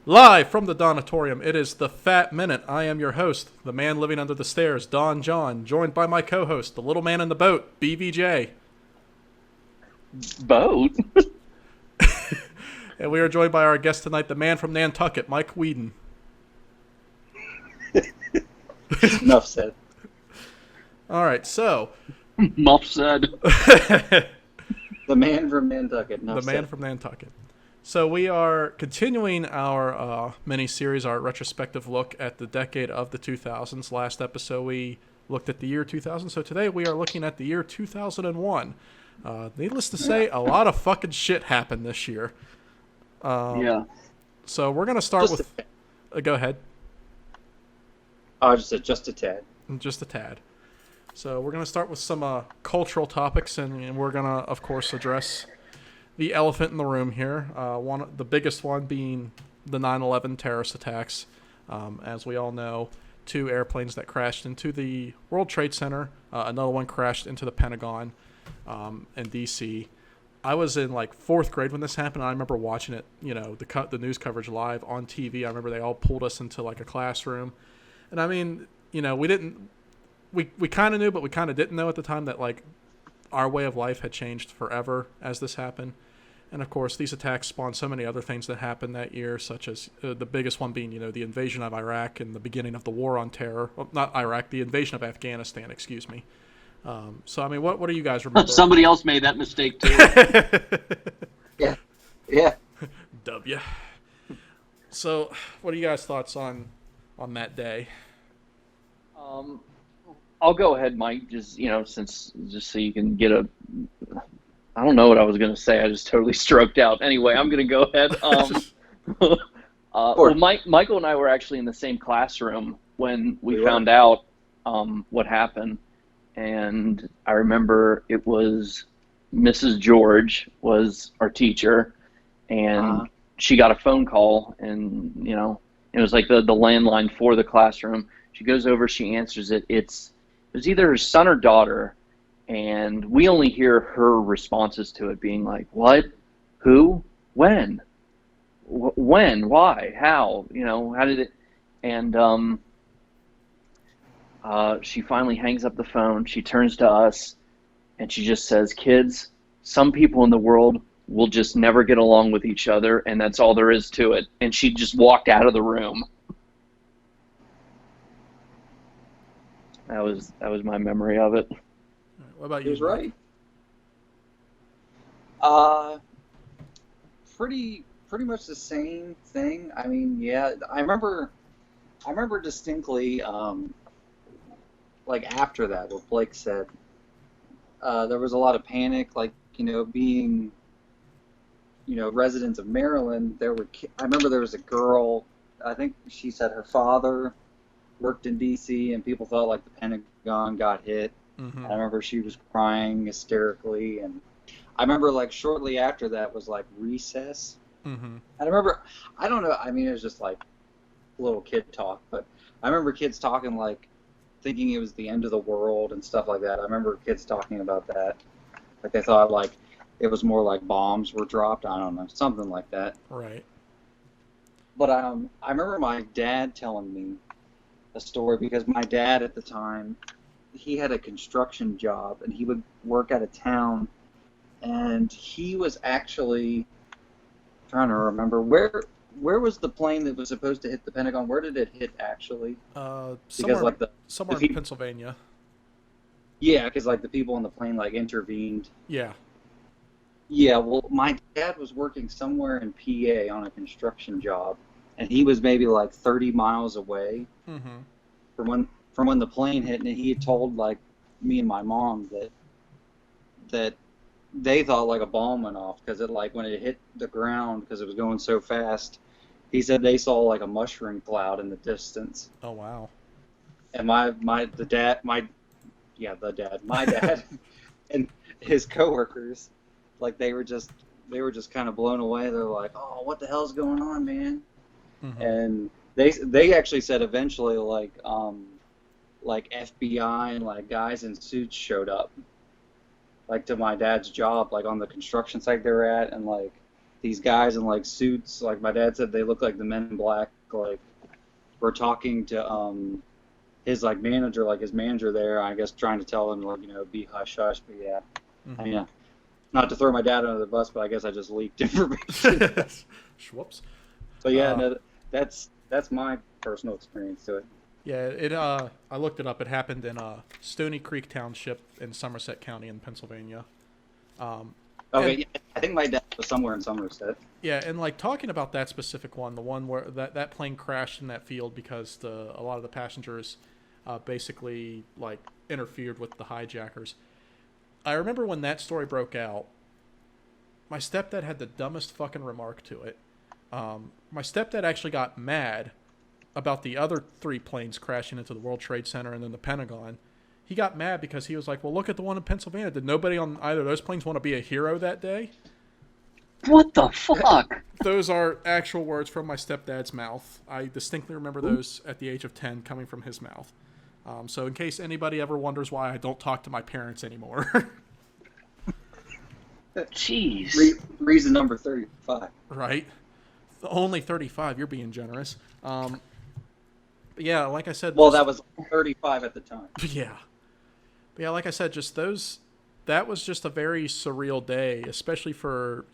Live from the Donatorium, it is the Fat Minute. I am your host, the man living under the stairs, Don John, joined by my co-host, the little man in the boat, BVJ. Boat? And we are joined by our guest tonight, the man from Nantucket, Mike Weadon. Enough said. All right, so Muff said. The man from Nantucket. the man from Nantucket. So we are continuing our mini-series, our retrospective look at the decade of the 2000s. Last episode we looked at the year 2000, so today we are looking at the year 2001. Needless to say, a lot of fucking shit happened this year. Yeah. So we're going to start with... go ahead. I just said just a tad. Just a tad. So we're going to start with some cultural topics, and we're going to, of course, address the elephant in the room here. The biggest one being the 9/11 terrorist attacks. As we all know, 2 airplanes that crashed into the World Trade Center. Another one crashed into the Pentagon in D.C. I was in like 4th grade when this happened. I remember watching it, the news coverage live on TV. I remember they all pulled us into like a classroom. And I mean, we kind of knew, but we kind of didn't know at the time that like our way of life had changed forever as this happened. And of course, these attacks spawned so many other things that happened that year, such as the biggest one being, the invasion of Iraq and the beginning of the war on terror. Well, not Iraq, the invasion of Afghanistan, excuse me. So, I mean, what do you guys remember? Somebody else made that mistake, too. Yeah. W. So, what are you guys' thoughts on that day? I'll go ahead, Mike, just so you can get a... I don't know what I was going to say. I just totally stroked out. Anyway, I'm going to go ahead. Well, Michael and I were actually in the same classroom when we found out what happened. And I remember it was Mrs. George was our teacher, and she got a phone call, and, it was like the landline for the classroom. She goes over, she answers it. It was either her son or daughter, and we only hear her responses to it being like, what? Who? When? When? Why? How? How did it? And she finally hangs up the phone. She turns to us, and she just says, kids, some people in the world will just never get along with each other, and that's all there is to it. And she just walked out of the room. That was my memory of it. What about you? He was right. Pretty much the same thing. I mean, yeah, I remember distinctly, like after that, what Blake said, there was a lot of panic, like, being, residents of Maryland. I remember there was a girl, I think she said her father worked in D.C. and people thought like the Pentagon got hit. Mm-hmm. I remember she was crying hysterically, and I remember like shortly after that was like recess. Mm-hmm. And I remember, I don't know, I mean, it was just like little kid talk, but I remember kids talking like thinking it was the end of the world and stuff like that. I remember kids talking about that, like they thought like it was more like bombs were dropped. I don't know, something like that. Right. But I remember my dad telling me a story, because my dad at the time, he had a construction job and he would work out of town, and he was actually trying to remember where was the plane that was supposed to hit the Pentagon? Where did it hit actually? Somewhere, like somewhere in Pennsylvania. Yeah, because like the people on the plane like intervened. Yeah. Yeah, well, my dad was working somewhere in PA on a construction job, and he was maybe like 30 miles away from when the plane hit, and he had told like me and my mom that they thought like a bomb went off, because it like when it hit the ground, because it was going so fast, he said they saw like a mushroom cloud in the distance. Oh wow. And my dad and his coworkers, like they were just kind of blown away. They're like, oh, what the hell's going on, man? Mm-hmm. And they actually said eventually like FBI and like guys in suits showed up, like to my dad's job, like on the construction site they were at, and like these guys in like suits, like my dad said, they look like the Men in Black. Like we're talking to his like manager, like his manager there. I guess trying to tell him like be hush hush. But yeah, I mean, not to throw my dad under the bus, but I guess I just leaked information. Whoops. So yeah, no, that's my personal experience to it. Yeah, I looked it up. It happened in Stony Creek Township in Somerset County in Pennsylvania. Okay, yeah, I think my dad was somewhere in Somerset. Yeah, and like talking about that specific one, the one where that plane crashed in that field because a lot of the passengers basically like interfered with the hijackers. I remember when that story broke out, my stepdad had the dumbest fucking remark to it. My stepdad actually got mad about the other 3 planes crashing into the World Trade Center and then the Pentagon. He got mad because he was like, well, look at the one in Pennsylvania. Did nobody on either of those planes want to be a hero that day? What the fuck? Those are actual words from my stepdad's mouth. I distinctly remember those at the age of 10 coming from his mouth. So in case anybody ever wonders why I don't talk to my parents anymore. Jeez. Reason number 35. Right. Only 35. You're being generous. But yeah, like I said. Well, that was 35 at the time. Yeah. But yeah, like I said, just that was just a very surreal day, especially for,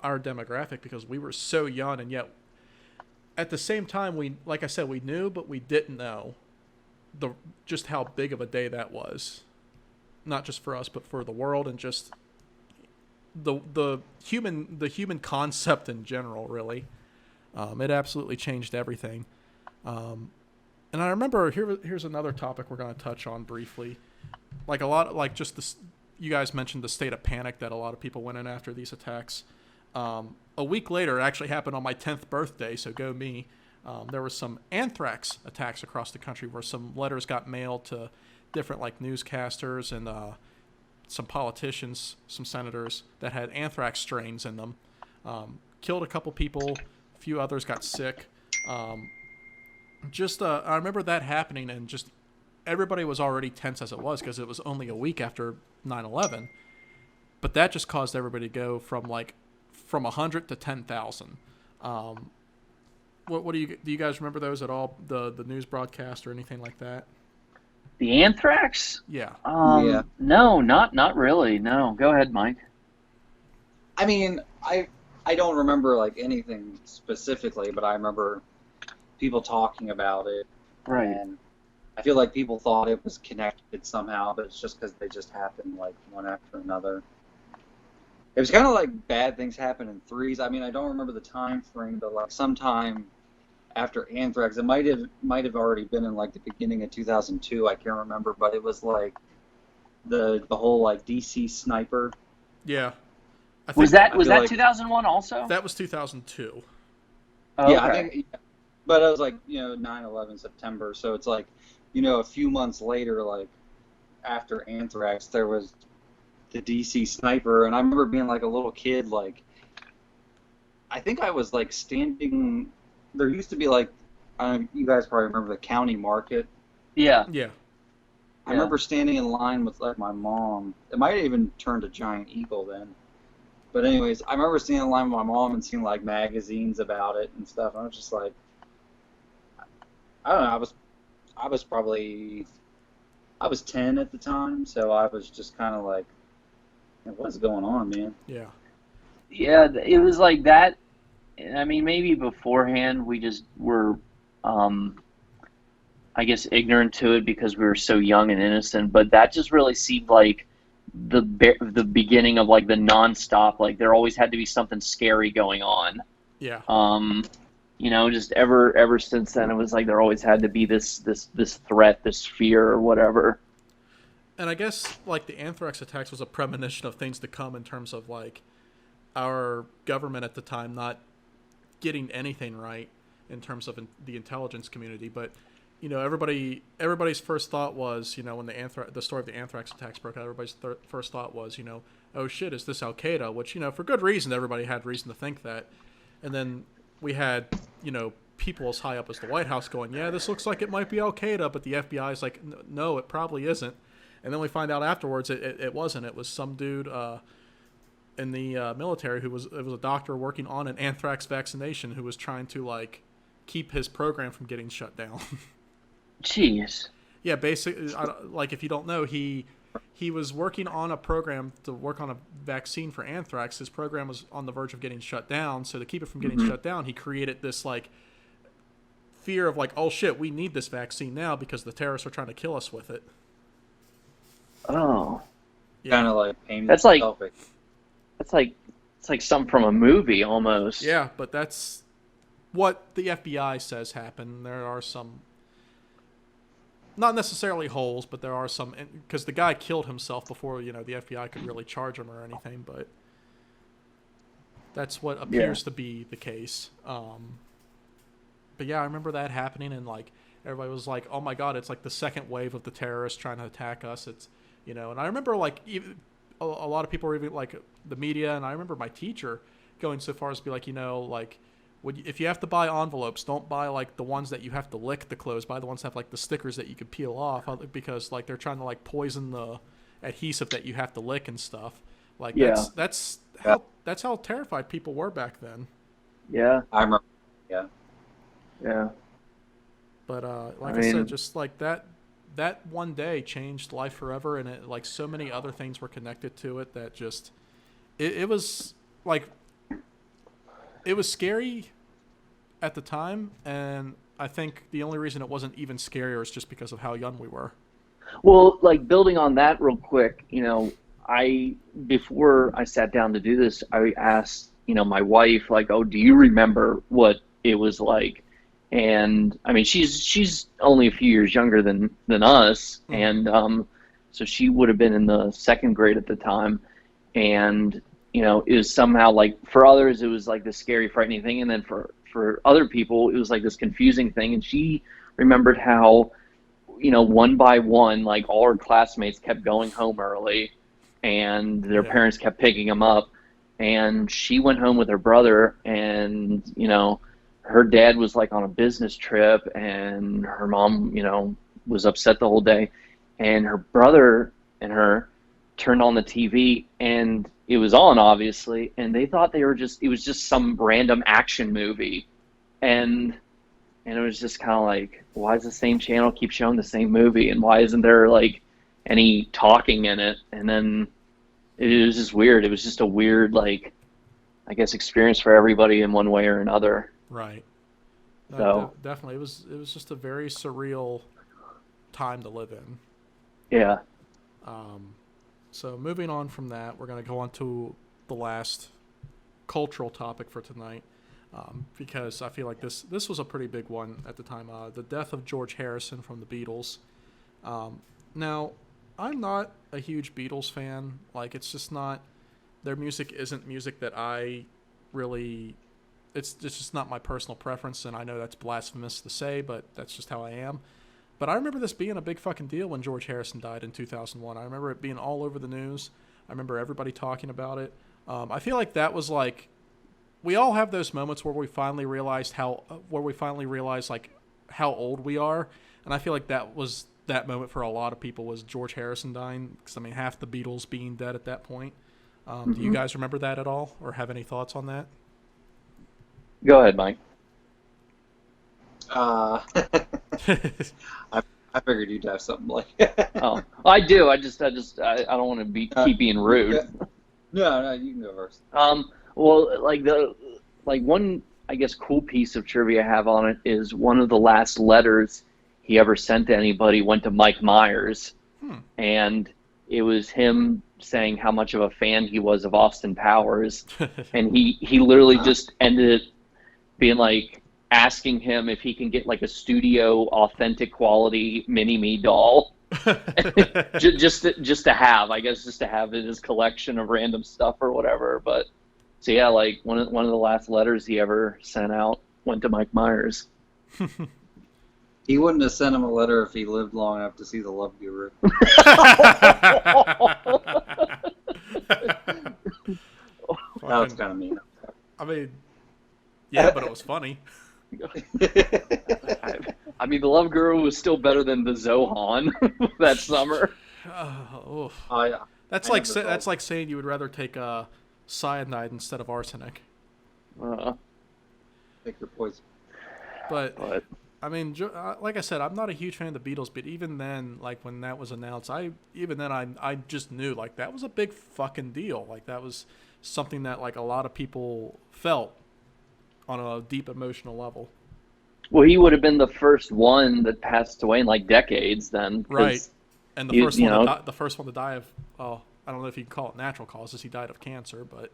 our demographic, because we were so young, and yet at the same time, like I said, we knew, but we didn't know just how big of a day that was. Not just for us, but for the world, and just the human concept in general, really. It absolutely changed everything. And I remember here's another topic we're going to touch on briefly. Like just this, you guys mentioned the state of panic that a lot of people went in after these attacks. A week later, it actually happened on my 10th birthday, so go me. There was some anthrax attacks across the country where some letters got mailed to different like newscasters and some politicians, some senators that had anthrax strains in them. Killed a couple people, a few others got sick. I remember that happening, and just everybody was already tense as it was because it was only a week after 9/11. But that just caused everybody to go from 100 to 10,000. Do you guys remember those at all? The news broadcast or anything like that? The anthrax? Yeah. Yeah. No, not really. No. Go ahead, Mike. I mean, I don't remember like anything specifically, but I remember people talking about it. Right. And I feel like people thought it was connected somehow, but it's just because they just happened like one after another. It was kind of like bad things happen in threes. I mean, I don't remember the time frame, but like sometime after anthrax, it might have already been in like the beginning of 2002. I can't remember, but it was like the whole like DC sniper. Yeah. Was that like 2001 also? That was 2002. Oh, Yeah, okay. I think. But it was like 9/11 September, so it's like a few months later, like after anthrax, there was the DC sniper, and I remember being like a little kid, like I think I was like standing. There used to be like, you guys probably remember the county market. Yeah. Yeah. I remember standing in line with like my mom. It might have even turned a giant eagle then. But anyways, I remember standing in line with my mom and seeing like magazines about it and stuff. And I was just like, I don't know. I was 10 at the time, so I was just kind of like, what's going on, man? Yeah. Yeah, it was like that. I mean, maybe beforehand we just were, I guess, ignorant to it because we were so young and innocent. But that just really seemed like the beginning of like the nonstop. Like there always had to be something scary going on. Yeah. Just ever since then, it was like there always had to be this threat, this fear, or whatever. And I guess like the anthrax attacks was a premonition of things to come in terms of like our government at the time not getting anything right in terms of the intelligence community. But everybody's first thought was when the story of the anthrax attacks broke out, everybody's first thought was oh shit, is this Al Qaeda? Which for good reason everybody had reason to think that. And then we had people as high up as the White House going, yeah, this looks like it might be Al Qaeda, but the FBI is like, no, it probably isn't. And then we find out afterwards it wasn't. It was some dude in the military it was a doctor working on an anthrax vaccination who was trying to like keep his program from getting shut down. Jeez. Yeah, basically, like if you don't know, he was working on a program to work on a vaccine for anthrax. His program was on the verge of getting shut down, so to keep it from getting shut down, he created this like fear of like, oh shit, we need this vaccine now because the terrorists are trying to kill us with it. Oh. Yeah. Kind of like aiming That's like topic. it's like something from a movie almost. Yeah, but that's what the FBI says happened. There are some, not necessarily holes, but there are some, because the guy killed himself before, the FBI could really charge him or anything, but that's what appears to be the case. But yeah, I remember that happening, and like everybody was like, oh my god, it's like the second wave of the terrorists trying to attack us. It's, and I remember like even a lot of people were even like the media, and I remember my teacher going so far as to be like, like, if you have to buy envelopes, don't buy like the ones that you have to lick the close. Buy the ones that have like the stickers that you could peel off, because like they're trying to like poison the adhesive that you have to lick and stuff. Like that's how terrified people were back then. Yeah. I remember. Yeah. Yeah. But like I said, just like that one day changed life forever, and it, like so many other things were connected to it that just it was like it was scary at the time, and I think the only reason it wasn't even scarier is just because of how young we were. Well, like building on that real quick, before I sat down to do this, I asked, my wife, like, oh, do you remember what it was like? And I mean, she's only a few years younger than us, and so she would have been in the second grade at the time, and it was somehow like, for others it was like this scary, frightening thing, and then for other people it was like this confusing thing. And she remembered how one by one, like all her classmates kept going home early, and their parents kept picking them up, and she went home with her brother, and her dad was like on a business trip, and her mom, was upset the whole day. And her brother and her turned on the TV, and it was on, obviously, and they thought it was just some random action movie. And it was just kind of like, why does the same channel keep showing the same movie? And why isn't there like any talking in it? And then it was just weird. It was just a weird, like, I guess, experience for everybody in one way or another. Right. So definitely, it was just a very surreal time to live in. Yeah. So moving on from that, we're going to go on to the last cultural topic for tonight, because I feel like this was a pretty big one at the time. The death of George Harrison from the Beatles. Now, I'm not a huge Beatles fan. Like, it's just not, their music isn't music that I really. It's just not my personal preference, and I know that's blasphemous to say, but that's just how I am. But I remember this being a big fucking deal when George Harrison died in 2001. I remember it being all over the news. I remember everybody talking about it. I feel like that was like, we all have those moments where we finally realize like how old we are, and I feel like that was that moment for a lot of people, was George Harrison dying, because I mean half the Beatles being dead at that point. Do you guys remember that at all, or have any thoughts on that? Go ahead, Mike. I figured you'd have something like. Oh, I do. I don't want to keep being rude. No, you can go first. Well, like one, I guess, cool piece of trivia I have on it is one of the last letters he ever sent to anybody went to Mike Myers, and it was him saying how much of a fan he was of Austin Powers, and he literally just ended it being like, asking him if he can get like a studio authentic quality mini-me doll just to have, I guess, just to have in his collection of random stuff or whatever. But so yeah, like one of the last letters he ever sent out went to Mike Myers. He wouldn't have sent him a letter if he lived long enough to see the Love Guru. That was kind of mean. I mean, yeah, but it was funny. I mean, the Love Guru was still better than the Zohan that summer. That's like saying you would rather take cyanide instead of arsenic. Take your poison. But But I mean, like I said, I'm not a huge fan of the Beatles, but even then, like when that was announced, I just knew like that was a big fucking deal. Like that was something that like a lot of people felt on a deep emotional level. well, he would have been the first one that passed away in like decades then. 'Cause Right. And the first one to die of, I don't know if you can call it natural causes. He died of cancer, but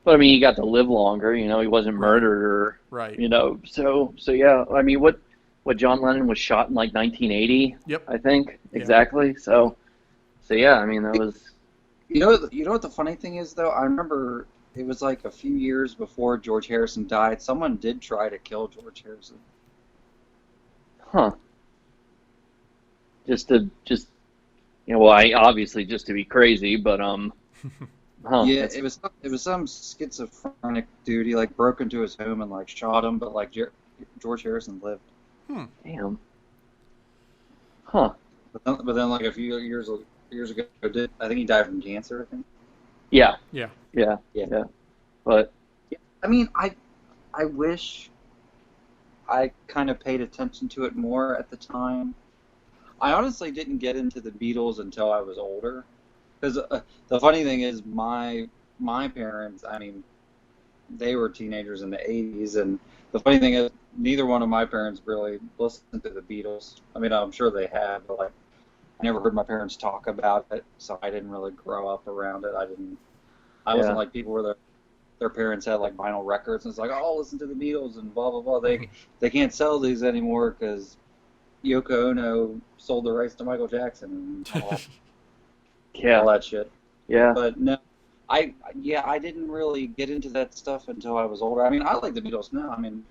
I mean, he got to live longer. He wasn't murdered or right. So yeah. I mean, what John Lennon was shot in like 1980. Yep. I think exactly. So yeah. I mean, that was. You know what the funny thing is though? I remember it was like a few years before George Harrison died. Someone did try to kill George Harrison. Huh. Well, obviously just to be crazy, but huh. Yeah, it was some schizophrenic dude. He like broke into his home and like shot him, but like George Harrison lived. Damn. Huh. But then like a few years ago, I think he died from cancer. I think. Yeah. Yeah. But I mean, I wish I kind of paid attention to it more at the time. I honestly didn't get into the Beatles until I was older. Because the funny thing is, my parents, I mean, they were teenagers in the 80s, and the funny thing is, neither one of my parents really listened to the Beatles. I mean, I'm sure they had, but like, I never heard my parents talk about it, so I didn't really grow up around it. I wasn't like people where their parents had like vinyl records, and it's like, oh, listen to the Beatles and blah blah blah. They can't sell these anymore because Yoko Ono sold the rights to Michael Jackson and all that shit. Yeah. But no, I didn't really get into that stuff until I was older. I mean, I like the Beatles now. I mean,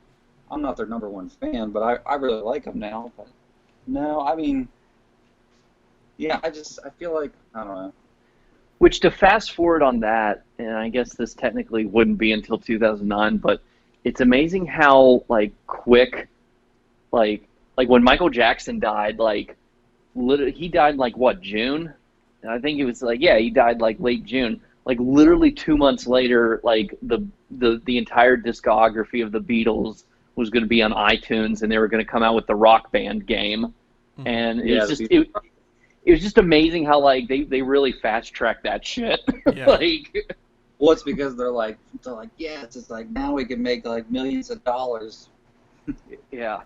I'm not their number one fan, but I really like them now. But no, I mean, yeah, I feel like, I don't know. Which, to fast forward on that, and I guess this technically wouldn't be until 2009, but it's amazing how like quick, like when Michael Jackson died, like he died in like what, June? And I think it was like, yeah, he died like late June. Like literally 2 months later, like the entire discography of the Beatles was going to be on iTunes, and they were going to come out with the Rock Band game. And it was just amazing how like they really fast tracked that shit. Yeah. Like, well, it's because they're like, yeah, it's just like now we can make like millions of dollars. Yeah.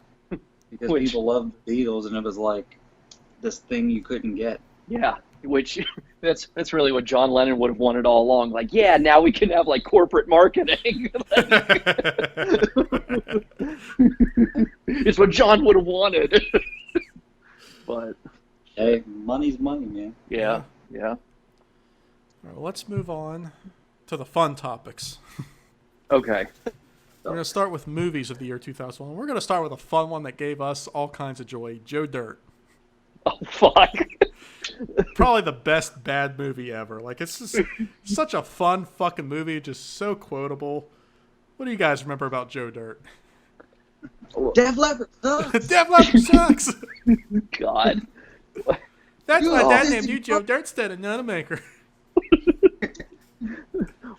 Because people loved the Beatles, and it was like this thing you couldn't get. Yeah, which that's really what John Lennon would have wanted all along. Like, yeah, now we can have like corporate marketing. It's what John would have wanted. But hey, money's money, man. Yeah. All right, let's move on to the fun topics. Okay. We're going to start with movies of the year 2001. We're going to start with a fun one that gave us all kinds of joy, Joe Dirt. Oh, fuck. Probably the best bad movie ever. Like, it's just such a fun fucking movie, just so quotable. What do you guys remember about Joe Dirt? Def Leppard sucks. Def Leppard sucks. God. That's why Dad named you Joe Dirt instead of Nutmaker.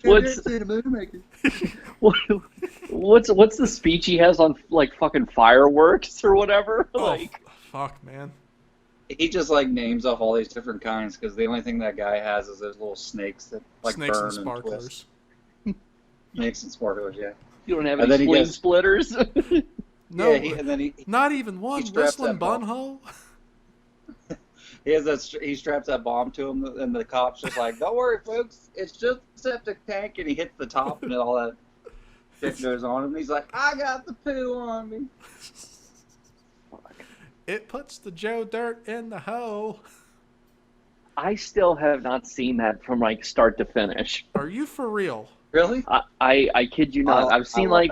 What's the speech he has on like fucking fireworks or whatever? Like, fuck, man. He just like names off all these different kinds because the only thing that guy has is those little snakes that like snakes burn and sparklers. And twist. Snakes and sparklers, yeah. You don't have any swing splitters? No, yeah, and then he not even one. Whistling bunhole. He straps that bomb to him, and the cop's just like, "Don't worry, folks, it's just a septic tank." And he hits the top, and all that shit goes on him. And he's like, "I got the poo on me." It puts the Joe Dirt in the hole. I still have not seen that from like start to finish. Are you for real? Really? I kid you not. I've seen like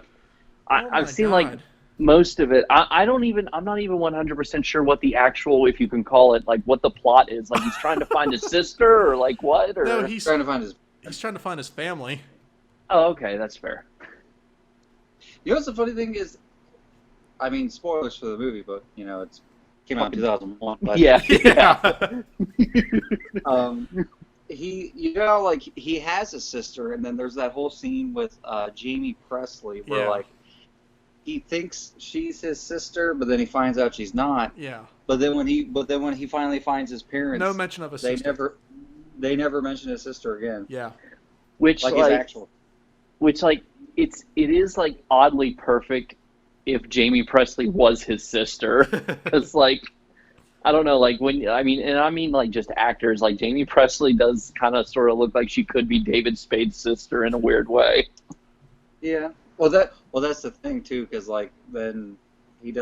most of it. I'm not even 100% sure what the actual, if you can call it, like what the plot is. Like he's trying to find his sister or like what? Or No, he's trying to find his family. Oh, okay, that's fair. You know what's the funny thing is, I mean, spoilers for the movie, but you know, it came out in 2001. But, yeah. like he has a sister, and then there's that whole scene with Jamie Presley where like he thinks she's his sister, but then he finds out she's not. Yeah. But then when he finally finds his parents, No mention of a sister. They never mention his sister again. Yeah. Which like his actual. Which like it is like oddly perfect if Jamie Presley was his sister, because like I don't know, like I mean like just actors, like Jamie Presley does kind of sort of look like she could be David Spade's sister in a weird way. Yeah. Well, that's the thing too, because like then he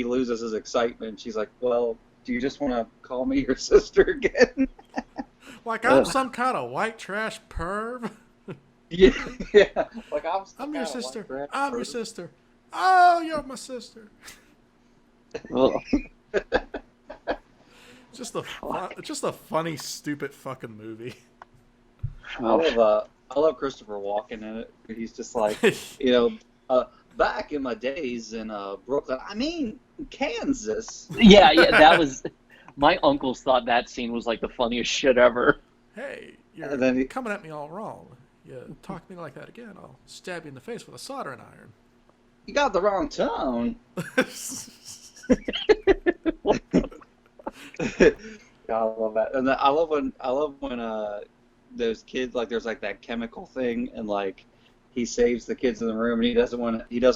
loses his excitement. She's like, "Well, do you just want to call me your sister again?" Like I'm some kind of white trash perv. Yeah. Like I'm your sister. I'm your sister. Oh, you're my sister. Just a funny, stupid fucking movie. I love Christopher Walken in it. He's just like, back in my days in Brooklyn. I mean, Kansas. Yeah, that was. My uncles thought that scene was like the funniest shit ever. Hey, you're coming at me all wrong. You talk to me like that again, I'll stab you in the face with a soldering iron. You got the wrong tone. God, I love that, and I love when those kids, like, there's like that chemical thing, and like he saves the kids in the room, and he doesn't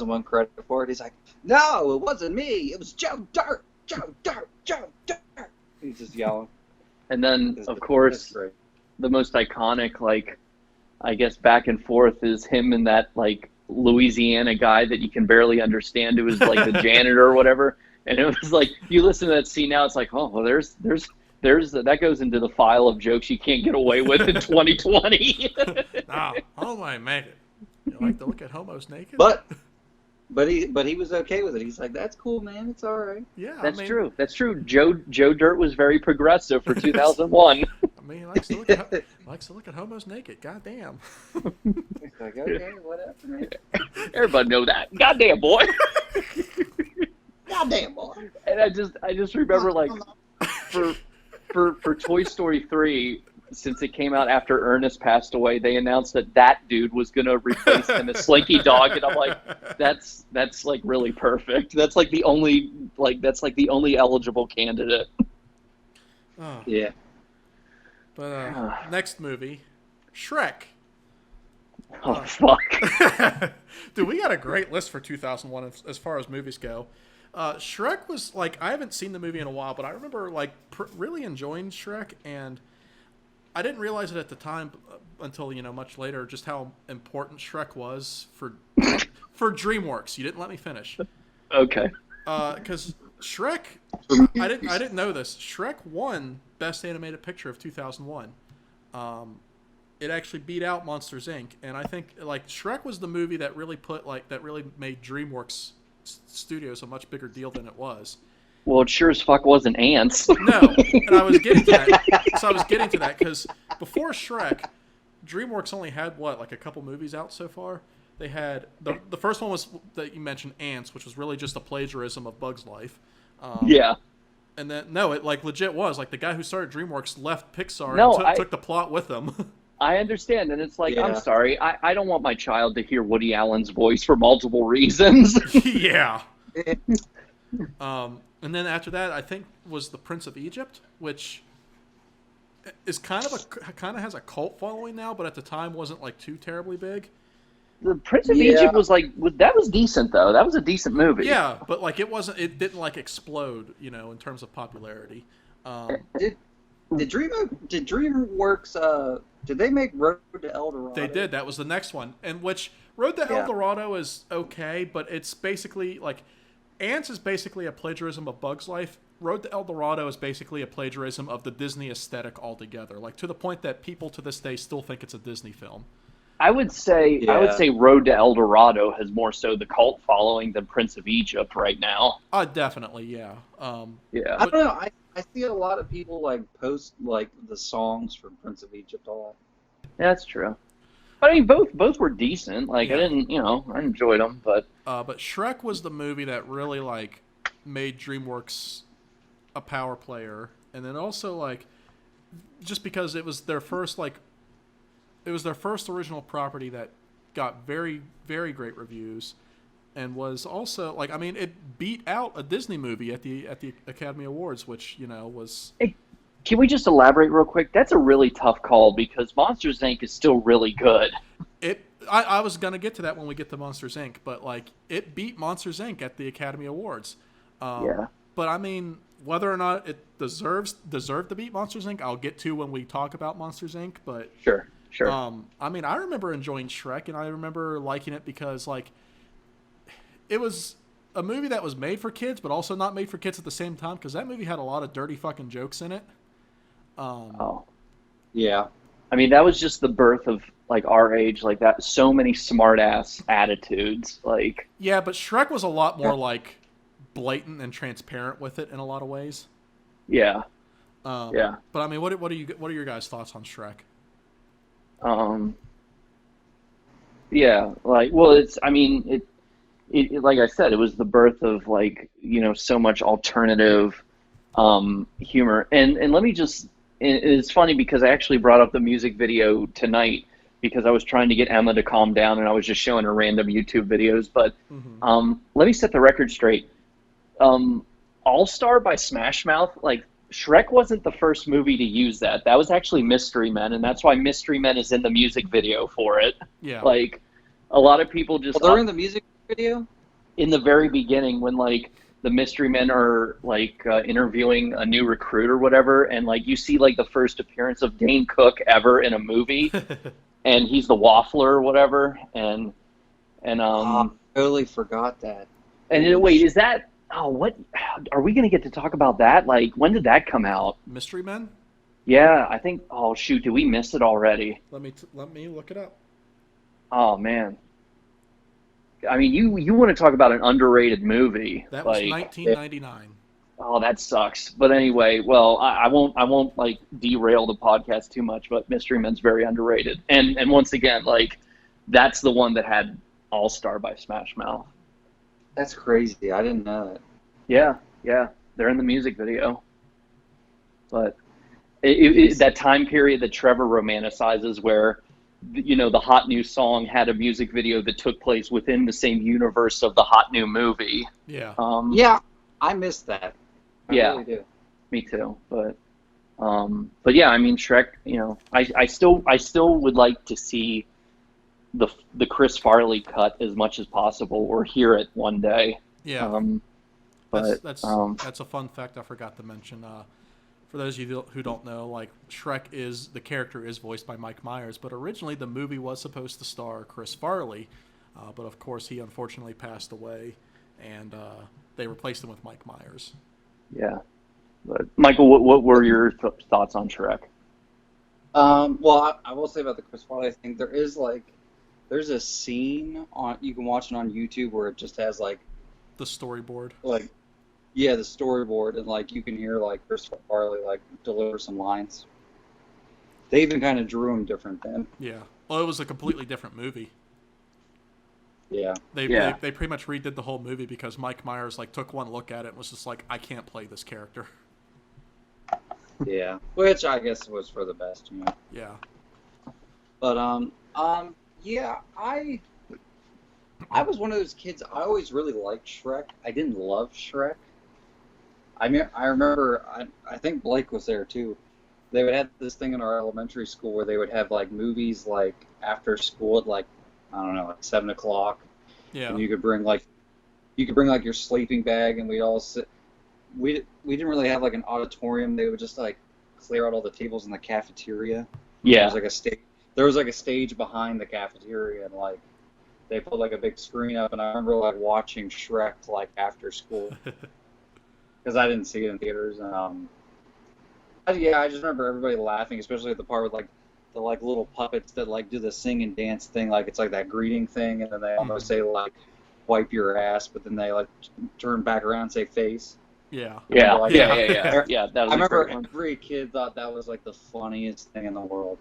want credit for it. He's like, "No, it wasn't me. It was Joe Dirt, Joe Dirt, Joe Dirt." He's just yelling. And then, of course, the most iconic, like, I guess back and forth is him and that like Louisiana guy that you can barely understand, who was like the janitor or whatever. And it was like, you listen to that scene now, it's like, oh, well, there's that goes into the file of jokes you can't get away with in 2020. Nah, homo ain't make it. You like to look at homos naked? But he was okay with it. He's like, that's cool, man. It's all right. Yeah, That's true. That's true. Joe Dirt was very progressive for 2001. I mean, he likes to look at homos naked. Goddamn. He's like, okay, whatever, man. Everybody know that. Goddamn, boy. Goddamn, boy. And I just remember, like, for Toy Story 3, since it came out after Ernest passed away, they announced that dude was going to replace him as Slinky Dog, and I'm like, that's like really perfect. That's like the only eligible candidate. Oh. Yeah. But next movie, Shrek. Oh, fuck. Dude, we got a great list for 2001 as far as movies go. Shrek was, like, I haven't seen the movie in a while, but I remember, like, really enjoying Shrek, and I didn't realize it at the time until, much later, just how important Shrek was for DreamWorks. You didn't let me finish. Okay. Because Shrek, I didn't know this. Shrek won Best Animated Picture of 2001. It actually beat out Monsters, Inc. And I think, like, Shrek was the movie that really made DreamWorks Studios a much bigger deal than it was. Well, it sure as fuck wasn't Ants. No, and I was getting to that. So I was getting to that because before Shrek, DreamWorks only had like a couple movies out so far. They had the first one was that you mentioned, Ants, which was really just a plagiarism of Bug's Life. Yeah. And then it like legit was like the guy who started DreamWorks left Pixar and took the plot with him. I understand, and it's like, yeah. I'm sorry, I don't want my child to hear Woody Allen's voice for multiple reasons. Yeah. And then after that, I think was The Prince of Egypt, which is kind of has a cult following now, but at the time wasn't like too terribly big. The Prince of Egypt was decent though. That was a decent movie. Yeah, but like it didn't like explode, in terms of popularity. Did DreamWorks did they make Road to El Dorado? They did. That was the next one. And which Road to El Dorado is okay, but it's basically like Ants is basically a plagiarism of Bug's Life. Road to El Dorado is basically a plagiarism of the Disney aesthetic altogether, like to the point that people to this day still think it's a Disney film. I would say Road to El Dorado has more so the cult following than Prince of Egypt right now. Definitely, yeah. Yeah. I don't know. I see a lot of people like post like the songs from Prince of Egypt a lot. Yeah, that's true. But I mean, both were decent. Like I didn't, I enjoyed them, but Shrek was the movie that really like made DreamWorks a power player, and then also like just because it was their first original property that got very, very great reviews, and was also like, I mean, it beat out a Disney movie at the Academy Awards, which, you know, was. Hey, can we just elaborate real quick? That's a really tough call because Monsters Inc. is still really good. I was gonna get to that when we get to Monsters Inc., but like it beat Monsters Inc. at the Academy Awards. Yeah. But I mean, whether or not it deserved to beat Monsters Inc., I'll get to when we talk about Monsters Inc. But Sure. I mean, I remember enjoying Shrek, and I remember liking it because like it was a movie that was made for kids, but also not made for kids at the same time, because that movie had a lot of dirty fucking jokes in it. Yeah. I mean, that was just the birth of like our age, like that. So many smart ass attitudes, like. Yeah, but Shrek was a lot more like blatant and transparent with it in a lot of ways. Yeah. Yeah. But I mean, what are your guys' thoughts on Shrek? Yeah, like, well, it's, I mean, it like I said, it was the birth of like, you know, so much alternative humor. And let me just, it's funny because I actually brought up the music video tonight because I was trying to get Emma to calm down and I was just showing her random YouTube videos. But let me set the record straight. All Star by Smash Mouth, like, Shrek wasn't the first movie to use that. That was actually Mystery Men, and that's why Mystery Men is in the music video for it. Yeah. Like, a lot of people just... Well, they're in the music video? In the very beginning, when, like, the Mystery Men are, like, interviewing a new recruit or whatever, and, like, you see, like, the first appearance of Dane Cook ever in a movie, and he's the waffler or whatever, and I totally forgot that. And wait, is that... Oh, what? Are we going to get to talk about that? Like, when did that come out? Mystery Men? Yeah, I think... Oh, shoot, did we miss it already? Let me look it up. Oh, man. I mean, you want to talk about an underrated movie. That was 1999. Oh, that sucks. But anyway, well, I won't like derail the podcast too much, but Mystery Men's very underrated. And once again, like, that's the one that had All Star by Smash Mouth. That's crazy. I didn't know that. Yeah, they're in the music video. But that time period that Trevor romanticizes, where, you know, the hot new song had a music video that took place within the same universe of the hot new movie. Yeah. Yeah, I missed that. I really do. Me too. But yeah, I mean, Shrek. You know, I still would like to see the Chris Farley cut as much as possible, or hear it one day. Yeah. But that's a fun fact I forgot to mention. For those of you who don't know, like, Shrek the character is voiced by Mike Myers, but originally the movie was supposed to star Chris Farley, but of course he unfortunately passed away, and they replaced him with Mike Myers. Yeah. But Michael, what were your thoughts on Shrek? Well, I will say about the Chris Farley thing, there's a scene you can watch it on YouTube where it just has like the storyboard. Like, yeah, the storyboard, and like you can hear like Chris Farley like deliver some lines. They even kind of drew him different then. Yeah. Well, it was a completely different movie. Yeah. They pretty much redid the whole movie because Mike Myers like took one look at it and was just like, I can't play this character. Yeah. Which I guess was for the best, you know. Yeah. But yeah, I was one of those kids. I always really liked Shrek. I didn't love Shrek. I mean, I remember. I think Blake was there too. They would have this thing in our elementary school where they would have like movies like after school at like, I don't know, like 7:00. Yeah. And you could bring like your sleeping bag, and we'd all sit. We didn't really have like an auditorium. They would just like clear out all the tables in the cafeteria. Yeah. There was like a stage. There was like a stage behind the cafeteria, and like they put like a big screen up, and I remember like watching Shrek like after school because I didn't see it in theaters. And I just remember everybody laughing, especially at the part with like the like little puppets that like do the sing and dance thing, like it's like that greeting thing, and then they almost say like wipe your ass, but then they like turn back around and say face. Yeah. Yeah. Like, Yeah. That was I remember great one. every kid thought that was like the funniest thing in the world.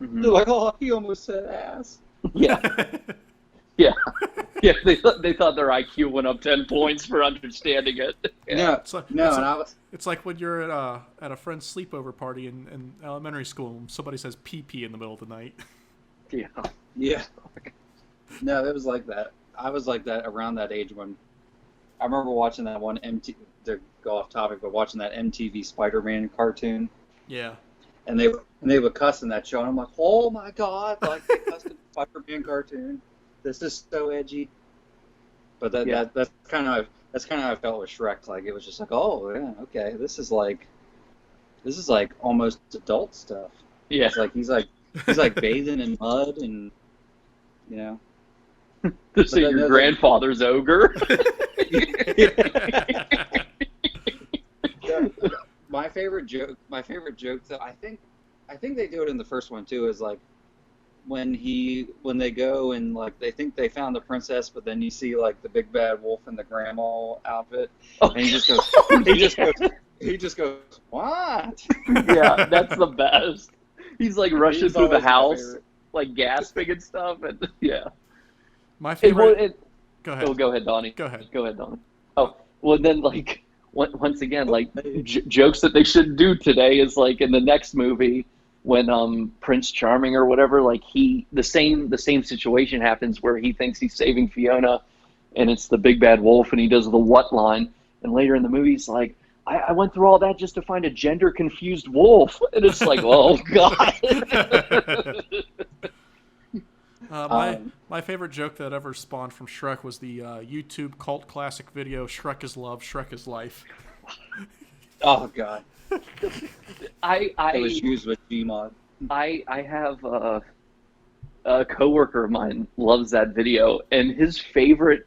Mm-hmm. They're like, oh, he almost said ass. Yeah. Yeah, yeah. They thought their IQ went up 10 points for understanding it. Yeah. No, It's like, no, it's, and like, I was it's like when you're at a friend's sleepover party in elementary school and somebody says pee in the middle of the night. Yeah. yeah. No, it was like that. I was like that around that age when I remember watching that one to go off topic, but watching that MTV Spider-Man cartoon, Yeah. and they would cuss in that show, and I'm like, oh my god, like they cussed in the Spider-Man cartoon. This is so edgy. But that's kind of how I felt with Shrek. Like it was just like, oh yeah, okay, this is like almost adult stuff. Yeah. It's like he's like bathing in mud and you know. So your grandfather's Ogre. My favorite joke though, I think they do it in the first one too, is like when they go and like they think they found the princess, but then you see like the big bad wolf in the grandma outfit, and he just goes, what? Yeah, that's the best. He's like rushing He's through the always my house, favorite. like gasping and stuff, and yeah. My favorite. Go ahead. Oh, go ahead, Donnie. Go ahead. Go ahead, Donnie. Oh, well, then, like, once again, like, jokes that they shouldn't do today is, like, in the next movie, when Prince Charming or whatever, like, the same situation happens where he thinks he's saving Fiona, and it's the big bad wolf, and he does the what line, and later in the movie, he's like, I went through all that just to find a gender-confused wolf. And it's like, oh, God. My favorite joke that ever spawned from Shrek was the YouTube cult classic video "Shrek is Love, Shrek is Life." Oh God! It was used with Gmod. I have a coworker of mine loves that video, and his favorite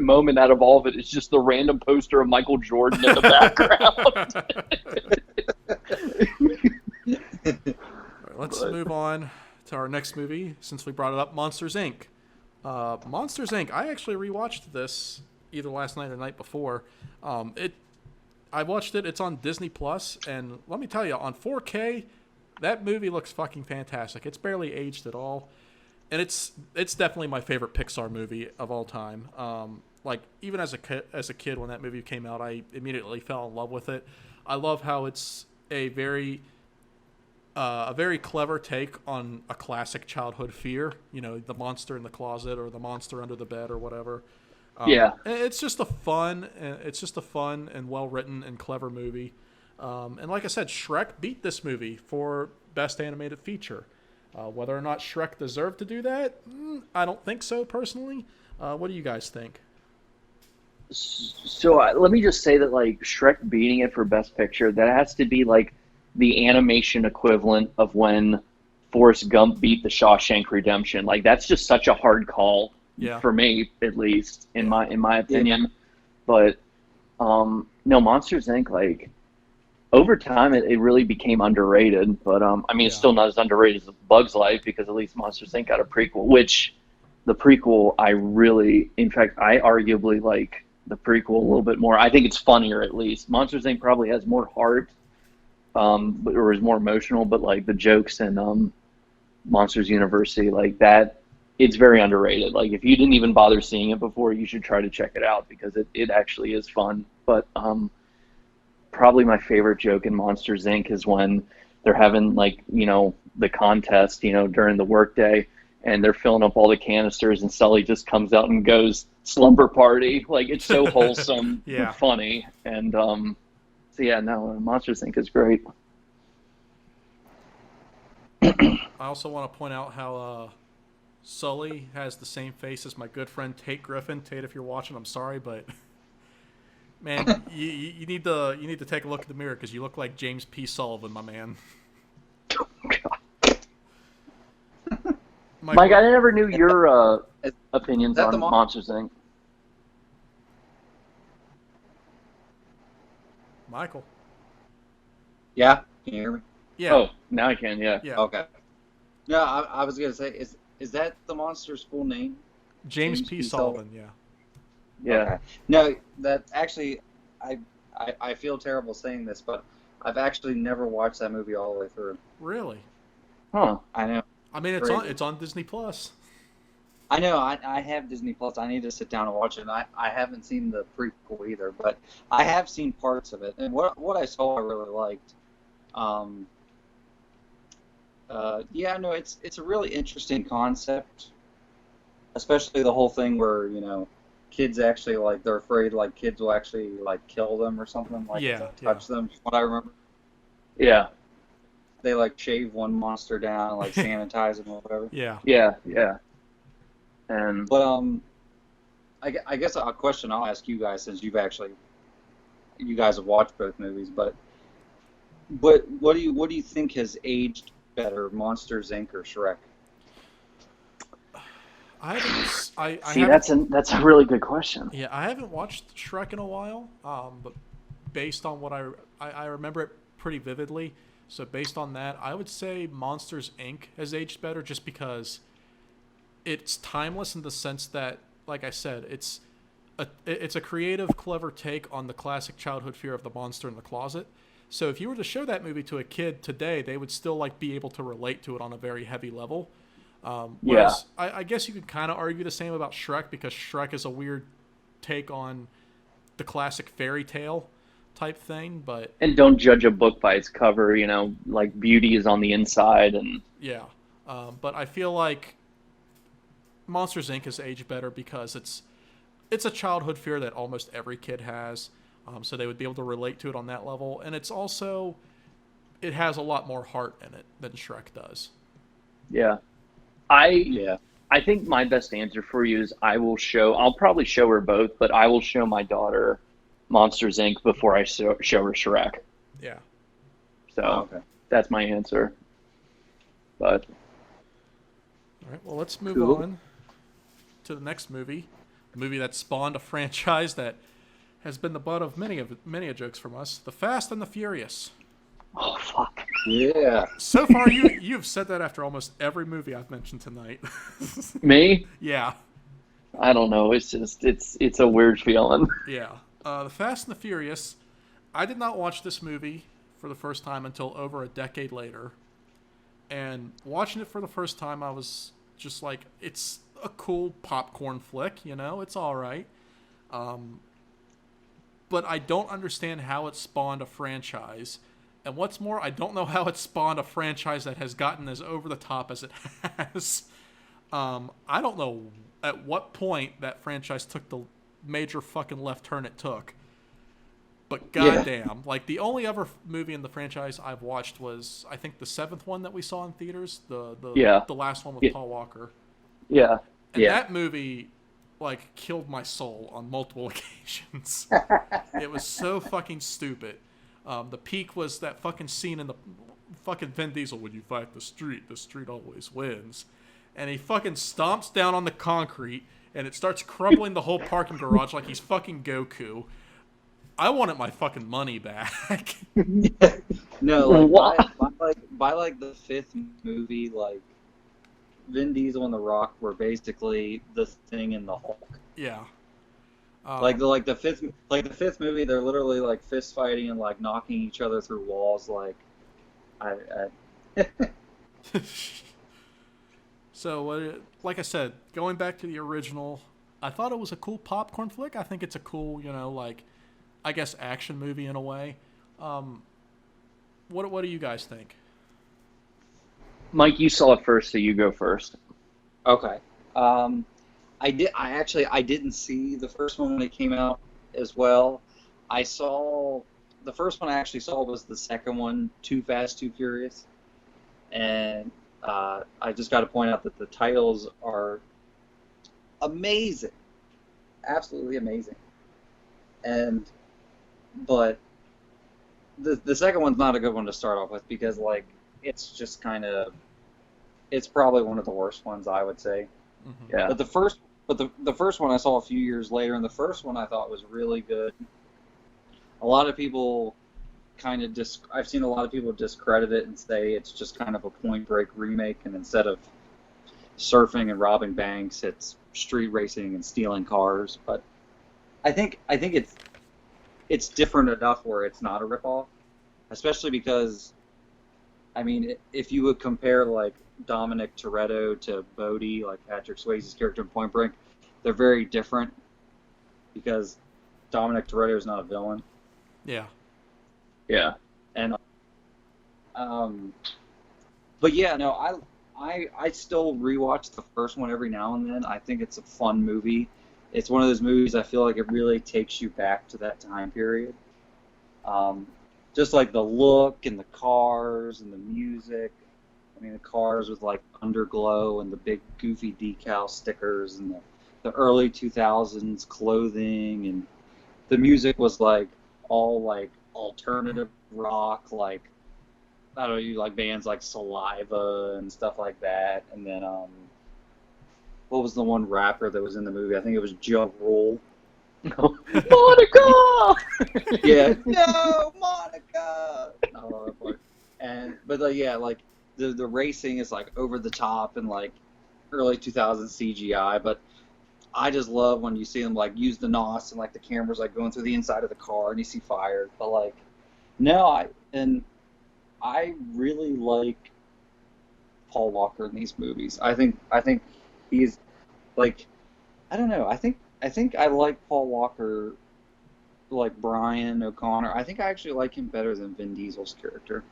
moment out of all of it is just the random poster of Michael Jordan in the background. All right, let's move on to our next movie, since we brought it up, Monsters, Inc. Monsters, Inc. I actually rewatched this either last night or the night before. I watched it. It's on Disney Plus, and let me tell you, on 4K, that movie looks fucking fantastic. It's barely aged at all, and it's definitely my favorite Pixar movie of all time. Like even as a kid when that movie came out, I immediately fell in love with it. I love how it's a very clever take on a classic childhood fear, the monster in the closet or the monster under the bed or whatever. Yeah, it's just a fun and well written and clever movie. And like I said, Shrek beat this movie for best animated feature. Whether or not Shrek deserved to do that, I don't think so personally. What do you guys think? So let me just say that like Shrek beating it for best picture, that has to be like the animation equivalent of when Forrest Gump beat the Shawshank Redemption. Like that's just such a hard call for me, at least in my opinion. Yeah. But no, Monsters Inc. like over time it really became underrated. But it's still not as underrated as Bug's Life because at least Monsters Inc. got a prequel. Which the prequel I arguably like the prequel a little bit more. I think it's funnier at least. Monsters Inc. probably has more heart. Or is more emotional, but like the jokes in Monsters University, like that, it's very underrated. Like if you didn't even bother seeing it before, you should try to check it out because it actually is fun. But probably my favorite joke in Monsters Inc. is when they're having like the contest during the workday, and they're filling up all the canisters, and Sully just comes out and goes slumber party. Like it's so wholesome, and funny, and So yeah, no, Monsters Inc. is great. I also want to point out how Sully has the same face as my good friend Tate Griffin. Tate, if you're watching, I'm sorry, but man, you need to take a look at the mirror because you look like James P. Sullivan, my man. Oh, God. Mike, I never knew your opinions on Monsters Inc. Michael. Yeah, can you hear me? Yeah. Oh, now I can. Yeah. Okay. No, I was gonna say, is that the monster's full name? James P. Sullivan. Yeah. Yeah. Okay. No, that actually, I feel terrible saying this, but I've actually never watched that movie all the way through. Really? Huh. I know. I mean, it's on Disney Plus. I know I have Disney Plus. I need to sit down and watch it. And I haven't seen the prequel either, but I have seen parts of it. And what I saw I really liked. Um, yeah, no, it's a really interesting concept, especially the whole thing where kids actually like they're afraid like kids will actually like kill them or something like if Yeah, they yeah, touch them. From what I remember, Yeah, they like shave one monster down and like sanitize them or whatever. yeah. yeah, yeah. And But I guess a question I'll ask you guys since you guys have watched both movies, but what do you think has aged better, Monsters Inc. or Shrek? I haven't. I see, haven't. that's a really good question. Yeah, I haven't watched Shrek in a while. But based on what I remember it pretty vividly. So based on that, I would say Monsters Inc. has aged better, just because it's timeless in the sense that, like I said, it's a creative, clever take on the classic childhood fear of the monster in the closet. So if you were to show that movie to a kid today, they would still like be able to relate to it on a very heavy level. Yeah. Whereas I guess you could kind of argue the same about Shrek, because Shrek is a weird take on the classic fairy tale type thing. But And don't judge a book by its cover, like beauty is on the inside. And yeah, but I feel like Monsters Inc. has aged better because it's a childhood fear that almost every kid has. So they would be able to relate to it on that level, and it has a lot more heart in it than Shrek does. yeah, I Yeah. I think my best answer for you is I'll probably show her both, but I will show my daughter Monsters Inc. before I show her Shrek. Yeah. So Okay. that's my answer. But All right. Well, let's move Cool. on to the next movie, a movie that spawned a franchise that has been the butt of many a jokes from us, The Fast and the Furious. oh fuck. Yeah. So far, you've said that after almost every movie I've mentioned tonight. Me? Yeah, I don't know. It's just it's a weird feeling. yeah. The Fast and the Furious. I did not watch this movie for the first time until over a decade later, and watching it for the first time, I was just like, it's a cool popcorn flick, it's all right. But I don't understand how it spawned a franchise. And what's more, I don't know how it spawned a franchise that has gotten as over the top as it has. I don't know at what point that franchise took the major fucking left turn it took. But goddamn, like the only other movie in the franchise I've watched was, I think, the 7th one that we saw in theaters, Yeah. the last one with Yeah. Paul Walker. Yeah. And Yeah. that movie, like, killed my soul on multiple occasions. It was so fucking stupid. The peak was that fucking scene in the fucking Vin Diesel, when you fight the street always wins. And he fucking stomps down on the concrete, and it starts crumbling the whole parking garage like he's fucking Goku. I wanted my fucking money back. No, like What? by like the 5th movie, like Vin Diesel and The Rock were basically the Thing and the Hulk. Yeah. Like the fifth movie, they're literally like fist fighting and like knocking each other through walls. Like, I So, like I said, going back to the original, I thought it was a cool popcorn flick. I think it's a cool, like, I guess, action movie in a way. What do you guys think? Mike, you saw it first, so you go first. Okay. I didn't see the first one when it came out as well. I saw the first one I actually saw was the second one, Too Fast, Too Furious, and I just got to point out that the titles are amazing, absolutely amazing, but the second one's not a good one to start off with because like it's just it's probably one of the worst ones I would say. Mm-hmm. Yeah. But the first one I saw a few years later, and the first one I thought was really good. A lot of people I've seen a lot of people discredit it and say it's just kind of a Point Break remake, and instead of surfing and robbing banks, it's street racing and stealing cars. But I think it's different enough where it's not a ripoff, especially because, I mean, if you would compare like Dominic Toretto to Bodhi, like Patrick Swayze's character in Point Break, they're very different because Dominic Toretto is not a villain. Yeah. Yeah. And but yeah, no, I still rewatch the first one every now and then. I think it's a fun movie. It's one of those movies I feel like it really takes you back to that time period. Just like the look and the cars and the music. I mean, the cars with like underglow and the big goofy decal stickers and the early 2000s clothing, and the music was like all like alternative rock, like I don't know, you like bands like Saliva and stuff like that. And then what was the one rapper that was in the movie? I think it was Joe Roll. Monica! Yeah, no, Monica. I love that part. But yeah, like the racing is like over the top and like early 2000s CGI, but I just love when you see them like use the NOS and like the camera's like going through the inside of the car and you see fire. But like, no, I really like Paul Walker in these movies. I think he's like, I don't know. I think I like Paul Walker, like Brian O'Connor. I think I actually like him better than Vin Diesel's character.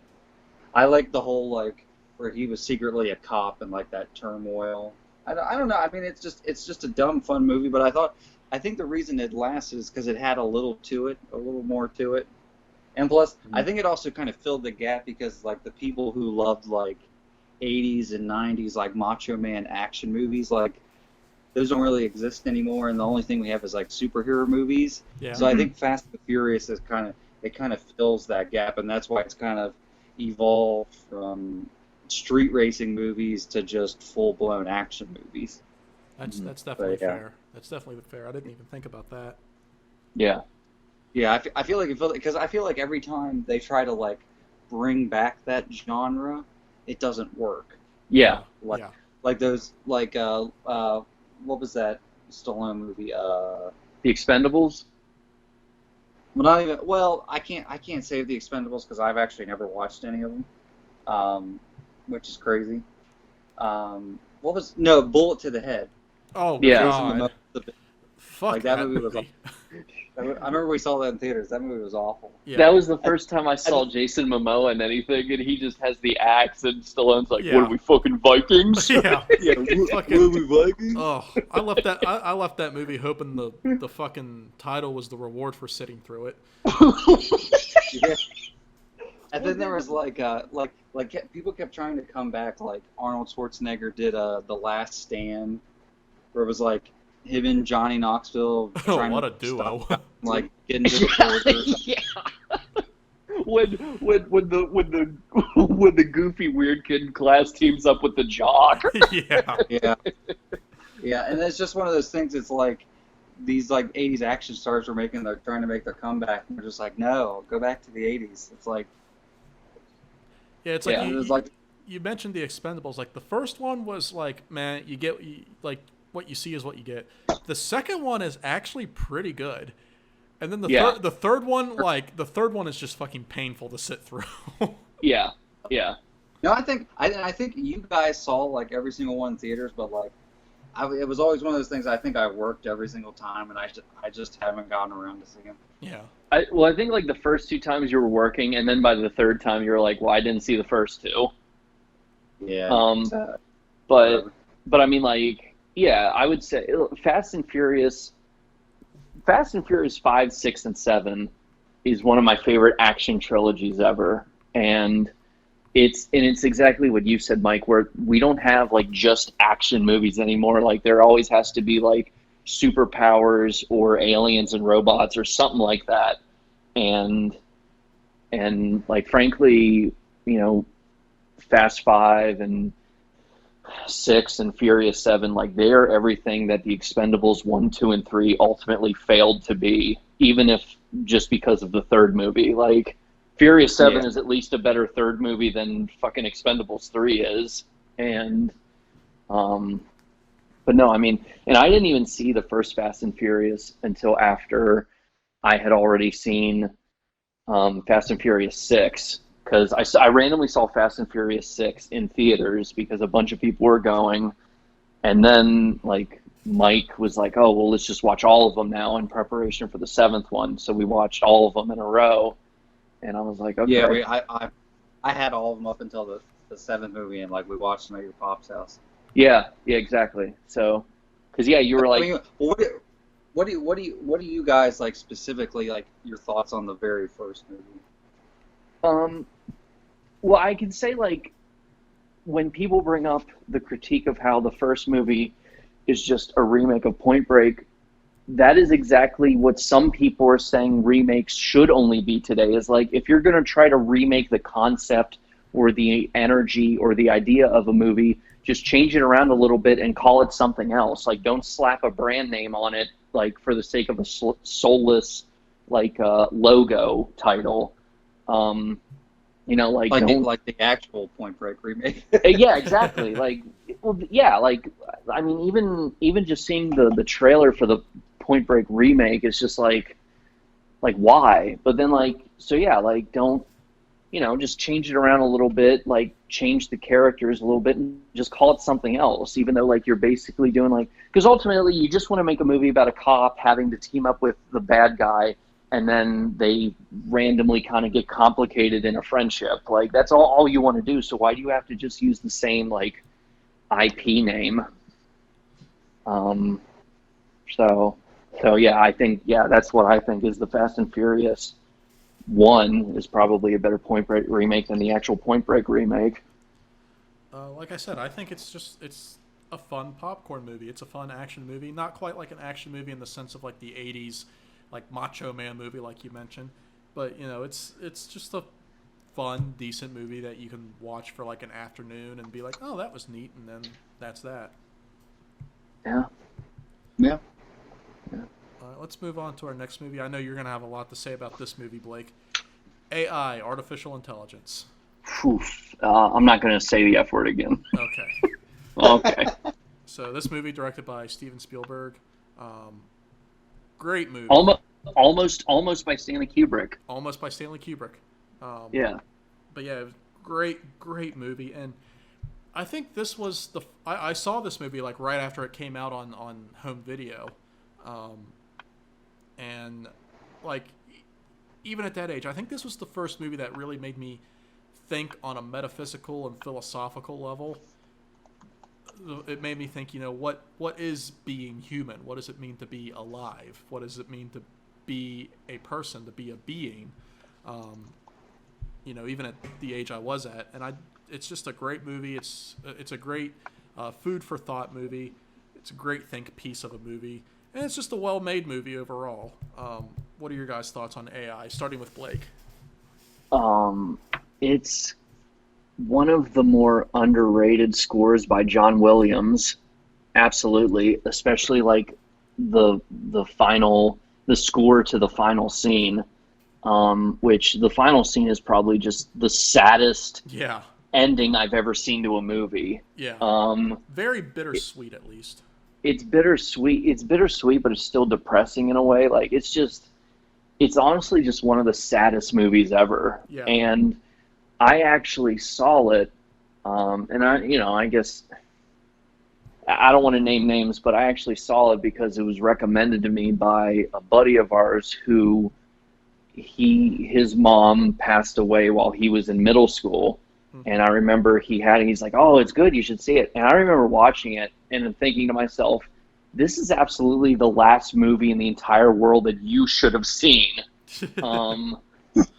I like the whole like where he was secretly a cop and like that turmoil. I don't know. I mean, it's just a dumb fun movie. But I think the reason it lasted is because it had a little more to it. And plus, I think it also kind of filled the gap because like the people who loved like 80s and 90s like Macho Man action movies, like those don't really exist anymore, and the only thing we have is like superhero movies. Yeah. So I think Fast and Furious is kind of fills that gap, and that's why it's kind of evolved from street racing movies to just full blown action movies. That's definitely fair. That's definitely fair. I didn't even think about that. Yeah. Yeah, I feel like because I feel like every time they try to like bring back that genre, it doesn't work. Yeah. Like those like what was that Stallone movie? The Expendables. Well, not even. Well, I can't save the Expendables because I've actually never watched any of them, which is crazy. Bullet to the Head. Oh yeah. God. Fuck like that movie was. I remember we saw that in theaters. That movie was awful. Yeah. That was the first time I saw Jason Momoa in anything, and he just has the axe, and Stallone's like, "What are we, fucking Vikings?" Yeah, what are we, Vikings? Oh, I left that movie hoping the fucking title was the reward for sitting through it. Yeah. And then there was like people kept trying to come back. Like Arnold Schwarzenegger did The Last Stand, where it was like him and Johnny Knoxville. Oh, what a duo! Like getting to the border. Yeah. When the goofy weird kid in class teams up with the jock. Yeah. Yeah, and it's just one of those things. It's like these like 80s action stars are trying to make their comeback, and we're just like, no, go back to the 80s. It's like. Yeah, it's like you mentioned the Expendables. Like the first one was like, man, like what you see is what you get. The second one is actually pretty good, and then the third one is just fucking painful to sit through. Yeah. No, I think you guys saw like every single one in theaters, but like it was always one of those things. I think I worked every single time, and I just haven't gotten around to seeing them. Yeah. I think like the first two times you were working, and then by the third time you were like, well, I didn't see the first two. Yeah. But I mean, like, yeah, I would say Fast and Furious 5, 6, and 7 is one of my favorite action trilogies ever, and it's exactly what you said, Mike, where we don't have like just action movies anymore. Like there always has to be like superpowers or aliens and robots or something like that, and like frankly, you know, Fast 5 and 6 and Furious 7, like they're everything that the Expendables 1, 2, and 3 ultimately failed to be, even if just because of the third movie. Like Furious 7 is at least a better third movie than fucking Expendables 3 is, and but no, I mean, and I didn't even see the first Fast and Furious until after I had already seen Fast and Furious 6, because I randomly saw Fast and Furious 6 in theaters because a bunch of people were going, and then like Mike was like, "Oh well, let's just watch all of them now in preparation for the 7th one." So we watched all of them in a row, and I was like, "Okay." Yeah, I had all of them up until the 7th movie, and like we watched them at your pop's house. Yeah, exactly. So, because you were like, I mean, what do you guys like specifically, like your thoughts on the very first movie? Well, I can say like when people bring up the critique of how the first movie is just a remake of Point Break, that is exactly what some people are saying remakes should only be today. Is like, if you're going to try to remake the concept or the energy or the idea of a movie, just change it around a little bit and call it something else. Like, don't slap a brand name on it, like for the sake of a soulless like logo title. Like the actual Point Break remake. Yeah, exactly. Like, well, yeah, like I mean, even just seeing the trailer for the Point Break remake is just like why? But then like don't just change it around a little bit, like change the characters a little bit and just call it something else, even though like you're basically doing like, because ultimately you just want to make a movie about a cop having to team up with the bad guy, and then they randomly kind of get complicated in a friendship. Like, that's all you want to do. So why do you have to just use the same like IP name? So yeah, I think, that's what I think is the Fast and Furious 1 is probably a better Point Break remake than the actual Point Break remake. Like I said, I think it's a fun popcorn movie. It's a fun action movie. Not quite like an action movie in the sense of like the 80s, like Macho Man movie, like you mentioned. But, it's just a fun, decent movie that you can watch for like an afternoon and be like, oh, that was neat, and then that's that. Yeah. Yeah. Let's move on to our next movie. I know you're going to have a lot to say about this movie, Blake. AI, artificial intelligence. Oof. I'm not going to say the F word again. Okay. Okay. So this movie, directed by Steven Spielberg. Great movie. Almost by Stanley Kubrick. Almost by Stanley Kubrick. Yeah. But yeah, great movie. And I think this was I saw this movie like right after it came out on home video. And like even at that age, I think this was the first movie that really made me think on a metaphysical and philosophical level. It made me think, what is being human? What does it mean to be alive? What does it mean to be a person, to be a being? Even at the age I was at, and it's just a great movie. It's a great food for thought movie. It's a great think piece of a movie. And it's just a well-made movie overall. What are your guys' thoughts on AI, starting with Blake? It's one of the more underrated scores by John Williams. Absolutely, especially like the score to the final scene, which the final scene is probably just the saddest ending I've ever seen to a movie. Yeah. Very bittersweet, at least. It's bittersweet, but it's still depressing in a way. Like, it's honestly just one of the saddest movies ever. Yeah. And I actually saw it, and I guess I don't want to name names, but I actually saw it because it was recommended to me by a buddy of ours who his mom passed away while he was in middle school. And I remember he's like, oh, it's good, you should see it. And I remember watching it and thinking to myself, this is absolutely the last movie in the entire world that you should have seen.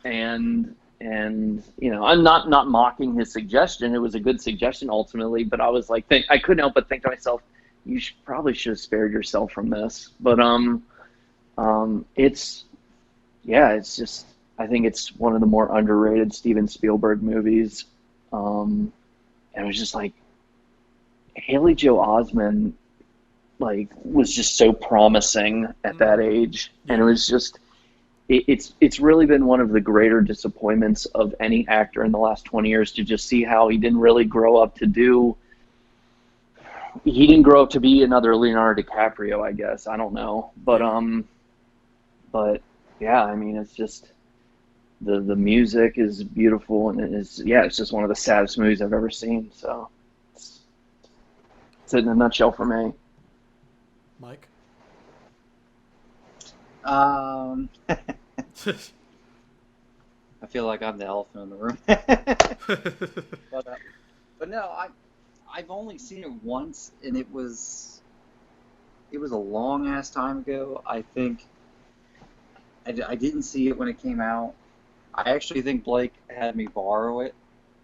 And I'm not mocking his suggestion. It was a good suggestion ultimately, but I was like, I couldn't help but think to myself, you probably should have spared yourself from this. But it's just, I think it's one of the more underrated Steven Spielberg movies. And it was just like, Haley Joel Osment, like, was just so promising at that age. And it was just, it's really been one of the greater disappointments of any actor in the last 20 years to just see how he didn't really grow up to be another Leonardo DiCaprio, I guess. I don't know. But yeah, I mean, it's just, the music is beautiful, and it's just one of the saddest movies I've ever seen. So it's it in a nutshell for me. Mike? I feel like I'm the elephant in the room. But no, I've only seen it once, and it was a long ass time ago. I think I didn't see it when it came out. I actually think Blake had me borrow it.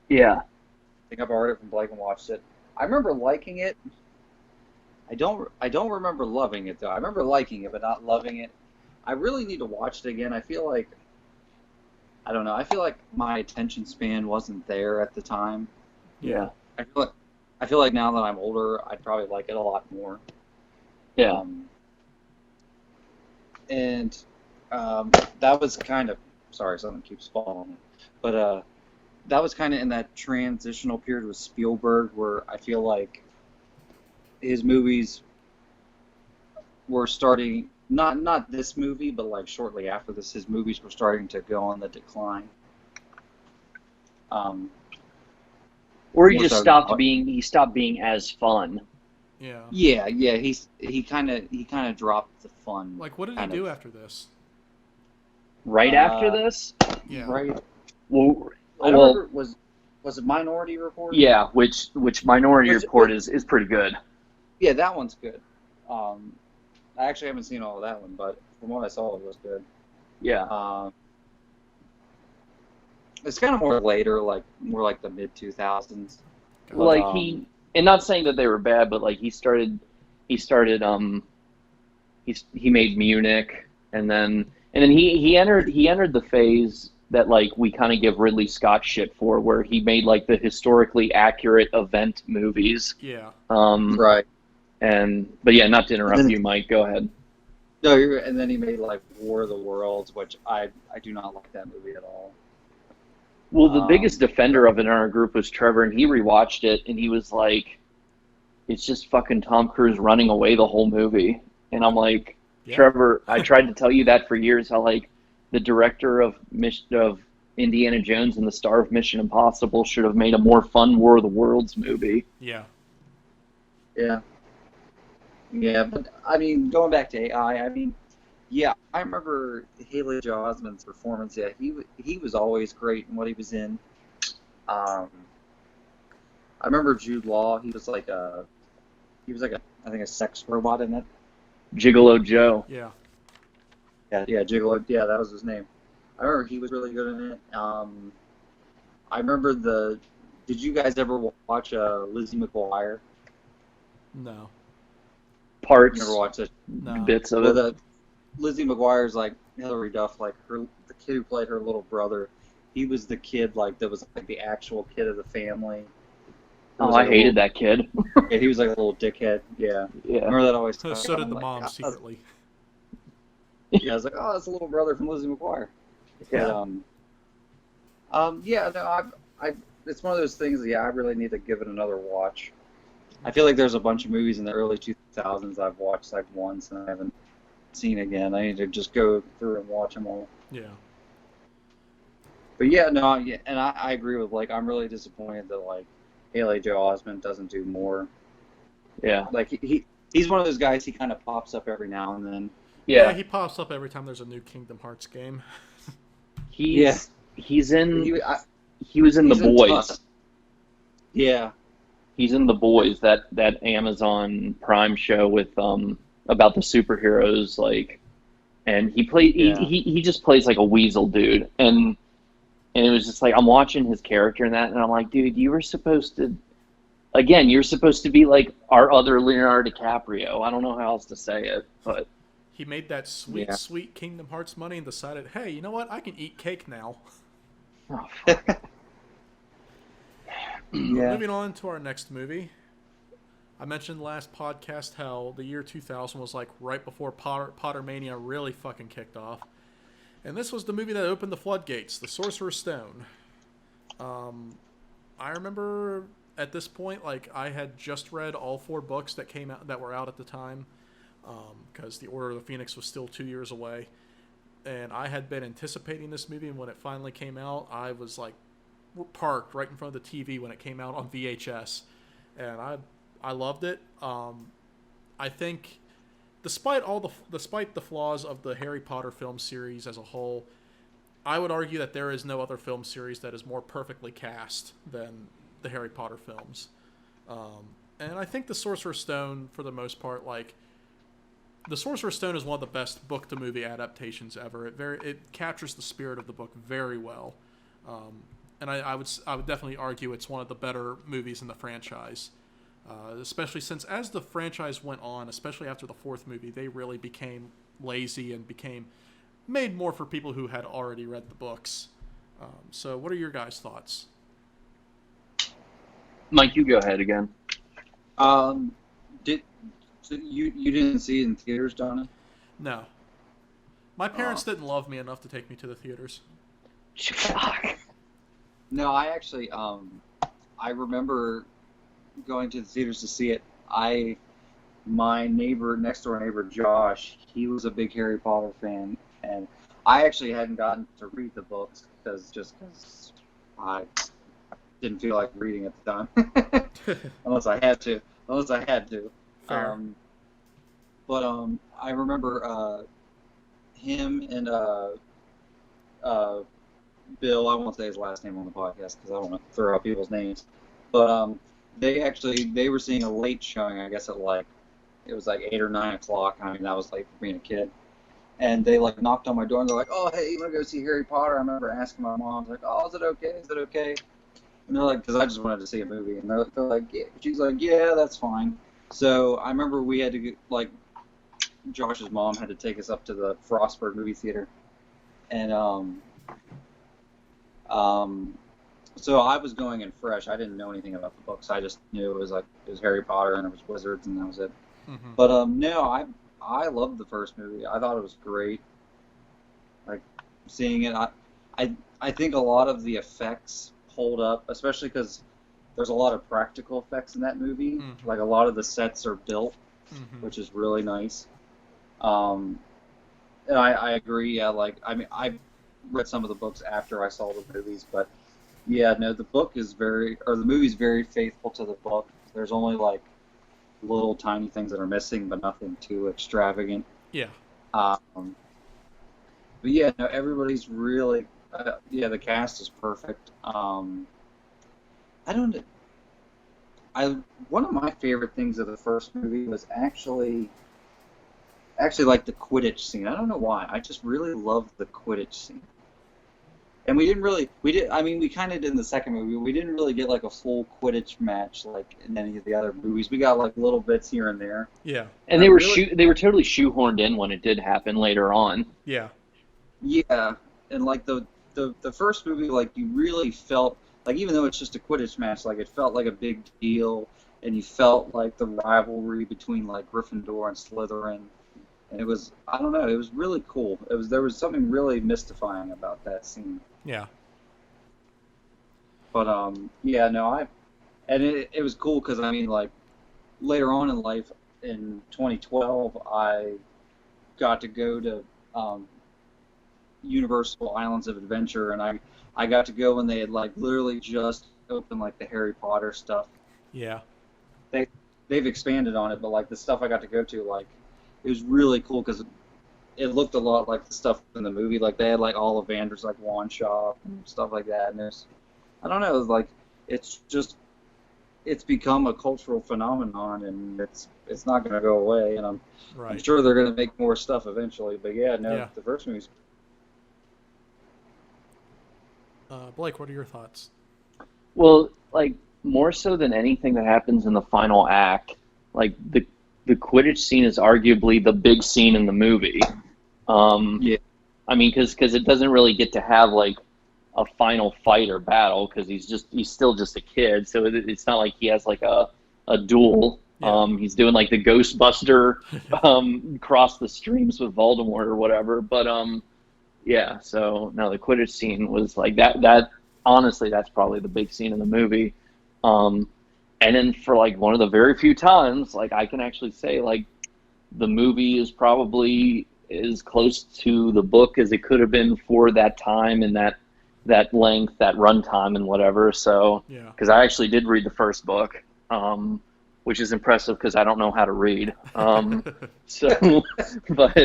Yeah. I think I borrowed it from Blake and watched it. I remember liking it. I don't remember loving it though. I remember liking it, but not loving it. I really need to watch it again. I feel like I don't know. I feel like my attention span wasn't there at the time. Yeah. I feel like now that I'm older, I'd probably like it a lot more. Yeah. That was kind of sorry, something keeps falling. But that was kind of in that transitional period with Spielberg, where I feel like his movies were starting. Not this movie, but like shortly after this, his movies were starting to go on the decline. Or he more just so- stopped being as fun. Yeah. Yeah. He kind of dropped the fun. Like, what did he kind do of- after this? Right after this? Yeah. Right. Well, I don't remember, was it Minority Report? yeah, which Minority Was it- Report is pretty good. Yeah, that one's good. I actually haven't seen all of that one, but from what I saw, it was good. Yeah. It's kind of more later, more like the mid 2000s. Like and not saying that they were bad, but like he made Munich, and then he entered the phase that like we kind of give Ridley Scott shit for, where he made like the historically accurate event movies. Yeah. Right. But yeah, not to interrupt you, Mike. Go ahead. No, and then he made like War of the Worlds, which I do not like that movie at all. Well, the biggest defender of it in our group was Trevor, and he rewatched it, and he was like, "It's just fucking Tom Cruise running away the whole movie." And I'm like, Yeah. Trevor, I tried to tell you that for years. How like the director of Indiana Jones and the star of Mission Impossible should have made a more fun War of the Worlds movie. Yeah. Yeah. Yeah, but I mean, going back to AI, I mean, yeah, I remember Haley Joel Osment's performance. Yeah, he was always great in what he was in. I remember Jude Law. He was like a I think a sex robot in it. Gigolo Joe. Yeah. Yeah, Gigolo. Yeah, that was his name. I remember he was really good in it. I remember Did you guys ever watch Lizzie McGuire? No. Parts, Never watched it. No. bits of Well, it. Lizzie McGuire's like Hilary Duff, like the kid who played her little brother. He was the kid that was like the actual kid of the family. Oh, I hated that kid. Yeah, he was like a little dickhead. Yeah. Yeah. Remember that always? So did the I'm mom like, secretly. Yeah, I was like, oh, that's a little brother from Lizzie McGuire. Yeah. But, yeah, no, it's one of those things. Yeah, I really need to give it another watch. I feel like there's a bunch of movies in the early 2000s I've watched like once and I haven't seen again. I need to just go through and watch them all. Yeah. But yeah, no, yeah, and I agree with I'm really disappointed that like Haley Joel Osment doesn't do more. Yeah. Like he's one of those guys. He kind of pops up every now and then. Yeah. He pops up every time there's a new Kingdom Hearts game. He was in He's The in Boys. tons. Yeah. He's in The Boys, that Amazon Prime show with about the superheroes, like, and he just plays like a weasel dude, and it was just like I'm watching his character in that, and I'm like, dude, you're supposed to be like our other Leonardo DiCaprio. I don't know how else to say it, but He made that sweet Kingdom Hearts money and decided, hey, you know what? I can eat cake now. oh, fuck. Yeah. Moving on to our next movie. I mentioned last podcast how the year 2000 was like right before Pottermania really fucking kicked off. And this was the movie that opened the floodgates, The Sorcerer's Stone. I remember at this point, like, I had just read all 4 books that were out at the time, because The Order of the Phoenix was still 2 years away. and I had been anticipating this movie, and when it finally came out, I was like parked right in front of the TV when it came out on VHS, and I loved it. I think, despite the flaws of the Harry Potter film series as a whole, I would argue that there is no other film series that is more perfectly cast than the Harry Potter films. And I think the Sorcerer's Stone, for the most part, like, the Sorcerer's Stone is one of the best book-to-movie adaptations ever. It captures the spirit of the book very well. And I would definitely argue it's one of the better movies in the franchise. Especially since as the franchise went on, especially after the fourth movie, they really became lazy and became made more for people who had already read the books. So what are your guys' thoughts? Mike, you go ahead again. So you didn't see it in theaters, Donna? No. My parents didn't love me enough to take me to the theaters. Fuck. No, I actually I remember going to the theaters to see it. My next door neighbor Josh, he was a big Harry Potter fan, and I actually hadn't gotten to read the books because I didn't feel like reading at the time, unless I had to. Fair. But I remember him and Bill. I won't say his last name on the podcast because I don't want to throw out people's names. But they were seeing a late showing. I guess it was like 8 or 9 o'clock. I mean, that was late for being a kid. And they like knocked on my door and they're like, "Oh, hey, you want to go see Harry Potter?" I remember asking my mom, like, "Oh, is it okay? Is it okay?" And they're like, because I just wanted to see a movie, and they're like, yeah. She's like, "Yeah, that's fine." So I remember we had to Josh's mom had to take us up to the Frostburg movie theater, and so I was going in fresh. I didn't know anything about the books. I just knew it was Harry Potter and it was wizards and that was it. Mm-hmm. But no, I loved the first movie. I thought it was great. Like seeing it, I think a lot of the effects hold up, especially because there's a lot of practical effects in that movie. Mm-hmm. Like a lot of the sets are built, Mm-hmm. which is really nice. And I agree. Yeah, like I mean, I read some of the books after I saw the movies, but yeah, no, the movie's very faithful to the book. There's only like little tiny things that are missing, but nothing too extravagant. Yeah. But yeah, no, everybody's really, the cast is perfect. One of my favorite things of the first movie was actually like the Quidditch scene. I don't know why. I just really loved the Quidditch scene. And we kind of did in the second movie. We didn't really get like a full Quidditch match like in any of the other movies. We got like little bits here and there. Yeah. And they were totally shoehorned in when it did happen later on. Yeah. Yeah, and like the first movie, like you really felt like even though it's just a Quidditch match, like it felt like a big deal, and you felt like the rivalry between like Gryffindor and Slytherin. And it was, I don't know, it was really cool. There was something really mystifying about that scene. Yeah. But yeah, no, it was cool because I mean, like later on in life, in 2012, I got to go to Universal Islands of Adventure, and I got to go when they had like literally just opened like the Harry Potter stuff. Yeah. They've expanded on it, but like the stuff I got to go to, like it was really cool because it looked a lot like the stuff in the movie. Like they had like Ollivander's like wand shop and stuff like that. And I don't know, like it's become a cultural phenomenon, and it's not going to go away. And I'm sure they're going to make more stuff eventually. But yeah, no, the first movie's. Blake, what are your thoughts? Well, like more so than anything that happens in the final act, like the Quidditch scene is arguably the big scene in the movie. Yeah. I mean, because it doesn't really get to have like a final fight or battle because he's still just a kid, so it's not like he has like a duel. Yeah. He's doing like the Ghostbuster cross the streams with Voldemort or whatever. But yeah. So no, the Quidditch scene was like that. Honestly, that's probably the big scene in the movie. And then for like one of the very few times, like I can actually say like the movie is probably as close to the book as it could have been for that time and that length, that runtime, and whatever. So, because I actually did read the first book, which is impressive because I don't know how to read. So, but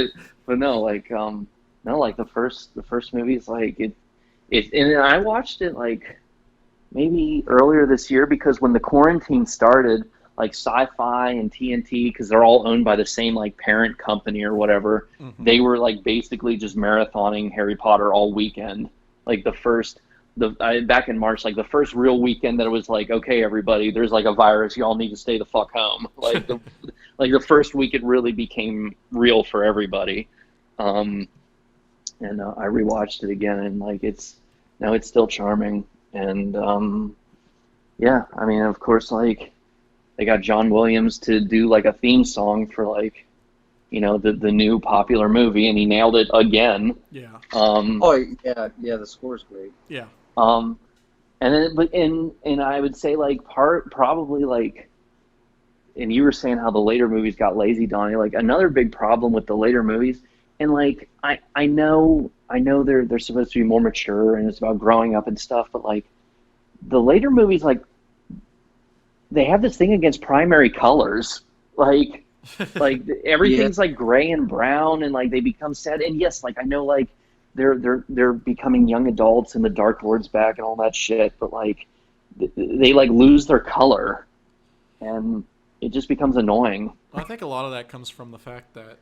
no, like no, like the first movie is like it, and I watched it like maybe earlier this year because when the quarantine started, like Sci-Fi and TNT, because they're all owned by the same like parent company or whatever, they were like basically just marathoning Harry Potter all weekend. Like back in March, like the first real weekend that it was like, okay, everybody, there's like a virus, y'all need to stay the fuck home. Like the first week it really became real for everybody. And I rewatched it again, and like it's still charming. And yeah, I mean, of course, like they got John Williams to do like a theme song for like, you know, the new popular movie, and he nailed it again. Yeah. Oh yeah, the score's great. Yeah. And then, and I would say like probably like, and you were saying how the later movies got lazy, Donnie. Like another big problem with the later movies, and like I know they're supposed to be more mature and it's about growing up and stuff, but like the later movies, like they have this thing against primary colors, like everything's like gray and brown, and like they become sad. And yes, like I know like they're becoming young adults and the Dark Lord's back and all that shit, but like they like lose their color, and it just becomes annoying. Well, I think a lot of that comes from the fact that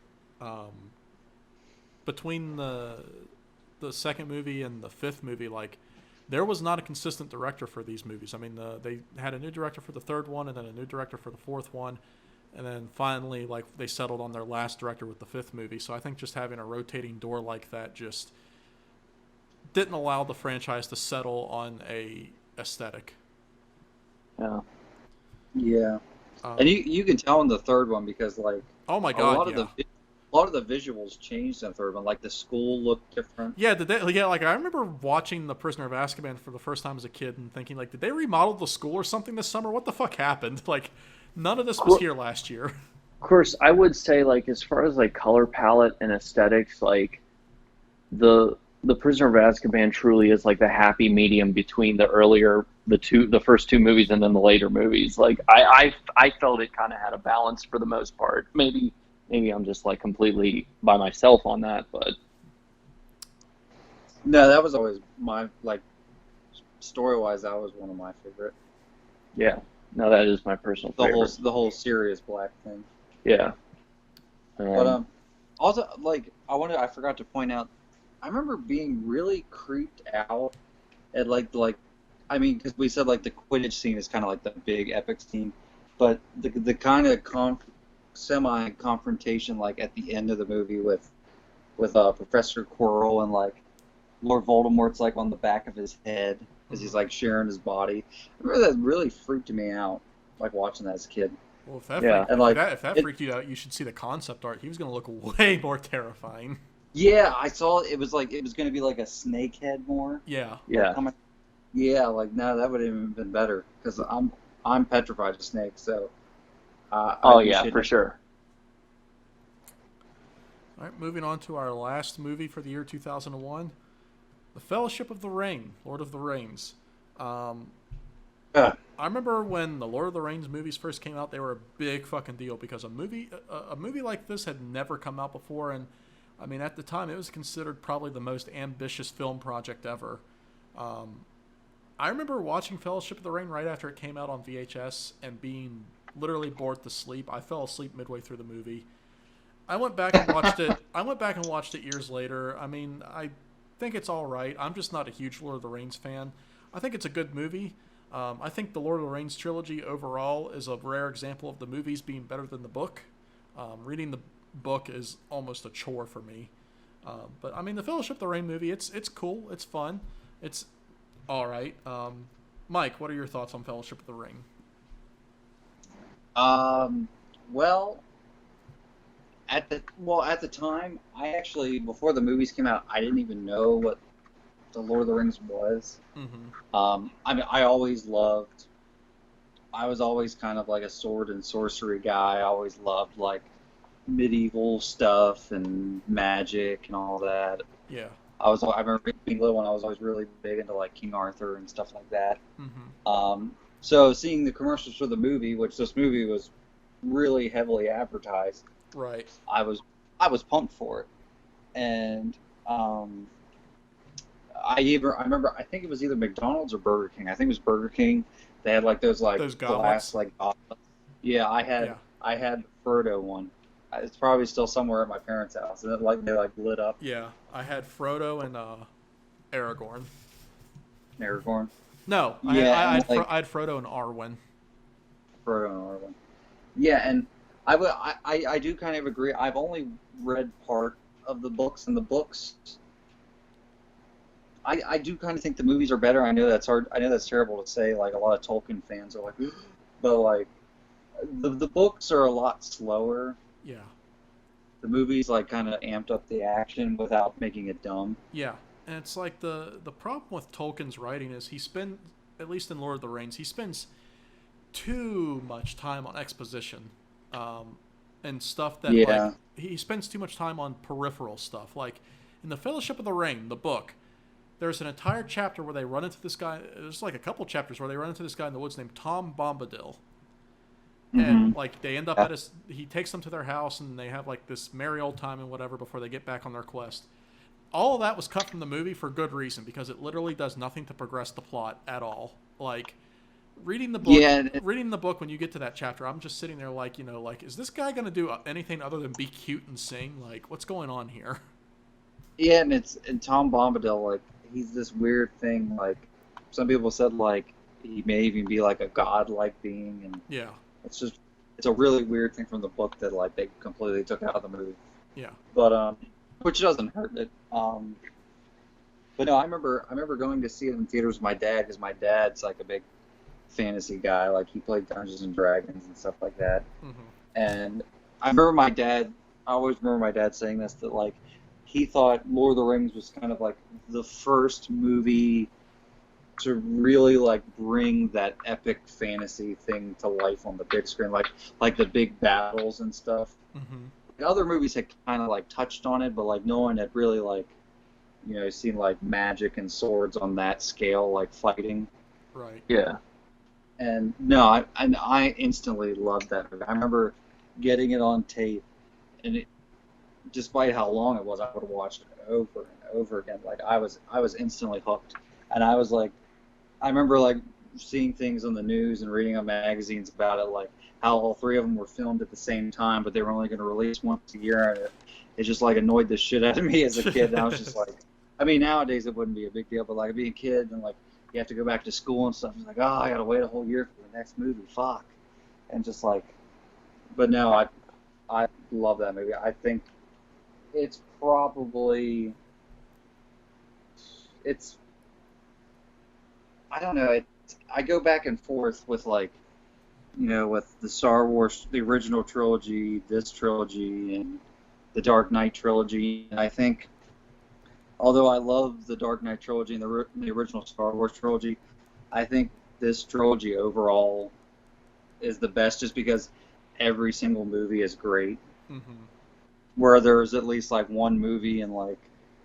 between the second movie and the fifth movie, like there was not a consistent director for these movies. I mean, they had a new director for the third one, and then a new director for the fourth one, and then finally, like they settled on their last director with the fifth movie. So I think just having a rotating door like that just didn't allow the franchise to settle on a aesthetic. Yeah. Yeah. And you can tell in the third one because like oh my god, a lot of the visuals changed in the third one. Like the school looked different. Yeah, like I remember watching The Prisoner of Azkaban for the first time as a kid and thinking like, did they remodel the school or something this summer? What the fuck happened? Like, none of this was here last year. Of course, I would say like as far as like color palette and aesthetics, like the Prisoner of Azkaban truly is like the happy medium between the first two movies and then the later movies. Like I felt it kind of had a balance for the most part. Maybe I'm just like completely by myself on that, but no, that was always my like story-wise. That was one of my favorite. Yeah, no, that is my personal favorite. The whole Sirius Black thing. Yeah, but also like I forgot to point out. I remember being really creeped out at like I mean, because we said like the Quidditch scene is kind of like the big epic scene, but the kind of semi-confrontation like at the end of the movie with Professor Quirrell and like Lord Voldemort's like on the back of his head as he's like sharing his body. I remember that really freaked me out, like watching that as a kid. Well, if that freaked you out, you should see the concept art. He was going to look way more terrifying. Yeah, I saw it. It was like it was going to be like a snake head more. Yeah. Yeah. Yeah, like no, that would have even been better because I'm petrified of snakes. So. Oh yeah, for sure. All right, moving on to our last movie for the year 2001, The Fellowship of the Ring, Lord of the Rings. I remember when the Lord of the Rings movies first came out, they were a big fucking deal because a movie like this had never come out before, and I mean at the time it was considered probably the most ambitious film project ever. I remember watching Fellowship of the Ring right after it came out on VHS and being literally bored to sleep. I fell asleep midway through the movie. I went back and watched it years later. I mean, I think it's all right. I'm just not a huge Lord of the Rings fan. I think it's a good movie. I think the Lord of the Rings trilogy overall is a rare example of the movies being better than the book. Reading the book is almost a chore for me. But I mean, the Fellowship of the Ring movie, it's cool. It's fun. It's all right. Mike, what are your thoughts on Fellowship of the Ring? Well, at the time, I actually before the movies came out, I didn't even know what the Lord of the Rings was. Mm-hmm. I mean, I was always kind of like a sword and sorcery guy. I always loved like medieval stuff and magic and all that. Yeah. I remember being little when I was always really big into like King Arthur and stuff like that. So seeing the commercials for the movie, which this movie was really heavily advertised, Right. I was pumped for it, and I remember, I think it was either McDonald's or Burger King. I think it was Burger King. They had like those Those glass goblets. goblets. Yeah, Yeah. I had the Frodo one. It's probably still somewhere at my parents' house, and they lit up. Yeah. I had Frodo and Aragorn. Aragorn. No, Yeah, I had Frodo and Arwen. Frodo and Arwen. Yeah, and I do kind of agree. I've only read part of the books, and the books, I do kind of think the movies are better. I know that's hard. I know that's terrible to say. Like, a lot of Tolkien fans are like, but like the books are a lot slower. Yeah. The movies like kind of amped up the action without making it dumb. Yeah. And it's like the problem with Tolkien's writing is at least in Lord of the Rings, he spends too much time on exposition, and stuff that like he spends too much time on peripheral stuff. Like in the Fellowship of the Ring, the book, there's an entire chapter where they run into this guy. There's like a couple chapters where they run into this guy in the woods named Tom Bombadil. And like they end up at he takes them to their house and they have like this merry old time and whatever before they get back on their quest. All of that was cut from the movie for good reason, because it literally does nothing to progress the plot at all. Like reading the book when you get to that chapter, I'm just sitting there like, is this guy going to do anything other than be cute and sing? Like, what's going on here? Yeah, and Tom Bombadil, like, he's this weird thing. Like, some people said like he may even be like a god-like being, and yeah, it's a really weird thing from the book that like they completely took out of the movie. Yeah, but which doesn't hurt it. But no, I remember going to see it in theaters with my dad, because my dad's like a big fantasy guy. Like, he played Dungeons and Dragons and stuff like that. And I always remember my dad saying this, that like he thought Lord of the Rings was kind of like the first movie to really like bring that epic fantasy thing to life on the big screen, like the big battles and stuff. Other movies had kind of like touched on it, but like no one had really like, seen like magic and swords on that scale, like fighting. Right. Yeah. And no, I instantly loved that movie. I remember getting it on tape, and despite how long it was, I would have watched it over and over again. Like, I was instantly hooked, and I was like, I remember like seeing things on the news and reading on magazines about it, like how all three of them were filmed at the same time, but they were only going to release once a year, and it just like annoyed the shit out of me as a kid. And I was just like, I mean, nowadays it wouldn't be a big deal, but like being a kid and like you have to go back to school and stuff, it's like, oh, I got to wait a whole year for the next movie, fuck. And just like, but no, I love that movie. I think it's probably, I don't know, I go back and forth with like, with the Star Wars, the original trilogy, this trilogy, and the Dark Knight trilogy. And I think, although I love the Dark Knight trilogy and the original Star Wars trilogy, I think this trilogy overall is the best, just because every single movie is great. Where there's at least like one movie in like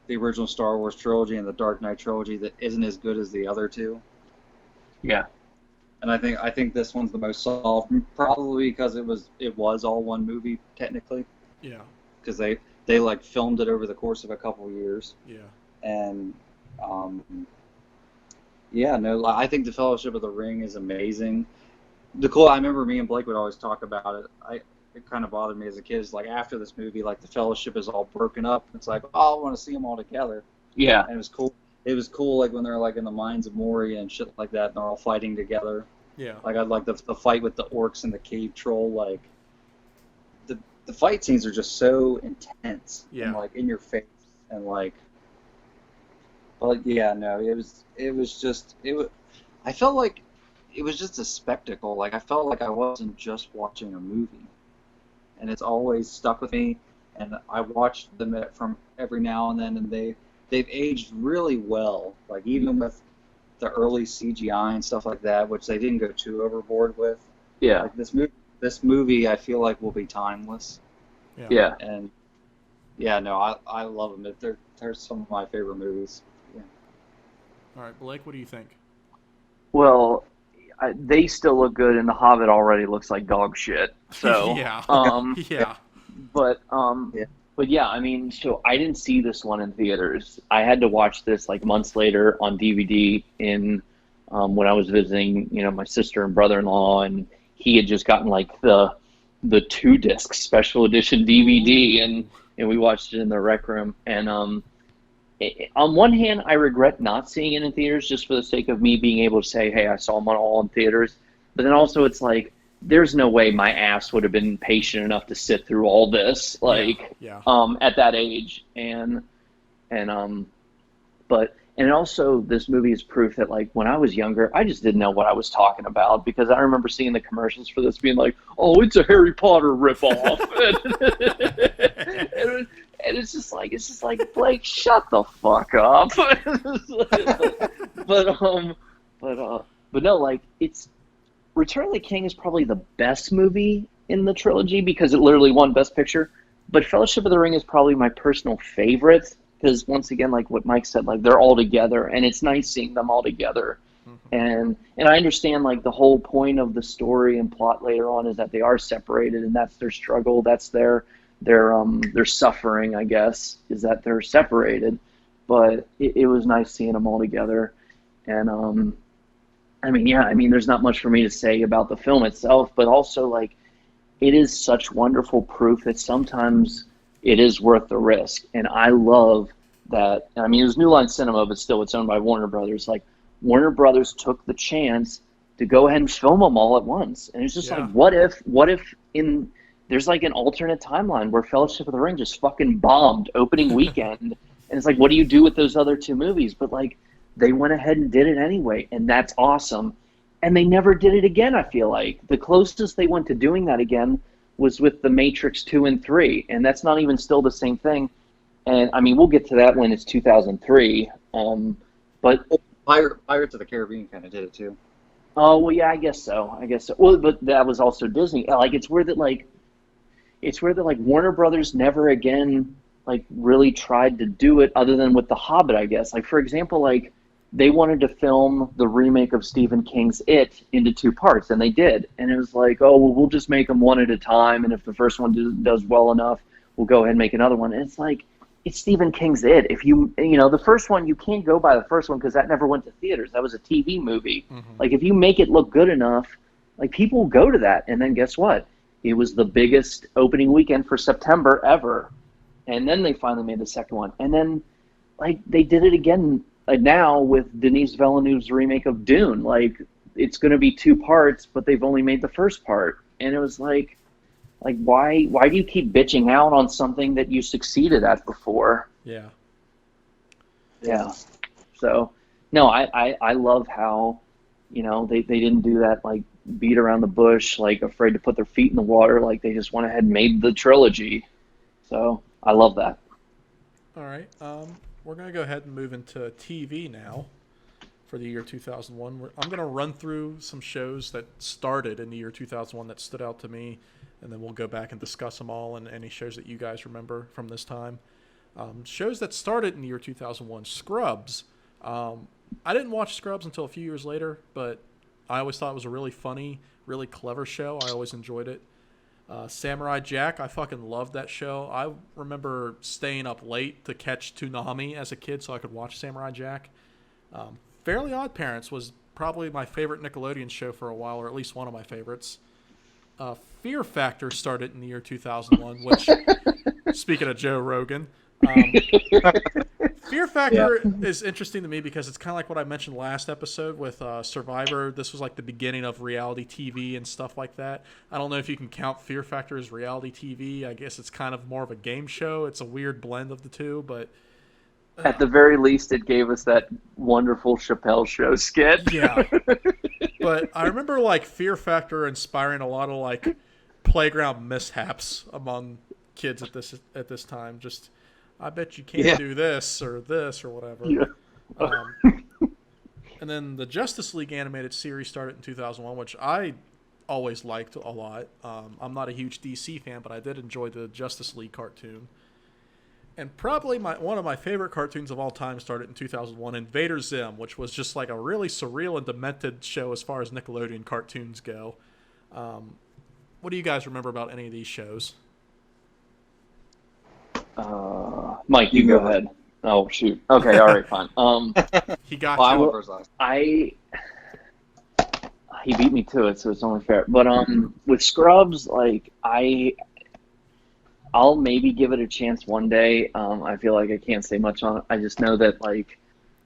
the original Star Wars trilogy and the Dark Knight trilogy that isn't as good as the other two. Yeah. And I think this one's the most solid, probably because it was all one movie technically. Yeah. Because they like filmed it over the course of a couple of years. Yeah. And I think the Fellowship of the Ring is amazing. I remember me and Blake would always talk about it. It kind of bothered me as a kid. It's like, after this movie, like the Fellowship is all broken up. It's like, oh, I want to see them all together. Yeah. And it was cool. It was cool, like when they're like in the mines of Moria and shit like that, and they're all fighting together. Yeah. Like, I'd like the fight with the orcs and the cave troll. Like, the fight scenes are just so intense. Yeah. And like in your face, and like, well, yeah, no, it was. I felt like it was just a spectacle. Like, I felt like I wasn't just watching a movie, and it's always stuck with me. And I watched them from every now and then, and they've aged really well. Like, even with the early CGI and stuff like that, which they didn't go too overboard with. Yeah. Like, this movie, I feel like, will be timeless. Yeah. And yeah, no, I love them. They're some of my favorite movies. Yeah. All right, Blake, what do you think? Well, they still look good, and The Hobbit already looks like dog shit. So, Yeah. Yeah. Yeah. but Yeah. but yeah, I mean, so I didn't see this one in theaters. I had to watch this like months later on DVD in when I was visiting, my sister and brother-in-law, and he had just gotten like the 2 disc special edition DVD, and we watched it in the rec room. And on one hand, I regret not seeing it in theaters just for the sake of me being able to say, hey, I saw them all in theaters. But then also it's like, there's no way my ass would have been patient enough to sit through all this, Yeah. at that age. But also this movie is proof that like when I was younger, I just didn't know what I was talking about, because I remember seeing the commercials for this being like, oh, it's a Harry Potter ripoff. And it's just like Blake, shut the fuck up. But no, like it's Return of the King is probably the best movie in the trilogy because it literally won Best Picture. But Fellowship of the Ring is probably my personal favorite because once again, like what Mike said, like they're all together and it's nice seeing them all together. And I understand like the whole point of the story and plot later on is that they are separated and that's their struggle, that's their suffering, I guess, is that they're separated. But it was nice seeing them all together. And I mean, there's not much for me to say about the film itself, but also like it is such wonderful proof that sometimes it is worth the risk. And I love that. I mean, it was New Line Cinema, but still it's owned by Warner Brothers. Like Warner Brothers took the chance to go ahead and film them all at once. And it's just like, what if there's like an alternate timeline where Fellowship of the Ring just fucking bombed opening weekend. And it's like, what do you do with those other 2 movies? But like, they went ahead and did it anyway, and that's awesome. And they never did it again, I feel like. The closest they went to doing that again was with The Matrix 2 and 3, and that's not even still the same thing. And, I mean, we'll get to that when it's 2003. But Pirates of the Caribbean kind of did it, too. Oh, well, yeah, I guess so. Well, but that was also Disney. Like, it's weird that Warner Brothers never again, like, really tried to do it other than with The Hobbit, I guess. Like, for example, like, they wanted to film the remake of Stephen King's It into 2 parts, and they did. And it was like, oh, well, we'll just make them one at a time, and if the first one does well enough, we'll go ahead and make another one. And it's like, it's Stephen King's It. If the first one, you can't go by the first one because that never went to theaters. That was a TV movie. Like, if you make it look good enough, like, people will go to that. And then guess what? It was the biggest opening weekend for September ever. And then they finally made the second one. And then, like, they did it again now with Denis Villeneuve's remake of Dune. Like, it's going to be 2 parts, but they've only made the first part. And it was like why do you keep bitching out on something that you succeeded at before? Yeah. So, no, I love how, they didn't do that, like, beat around the bush, like, afraid to put their feet in the water. Like, they just went ahead and made the trilogy. So, I love that. All right. We're going to go ahead and move into TV now for the year 2001. I'm going to run through some shows that started in the year 2001 that stood out to me, and then we'll go back and discuss them all and any shows that you guys remember from this time. Shows that started in the year 2001. Scrubs. I didn't watch Scrubs until a few years later, but I always thought it was a really funny, really clever show. I always enjoyed it. Samurai Jack, I fucking loved that show. I remember staying up late to catch Toonami as a kid so I could watch Samurai Jack. Fairly Odd Parents was probably my favorite Nickelodeon show for a while, or at least one of my favorites. Fear Factor started in the year 2001, which, speaking of Joe Rogan, Fear Factor is interesting to me because it's kind of like what I mentioned last episode with Survivor. This was like the beginning of reality TV and stuff like that. I don't know if you can count Fear Factor as reality TV. I guess it's kind of more of a game show. It's a weird blend of the two, but at the very least, it gave us that wonderful Chappelle Show skit. Yeah. But I remember, like, Fear Factor inspiring a lot of, like, playground mishaps among kids at this time. Just, I bet you can't do this or whatever. Yeah. And then the Justice League animated series started in 2001, which I always liked a lot. I'm not a huge DC fan, but I did enjoy the Justice League cartoon. And probably one of my favorite cartoons of all time started in 2001, Invader Zim, which was just like a really surreal and demented show as far as Nickelodeon cartoons go. What do you guys remember about any of these shows? Mike, you go ahead. Oh, shoot. Okay, all right, fine. He got Well, I you. went first last. He beat me to it, so it's only fair. But with Scrubs, like I'll maybe give it a chance one day. I feel like I can't say much on it. I just know that like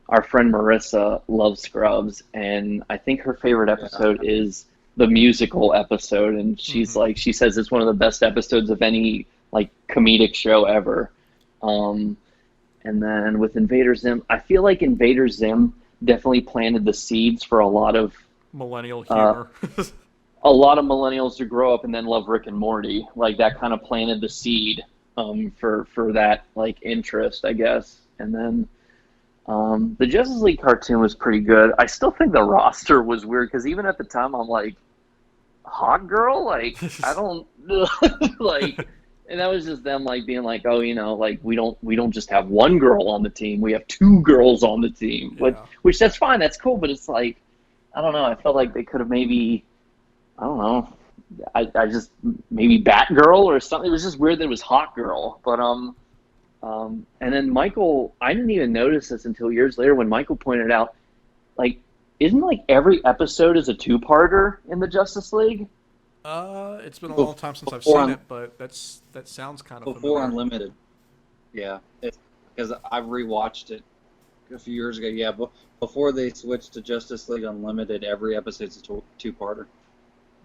our friend Marissa loves Scrubs, and I think her favorite episode is the musical episode, and she's like, she says it's one of the best episodes of any like comedic show ever. And then with Invader Zim, I feel like Invader Zim definitely planted the seeds for a lot of Millennial humor. a lot of millennials to grow up and then love Rick and Morty. Like that kind of planted the seed for that like interest, I guess. And then the Justice League cartoon was pretty good. I still think the roster was weird because even at the time I'm like, hot girl? Like I don't like. And that was just them like being like, oh, you know, like we don't just have one girl on the team, we have two girls on the team. Yeah. Which that's fine, that's cool, but it's like, I don't know, I felt like they could have maybe, I don't know, I just maybe Batgirl or something. It was just weird that it was Hot Girl. But and then Michael, I didn't even notice this until years later when Michael pointed out, like, isn't like every episode is a two-parter in the Justice League? It's been a long time since I've seen it, but that sounds kind of before familiar. Unlimited. Yeah, because I rewatched it a few years ago. Yeah, but before they switched to Justice League Unlimited, every episode's a two-parter.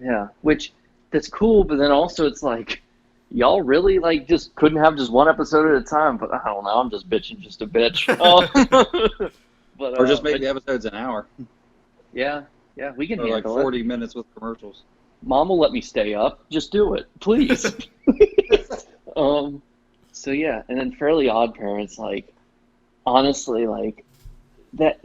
Yeah, which that's cool, but then also it's like, y'all really like just couldn't have just one episode at a time. But I don't know, I'm just bitching just a bitch. But Or just make the episodes an hour. Yeah, we can Or like handle 40 minutes with commercials. Mom will let me stay up. Just do it, please. So yeah, and then Fairly Odd Parents, like, honestly, like, that,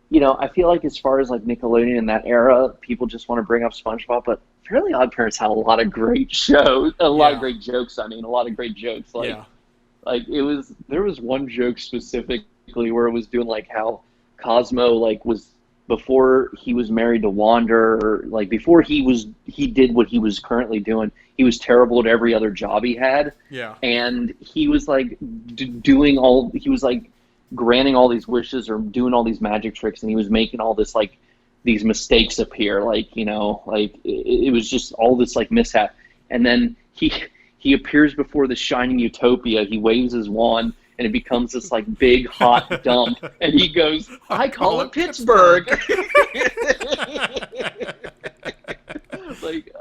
you know, I feel like as far as, like, Nickelodeon in that era, people just want to bring up SpongeBob, but Fairly Odd Parents had a lot of great shows, a lot of great jokes, a lot of great jokes. Like, there was one joke specifically where it was doing, like, how Cosmo, like, was, before he was married to Wander, or like before he did what he was currently doing, he was terrible at every other job he had. Yeah. And he was like he was like granting all these wishes or doing all these magic tricks, and he was making all this like these mistakes appear, like, you know, like it was just all this like mishap. And then he appears before the shining utopia, he waves his wand, and it becomes this like big hot dump, and he goes, "I call it Pittsburgh." Like,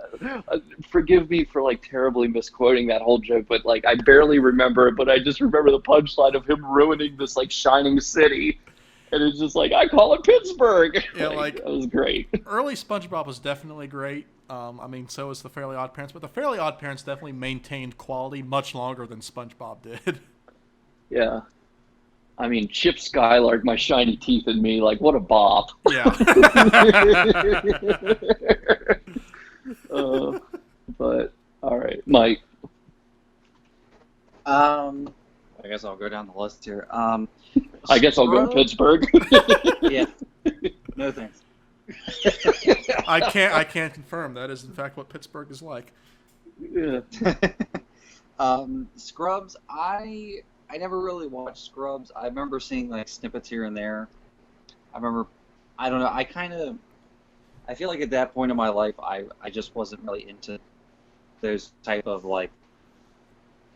forgive me for like terribly misquoting that whole joke, but like I barely remember it, but I just remember the punchline of him ruining this like shining city, and it's just like, "I call it Pittsburgh." Yeah, like that was great. Early SpongeBob was definitely great. I mean, so was the Fairly Odd Parents, but the Fairly Odd Parents definitely maintained quality much longer than SpongeBob did. Yeah. I mean, Chip Skylark, my shiny teeth in me, like, what a bop. Yeah. But, all right, Mike. I guess I'll go down the list here. I guess I'll go to Pittsburgh. Yeah. No thanks. I can't confirm that is in fact what Pittsburgh is like. Yeah. Scrubs, I never really watched Scrubs. I remember seeing like snippets here and there. I don't know, I feel like at that point in my life, I just wasn't really into those type of like,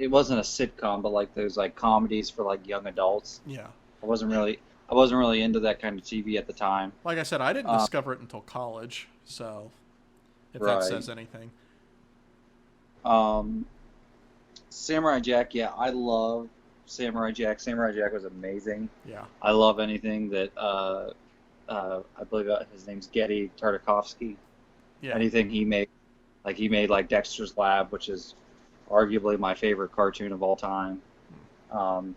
it wasn't a sitcom, but like those like comedies for like young adults. Yeah. I wasn't really into that kind of TV at the time. Like I said, I didn't discover it until college, so if that says anything. Samurai Jack, yeah, I love Samurai Jack. Samurai Jack was amazing. Yeah. I love anything that I believe his name's Getty Tartakovsky. Yeah. Anything he made, like Dexter's Lab, which is arguably my favorite cartoon of all time. And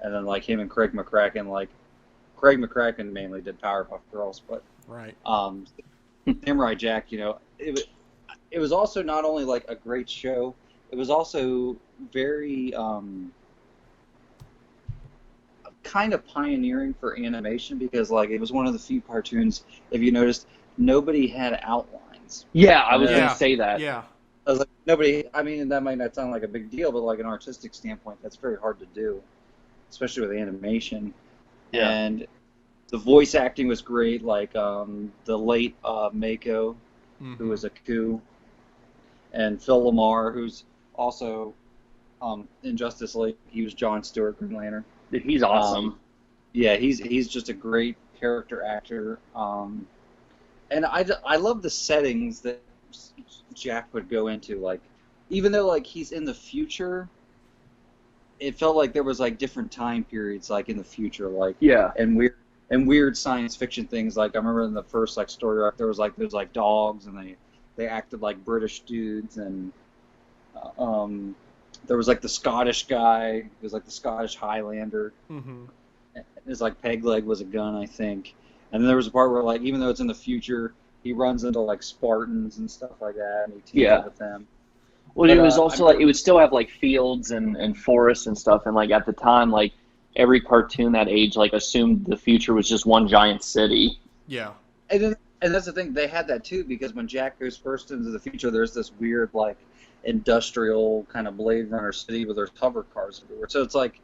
then like him and Craig McCracken, like Craig McCracken mainly did Powerpuff Girls, but right. Samurai Jack, you know, it was also not only like a great show, it was also very kind of pioneering for animation because like it was one of the few cartoons, if you noticed, nobody had outlines. Yeah, I was Yeah. going to say that. Yeah. I was like, nobody. I mean, that might not sound like a big deal, but like an artistic standpoint, that's very hard to do, especially with animation. Yeah. And the voice acting was great. Like the late Mako, who was a coup, and Phil Lamar, who's also in Justice League. He was John Stewart, Green Lantern. Dude, he's awesome. Yeah, he's just a great character actor. And I love the settings that Jack would go into. Like, even though like he's in the future, it felt like there was like different time periods like in the future, like Yeah. and weird science fiction things. Like I remember in the first like story arc, there was like dogs and they acted like British dudes, and there was like the Scottish guy. It was like the Scottish Highlander. Mm-hmm. His like peg leg was a gun, I think. And then there was a part where like even though it's in the future, he runs into like Spartans and stuff like that, and he teams up with them. Well, But, it was also like it would still have like fields and forests and stuff, and like at the time, like every cartoon that age like assumed the future was just one giant city. Yeah. And that's the thing, they had that too, because when Jack goes first into the future, there's this weird like industrial kind of Blade Runner city where there's hover cars everywhere. So it's like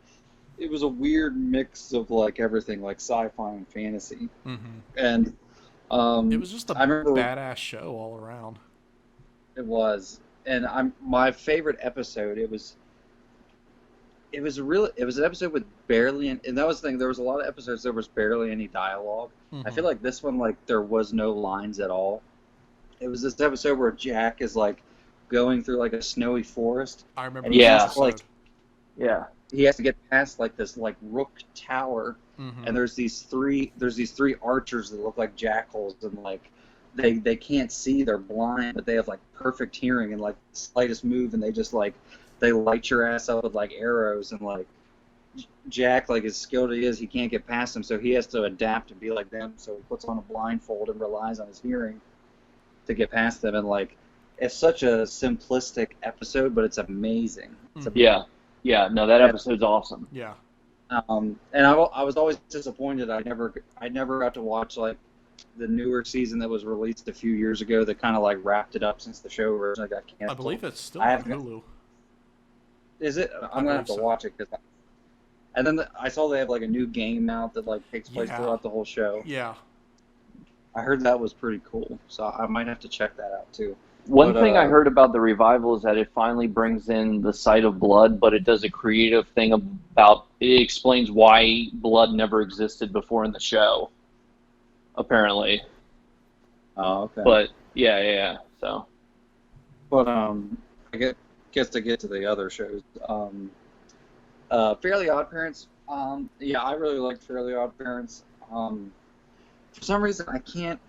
it was a weird mix of like everything, like sci-fi and fantasy. Mm-hmm. And it was just a badass show all around. It was, and my favorite episode. It was an episode with barely, and that was the thing. There was a lot of episodes there was barely any dialogue. Mm-hmm. I feel like this one, like there was no lines at all. It was this episode where Jack is like going through like a snowy forest. I remember. And Yeah. He has to get past like this like rook tower, mm-hmm. and there's these three archers that look like jackals, and like they can't see, they're blind, but they have like perfect hearing, and like the slightest move and they just like they light your ass up with like arrows, and like Jack, like as skilled as he is, he can't get past them, so he has to adapt and be like them, so he puts on a blindfold and relies on his hearing to get past them. And like it's such a simplistic episode, but it's amazing. Yeah, no, that episode's awesome. Yeah. And I was always disappointed. I never got to watch like the newer season that was released a few years ago that kind of like wrapped it up since the show originally got canceled. I believe it's still on Hulu. Is it? I'm gonna have to watch it and then I saw they have like a new game out that like takes place throughout the whole show. Yeah. I heard that was pretty cool, so I might have to check that out too. One thing I heard about the revival is that it finally brings in the sight of blood, but it does a creative thing about it explains why blood never existed before in the show. Apparently. Oh, okay. But yeah. So. But I guess to get to the other shows, Fairly Odd Parents. Yeah, I really liked Fairly Odd Parents. For some reason, I can't.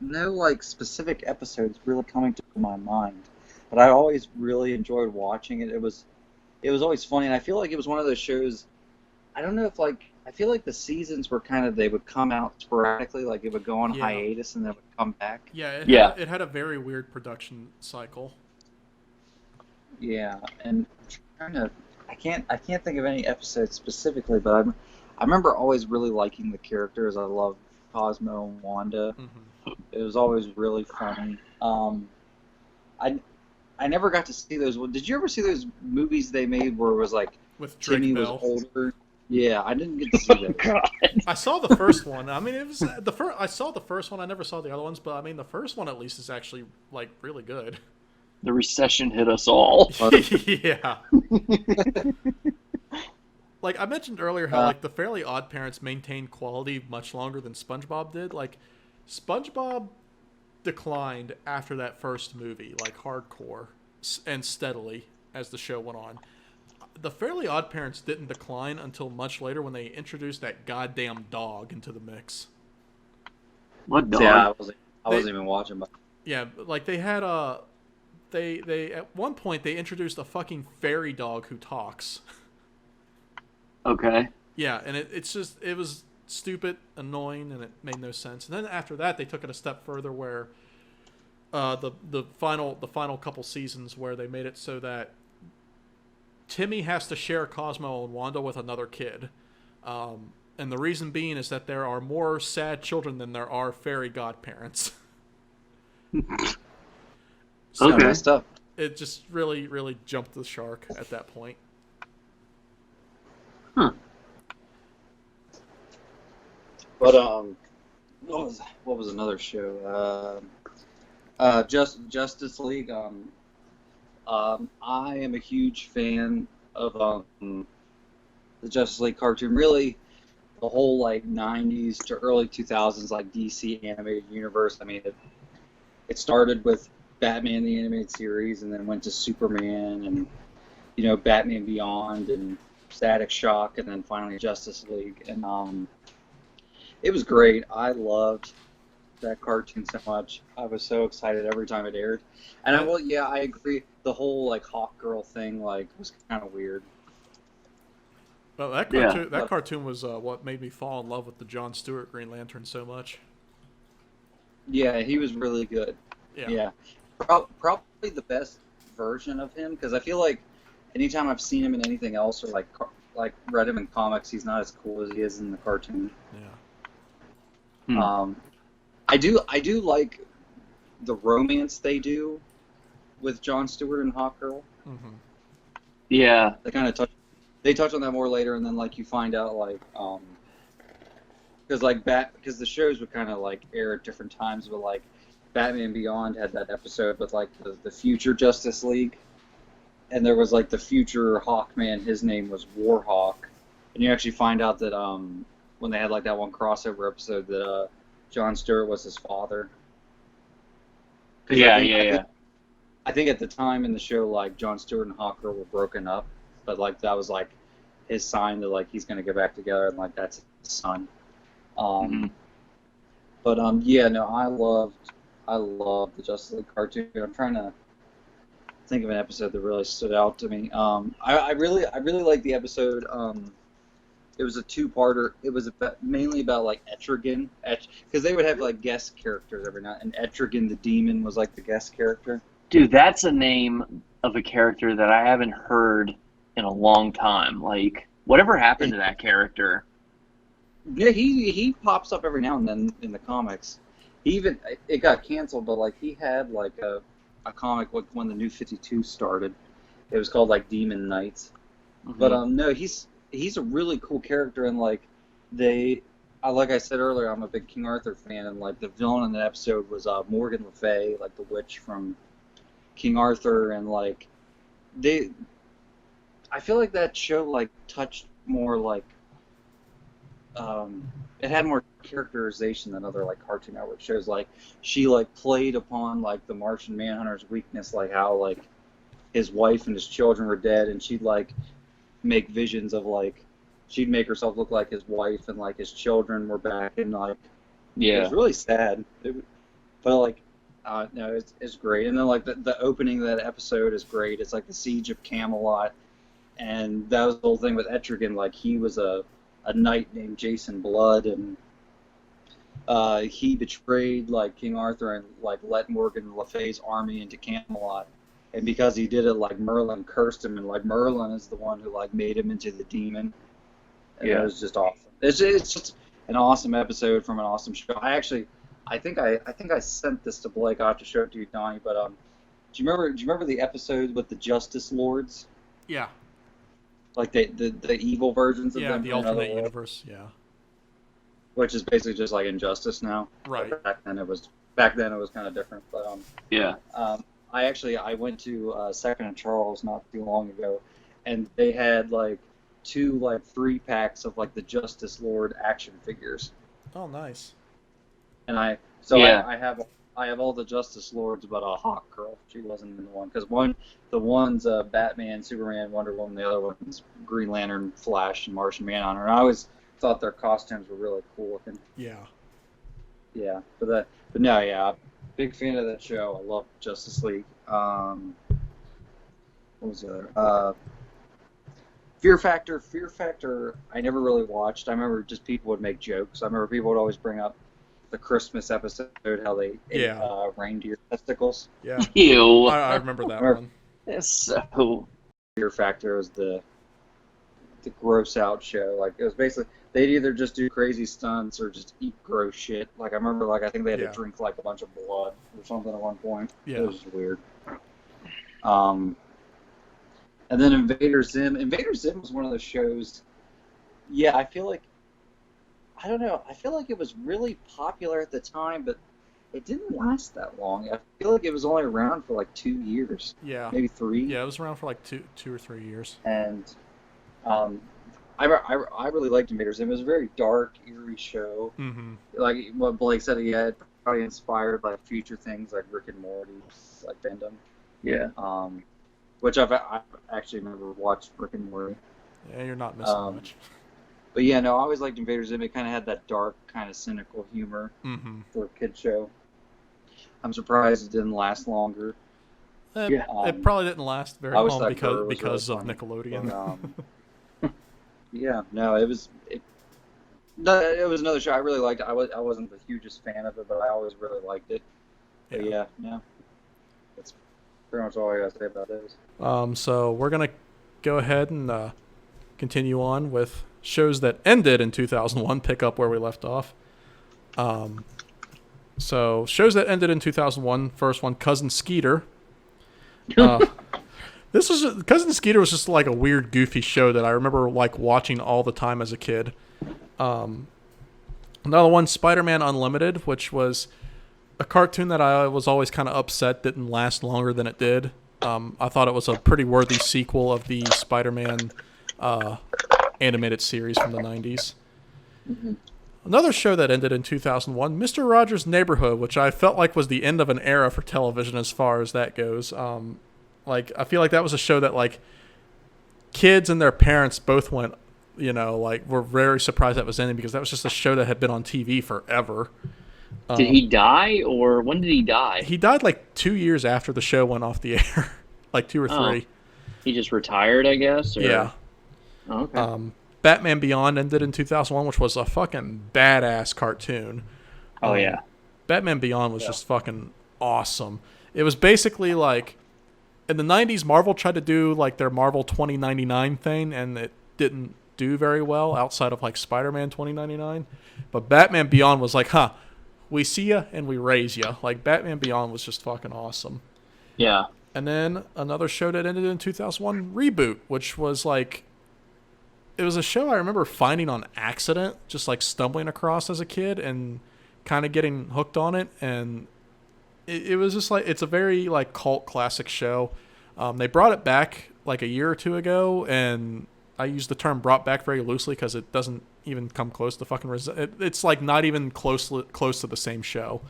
No like specific episodes really coming to my mind, but I always really enjoyed watching it. It was always funny, and I feel like it was one of those shows. I don't know if like I feel like the seasons were kind of they would come out sporadically, like it would go on hiatus and then it would come back. Yeah, it had a very weird production cycle. Yeah, and I can't think of any episodes specifically, but I remember always really liking the characters. I love Cosmo and Wanda. Mm-hmm. It was always really funny. I never got to see those. Did you ever see those movies they made where it was like with Drake Jimmy Bell was older? Yeah, I didn't get to see those. God. I saw the first one. I mean, it was the first. I saw the first one. I never saw the other ones, but I mean, the first one at least is actually like really good. The recession hit us all. Yeah. Like I mentioned earlier, how like the Fairly Odd Parents maintained quality much longer than SpongeBob did. Like SpongeBob declined after that first movie, like hardcore and steadily as the show went on. The Fairly Odd Parents didn't decline until much later when they introduced that goddamn dog into the mix. What dog? Yeah, I wasn't even watching. But yeah, like they had they at one point they introduced a fucking fairy dog who talks. Okay. Yeah, and it was stupid, annoying, and it made no sense. And then after that, they took it a step further where the final couple seasons where they made it so that Timmy has to share Cosmo and Wanda with another kid. And the reason being is that there are more sad children than there are fairy godparents. So Okay. Messed up. it just really, really jumped the shark at that point. Huh. But what was another show? Justice League. I am a huge fan of the Justice League cartoon. Really, the whole like '90s to early 2000s like DC animated universe. I mean, it started with Batman the animated series, and then went to Superman, and Batman Beyond, and Static Shock, and then finally Justice League. And it was great. I loved that cartoon so much. I was so excited every time it aired. And I agree. The whole like Hawk Girl thing was kind of weird. Well, that cartoon was what made me fall in love with the Jon Stewart Green Lantern so much. Yeah, he was really good. Yeah. Probably the best version of him, because I feel like anytime I've seen him in anything else or like read him in comics, he's not as cool as he is in the cartoon. Yeah. I do like the romance they do with Jon Stewart and Hawkgirl. Mm-hmm. Yeah. They touch on that more later, and then you find out because the shows would kind of air at different times, but Batman Beyond had that episode with the future Justice League, and there was the future Hawkman. His name was Warhawk, and you actually find out that when they had that one crossover episode that Jon Stewart was his father. Yeah. I think at the time in the show, Jon Stewart and Hawker were broken up, but that was his sign that he's gonna get back together, and that's his son. But I loved the Justice League cartoon. I'm trying to think of an episode that really stood out to me. I really liked the episode. It was a two-parter. It was mainly about Etrigan, because they would have guest characters every night, and Etrigan the Demon was the guest character. Dude, that's a name of a character that I haven't heard in a long time. Whatever happened to that character? Yeah, he pops up every now and then in the comics. It got canceled, but he had a comic when the New 52 started. It was called Demon Knights. Mm-hmm. But no, he's a really cool character, and like I said earlier, I'm a big King Arthur fan, and the villain in that episode was Morgan Le Fay, the witch from King Arthur, and I feel like that show touched more it had more characterization than other Cartoon Network shows. She played upon the Martian Manhunter's weakness, how his wife and his children were dead, and she'd make visions of she'd make herself look like his wife, and his children were back, and it was really sad. But no, it's great. And then the opening of that episode is great. It's the Siege of Camelot, and that was the whole thing with Etrigan. He was a knight named Jason Blood, and he betrayed King Arthur and let Morgan Le Fay's army into Camelot. And because he did it, Merlin cursed him, and Merlin is the one who made him into the demon. And it was just awesome. It's just an awesome episode from an awesome show. I think I sent this to Blake. I have to show it to you, Donnie. But do you remember the episode with the Justice Lords? Yeah. The evil versions of them. Yeah, the alternate universe. Yeah. Which is basically just Injustice now. Right. But back then it was kind of different. But yeah. I went to Second and Charles not too long ago, and they had 2 3-packs of the Justice Lord action figures. Oh, nice. And I have all the Justice Lords, but Hawk Girl, she wasn't in the one, because the one's Batman, Superman, Wonder Woman, the other one's Green Lantern, Flash, and Martian Manhunter. And I always thought their costumes were really cool looking. Yeah. Yeah, but no, yeah, big fan of that show. I love Justice League. What was the other? Fear Factor. Fear Factor, I never really watched. I remember just people would make jokes. I remember people would always bring up the Christmas episode, how they ate reindeer testicles. Yeah. Ew. I remember that one. It's so. Fear Factor was the gross out show. Like, it was basically they'd either just do crazy stunts or just eat gross shit. Like, I remember, like, I think they had to drink like a bunch of blood or something at one point. Yeah. It was just weird. And then Invader Zim. Invader Zim was one of those shows. Yeah, I feel like, I don't know. I feel like it was really popular at the time, but it didn't last that long. I feel like it was only around for like 2 years. Yeah. Maybe 3. Yeah, it was around for like two or 3 years. And I really liked Invader Zim. It was a very dark, eerie show. Mm-hmm. Like what Blake said, he had probably inspired by future things like Rick and Morty, like Bendham. Yeah. Which I've actually never watched Rick and Morty. Yeah, you're not missing much. But yeah, no, I always liked Invader Zim. It kind of had that dark, kind of cynical humor for a kid show. I'm surprised it didn't last longer. It probably didn't last very long because of Nickelodeon. But, yeah, no, it was another show I really liked. I wasn't the hugest fan of it, but I always really liked it. But yeah, no, that's pretty much all I got to say about those. So we're gonna go ahead and continue on with shows that ended in 2001. Pick up where we left off. So shows that ended in 2001. First one, Cousin Skeeter. Cousin Skeeter was just like a weird, goofy show that I remember like watching all the time as a kid. Another one, Spider-Man Unlimited, which was a cartoon that I was always kind of upset didn't last longer than it did. I thought it was a pretty worthy sequel of the Spider-Man animated series from the 90s. Mm-hmm. Another show that ended in 2001, Mr. Rogers' Neighborhood, which I felt like was the end of an era for television as far as that goes. Like, I feel like that was a show that, like, kids and their parents both went, were very surprised that was ending because that was just a show that had been on TV forever. Did he die, or when did he die? He died, like, 2 years after the show went off the air. Like, 2 or 3. He just retired, I guess? Or? Yeah. Oh, okay. Batman Beyond ended in 2001, which was a fucking badass cartoon. Oh, yeah. Batman Beyond was just fucking awesome. It was basically like, in the 90s, Marvel tried to do like their Marvel 2099 thing, and it didn't do very well outside of like Spider-Man 2099. But Batman Beyond was like, we see ya and we raise ya. Like, Batman Beyond was just fucking awesome. Yeah. And then another show that ended in 2001, Reboot, which was like, it was a show I remember finding on accident, just like stumbling across as a kid and kind of getting hooked on it. And it was just like, it's a very like cult classic show. They brought it back like a year or two ago, and I use the term brought back very loosely because it doesn't even come close to fucking it's like not even close to the same show.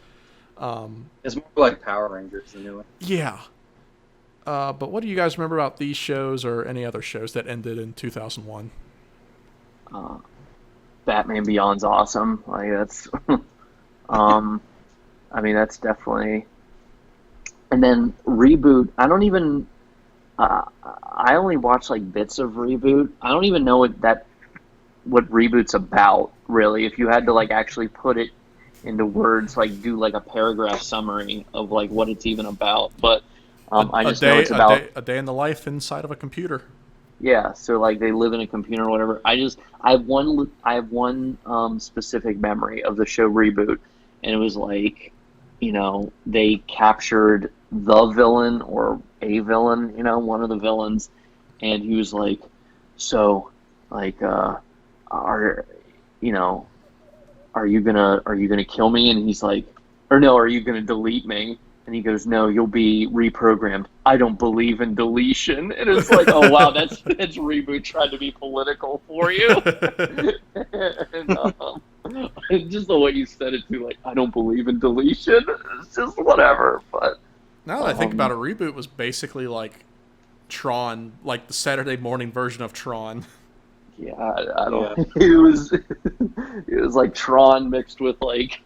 It's more like Power Rangers, the new one. Yeah. But what do you guys remember about these shows or any other shows that ended in 2001? Batman Beyond's awesome. Like, that's, I mean, that's definitely. And then Reboot, I don't even. I only watch like bits of Reboot. I don't even know what Reboot's about, really. If you had to like actually put it into words, like do like a paragraph summary of like what it's even about. But I just know it's about a day in the life inside of a computer. Yeah, so like they live in a computer or whatever. I have one specific memory of the show Reboot, and it was like, they captured the villain or a villain, one of the villains, and he was like, so like are you gonna kill me? And he's like, or no, are you gonna delete me? And he goes, no, you'll be reprogrammed. I don't believe in deletion. And it's like, oh, wow, that's Reboot trying to be political for you. And just the way you said it, too, like, I don't believe in deletion. It's just whatever. But now that I think about it, Reboot was basically like Tron, like the Saturday morning version of Tron. Yeah, I don't. Yeah. It was like Tron mixed with like.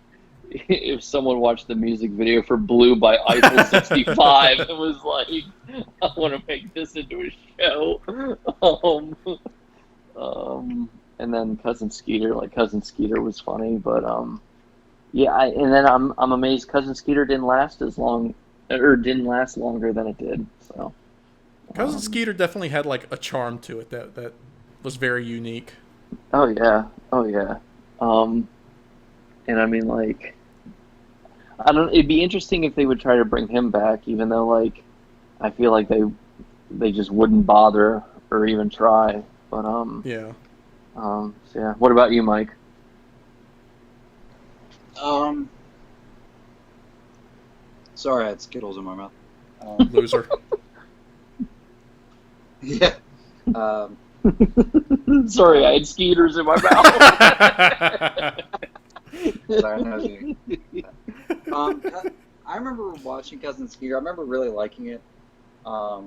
If someone watched the music video for Blue by Eiffel 65, it was like, I want to make this into a show. And then Cousin Skeeter was funny, but Yeah, and then I'm amazed Cousin Skeeter didn't last as long, or didn't last longer than it did. So, Cousin Skeeter definitely had like a charm to it that was very unique. oh yeah, oh yeah. And I mean, like, I don't. It'd be interesting if they would try to bring him back, even though like I feel like they just wouldn't bother or even try. But Yeah. so yeah. What about you, Mike? Sorry, I had Skittles in my mouth. Loser. Yeah. Um, Sorry, I had Skeeters in my mouth. Sorry, that was you. I remember watching Cousin Skeeter. I remember really liking it. I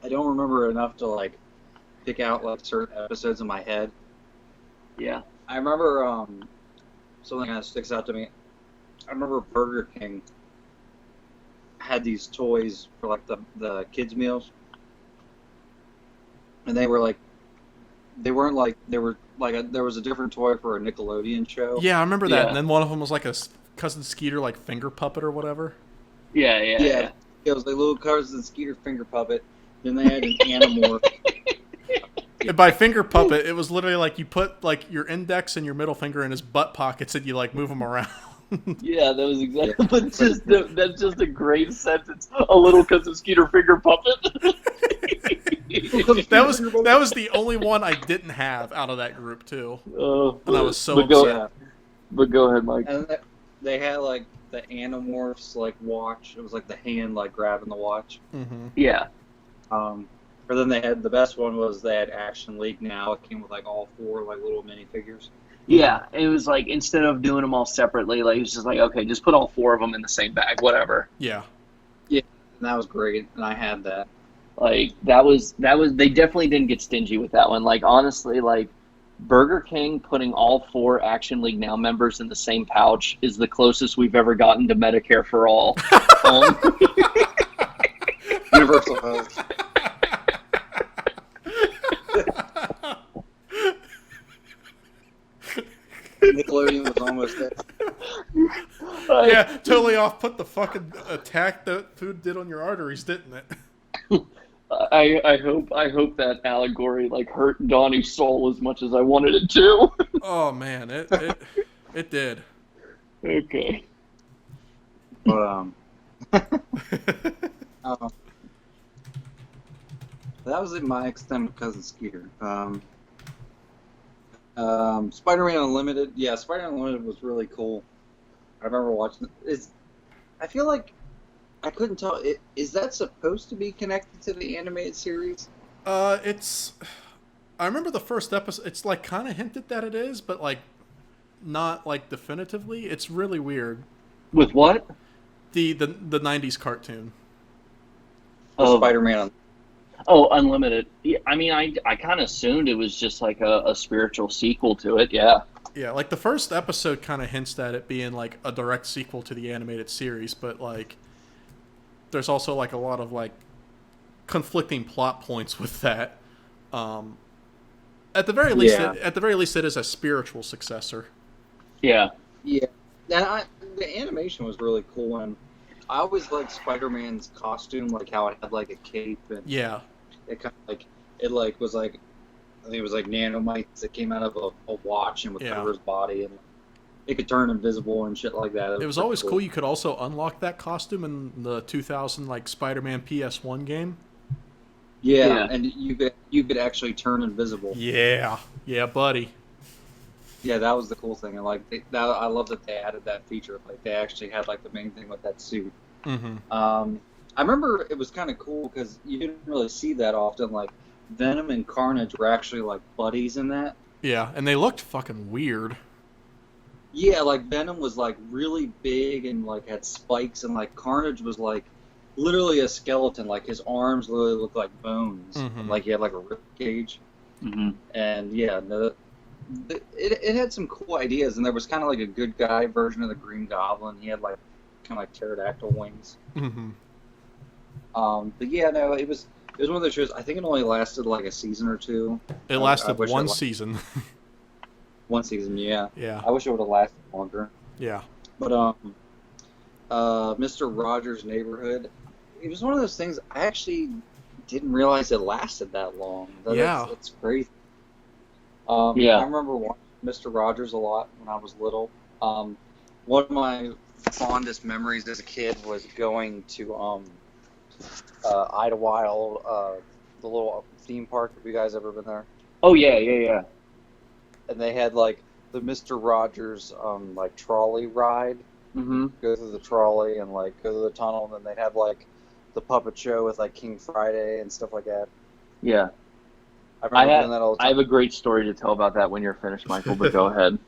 don't remember enough to like pick out like certain episodes in my head. Yeah. I remember something that sticks out to me. I remember Burger King had these toys for like the kids meals, and they weren't like there was a different toy for a Nickelodeon show. Yeah, I remember that. Yeah. And then one of them was like a Cousin Skeeter like finger puppet or whatever. Yeah. It was like little Cousin Skeeter finger puppet. Then they had an Animorph. And by finger puppet, it was literally like you put like your index and your middle finger in his butt pockets and you like move him around. Yeah, that was exactly. But that's just a great sentence. A little Cousin Skeeter finger puppet. That was the only one I didn't have out of that group too. And I was so upset. But go ahead, Mike. And they had like the Animorphs like watch. It was like the hand like grabbing the watch. Mm-hmm. Yeah. But then they had the best one was they had Action League Now. It came with like all 4 like little minifigures. Yeah, it was like instead of doing them all separately, like it was just like, okay, just put all 4 of them in the same bag, whatever. Yeah. Yeah, and that was great, and I had that. Like that was they definitely didn't get stingy with that one. Like honestly, like Burger King putting all 4 Action League Now members in the same pouch is the closest we've ever gotten to Medicare for all. Universal Health. Nickelodeon was almost there. Yeah, totally off. Put the fucking attack that food did on your arteries, didn't it? I hope that allegory like hurt Donnie's soul as much as I wanted it to. Oh man, it did. Okay. But that was my extent of Cousin Skeeter. Spider-Man Unlimited. Yeah, Spider-Man Unlimited was really cool. I remember watching it. I feel like I couldn't tell. Is that supposed to be connected to the animated series? It's. I remember the first episode. It's like kind of hinted that it is, but like not like definitively. It's really weird. With what? The '90s cartoon. Oh, Spider-Man. Oh, Unlimited. Yeah, I mean, I kind of assumed it was just like a spiritual sequel to it. Yeah. Yeah, like the first episode kind of hints at it being like a direct sequel to the animated series, but like there's also like a lot of like conflicting plot points with that. At the very least, it is a spiritual successor. Yeah. Yeah. And the animation was really cool, and I always liked Spider-Man's costume, like how it had like a cape and Yeah. it kind of like it like was like I think it was like nanomites that came out of a watch and would cover his body, and it could turn invisible and shit like that. It was always cool. You could also unlock that costume in the 2000 like Spider-Man PS1 game. Yeah, and you could actually turn invisible. Yeah, buddy. Yeah, that was the cool thing, and like I love that they added that feature. Like they actually had like the main thing with that suit. Mm-hmm. I remember it was kind of cool because you didn't really see that often. Like Venom and Carnage were actually like buddies in that. Yeah, and they looked fucking weird. Yeah, like Venom was like really big and like had spikes, and like Carnage was like literally a skeleton. Like his arms literally looked like bones. Mm-hmm. Like he had like a rib cage. Mm-hmm. And yeah, it had some cool ideas, and there was kind of like a good guy version of the Green Goblin. He had like kind of like pterodactyl wings. Mm-hmm. But yeah, no, it was one of those shows. I think it only lasted like a season or two. It lasted one season. One season, yeah. Yeah. I wish it would have lasted longer. Yeah. But Mr. Rogers' Neighborhood, it was one of those things I actually didn't realize it lasted that long. Yeah. That's crazy. Yeah. I remember watching Mr. Rogers a lot when I was little. One of my fondest memories as a kid was going to Idlewild, the little theme park. Have you guys ever been there? Oh yeah. And they had like the Mr. Rogers like trolley ride. Mm-hmm. Go through the trolley and like go through the tunnel, and then they'd have like the puppet show with like King Friday and stuff like that. Yeah. I remember doing that all the time. I have a great story to tell about that when you're finished, Michael, but go ahead.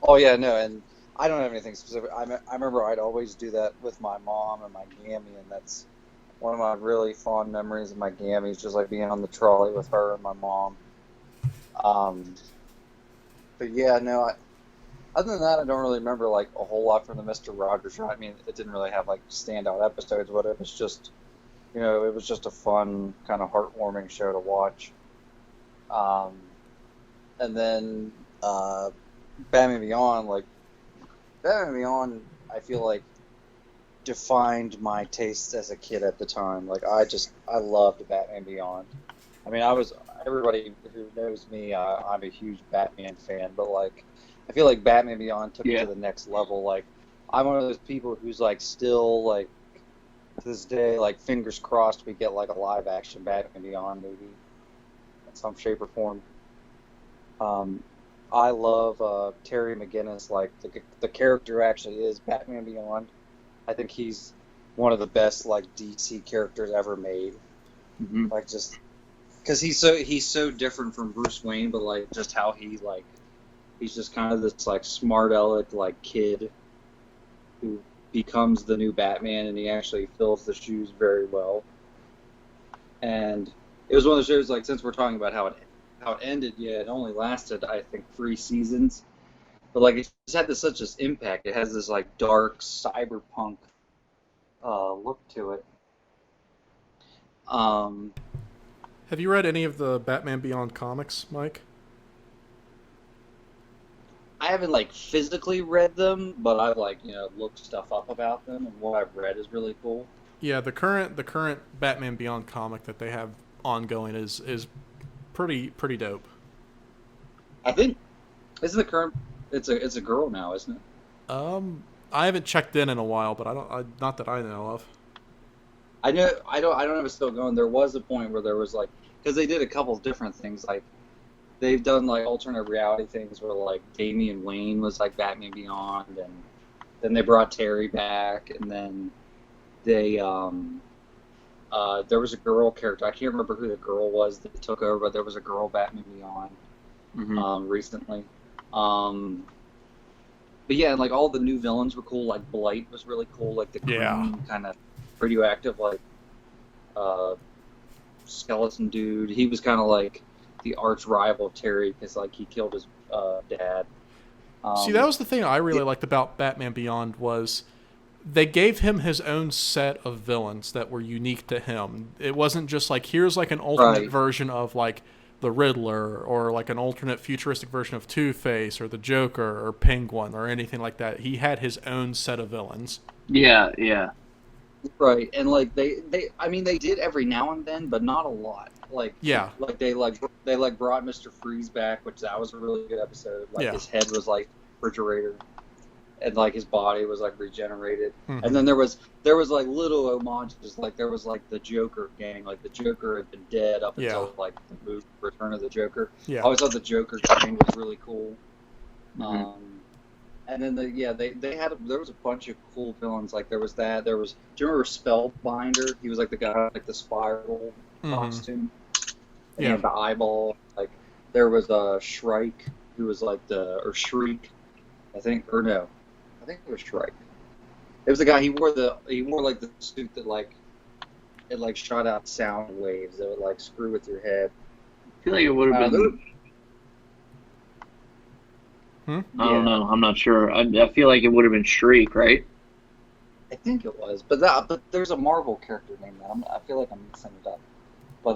Oh yeah, no, and I don't have anything specific. I remember I'd always do that with my mom and my gammy, and that's one of my really fond memories of my gammy, is just like being on the trolley with her and my mom. But yeah, no, other than that, I don't really remember like a whole lot from the Mr. Rogers show. I mean, it didn't really have like standout episodes, but it was just, it was just a fun, kind of heartwarming show to watch. And then Batman Beyond, I feel like defined my tastes as a kid at the time. Like I loved Batman Beyond. I mean, everybody who knows me, I'm a huge Batman fan, but like I feel like Batman Beyond took it to the next level. Like I'm one of those people who's like still like to this day, like fingers crossed we get like a live action Batman Beyond movie in some shape or form. I love Terry McGinnis. Like the character actually is Batman Beyond. I think he's one of the best like DC characters ever made. Mm-hmm. Like just because he's so different from Bruce Wayne, but like just how he's just kind of this like smart aleck like kid who becomes the new Batman, and he actually fills the shoes very well. And it was one of those shows, like, since we're talking about how it ended, it only lasted, I think, 3 seasons. But, like, it just had such this impact. It has this, like, dark, cyberpunk look to it. Have you read any of the Batman Beyond comics, Mike? I haven't, like, physically read them, but I've, like, looked stuff up about them, and what I've read is really cool. Yeah, the current Batman Beyond comic that they have ongoing is pretty dope. I think isn't the current it's a girl now, isn't it? I haven't checked in a while, but not that I know of. I don't know if it's still going. There was a point where there was like, because they did a couple different things, like they've done like alternate reality things where like Damian Wayne was like Batman Beyond, and then they brought Terry back, and then they there was a girl character. I can't remember who the girl was that took over, but there was a girl Batman Beyond recently. But yeah, like all the new villains were cool. Like Blight was really cool. Like the green kind of radioactive like skeleton dude. He was kind of like the arch rival of Terry because like he killed his dad. See, that was the thing I really liked about Batman Beyond was they gave him his own set of villains that were unique to him. It wasn't just like, here's like an alternate version of like the Riddler, or like an alternate futuristic version of Two-Face or the Joker or Penguin or anything like that. He had his own set of villains. Yeah. Right, and like they did every now and then, but not a lot. Like they brought Mr. Freeze back, which that was a really good episode. Like his head was like refrigerator, and like his body was like regenerated. Mm-hmm. And then there was like little homages, like there was like the Joker gang, like the Joker had been dead up until like the movie Return of the Joker. Yeah, I always thought the Joker gang was really cool. Mm-hmm. And then there was a bunch of cool villains. Like there was do you remember Spellbinder? He was like the guy with like the spiral costume. And he had the eyeball. Like there was Shrike, who was like Shriek, I think it was Shrike. It was the guy. He wore like the suit that like it like shot out sound waves that would like screw with your head. I feel like it would have been. I don't know. I'm not sure. I feel like it would have been Shriek, right? I think it was, but there's a Marvel character named that. I feel like I'm mixing it up. But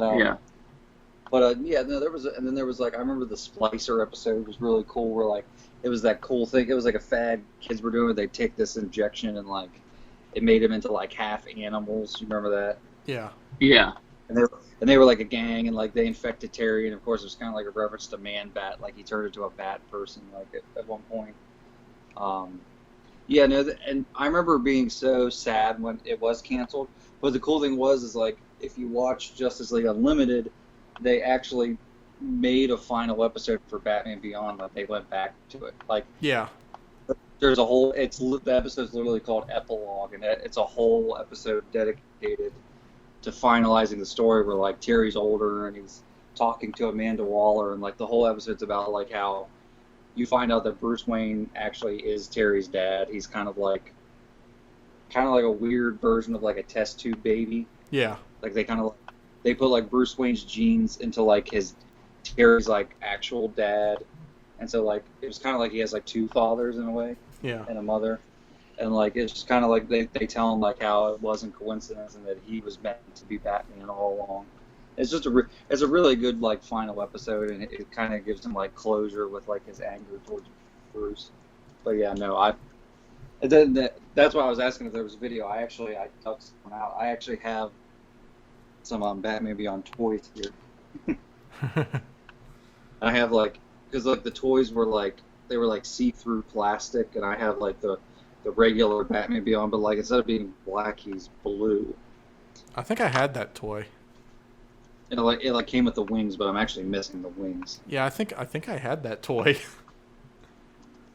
But yeah, no, and then there was like I remember the Splicer episode was really cool. Where like it was that cool thing. It was like a fad kids were doing. They take this injection and like it made them into like half animals. You remember that? Yeah. Yeah. And they were like a gang, and like they infected Terry, and of course it was kind of like a reference to Man Bat, like he turned into a bat person, like at one point. Yeah, no, and I remember being so sad when it was canceled. But the cool thing is like if you watch Justice League Unlimited, they actually made a final episode for Batman Beyond. Like they went back to it. Like Yeah. there's a whole. The episode's literally called Epilogue, and it's a whole episode dedicated to finalizing the story where like Terry's older and he's talking to Amanda Waller, and like the whole episode's about like how you find out that Bruce Wayne actually is Terry's dad. He's kind of like a weird version of like a test tube baby. Yeah. Like they put like Bruce Wayne's genes into like Terry's like actual dad, and so like it was kind of like he has like two fathers in a way. Yeah. And a mother. And like it's just kind of like they tell him like how it wasn't coincidence and that he was meant to be Batman all along. It's just it's a really good like final episode, and it kind of gives him like closure with like his anger towards Bruce. But yeah, no, that's why I was asking if there was a video. I dug some out. I actually have some Batman Beyond toys here. I have like because like the toys were like they were like see-through plastic, and I have like the regular Batman Beyond, but like instead of being black, he's blue. I think I had that toy. And it came with the wings, but I'm actually missing the wings. Yeah, I think I had that toy.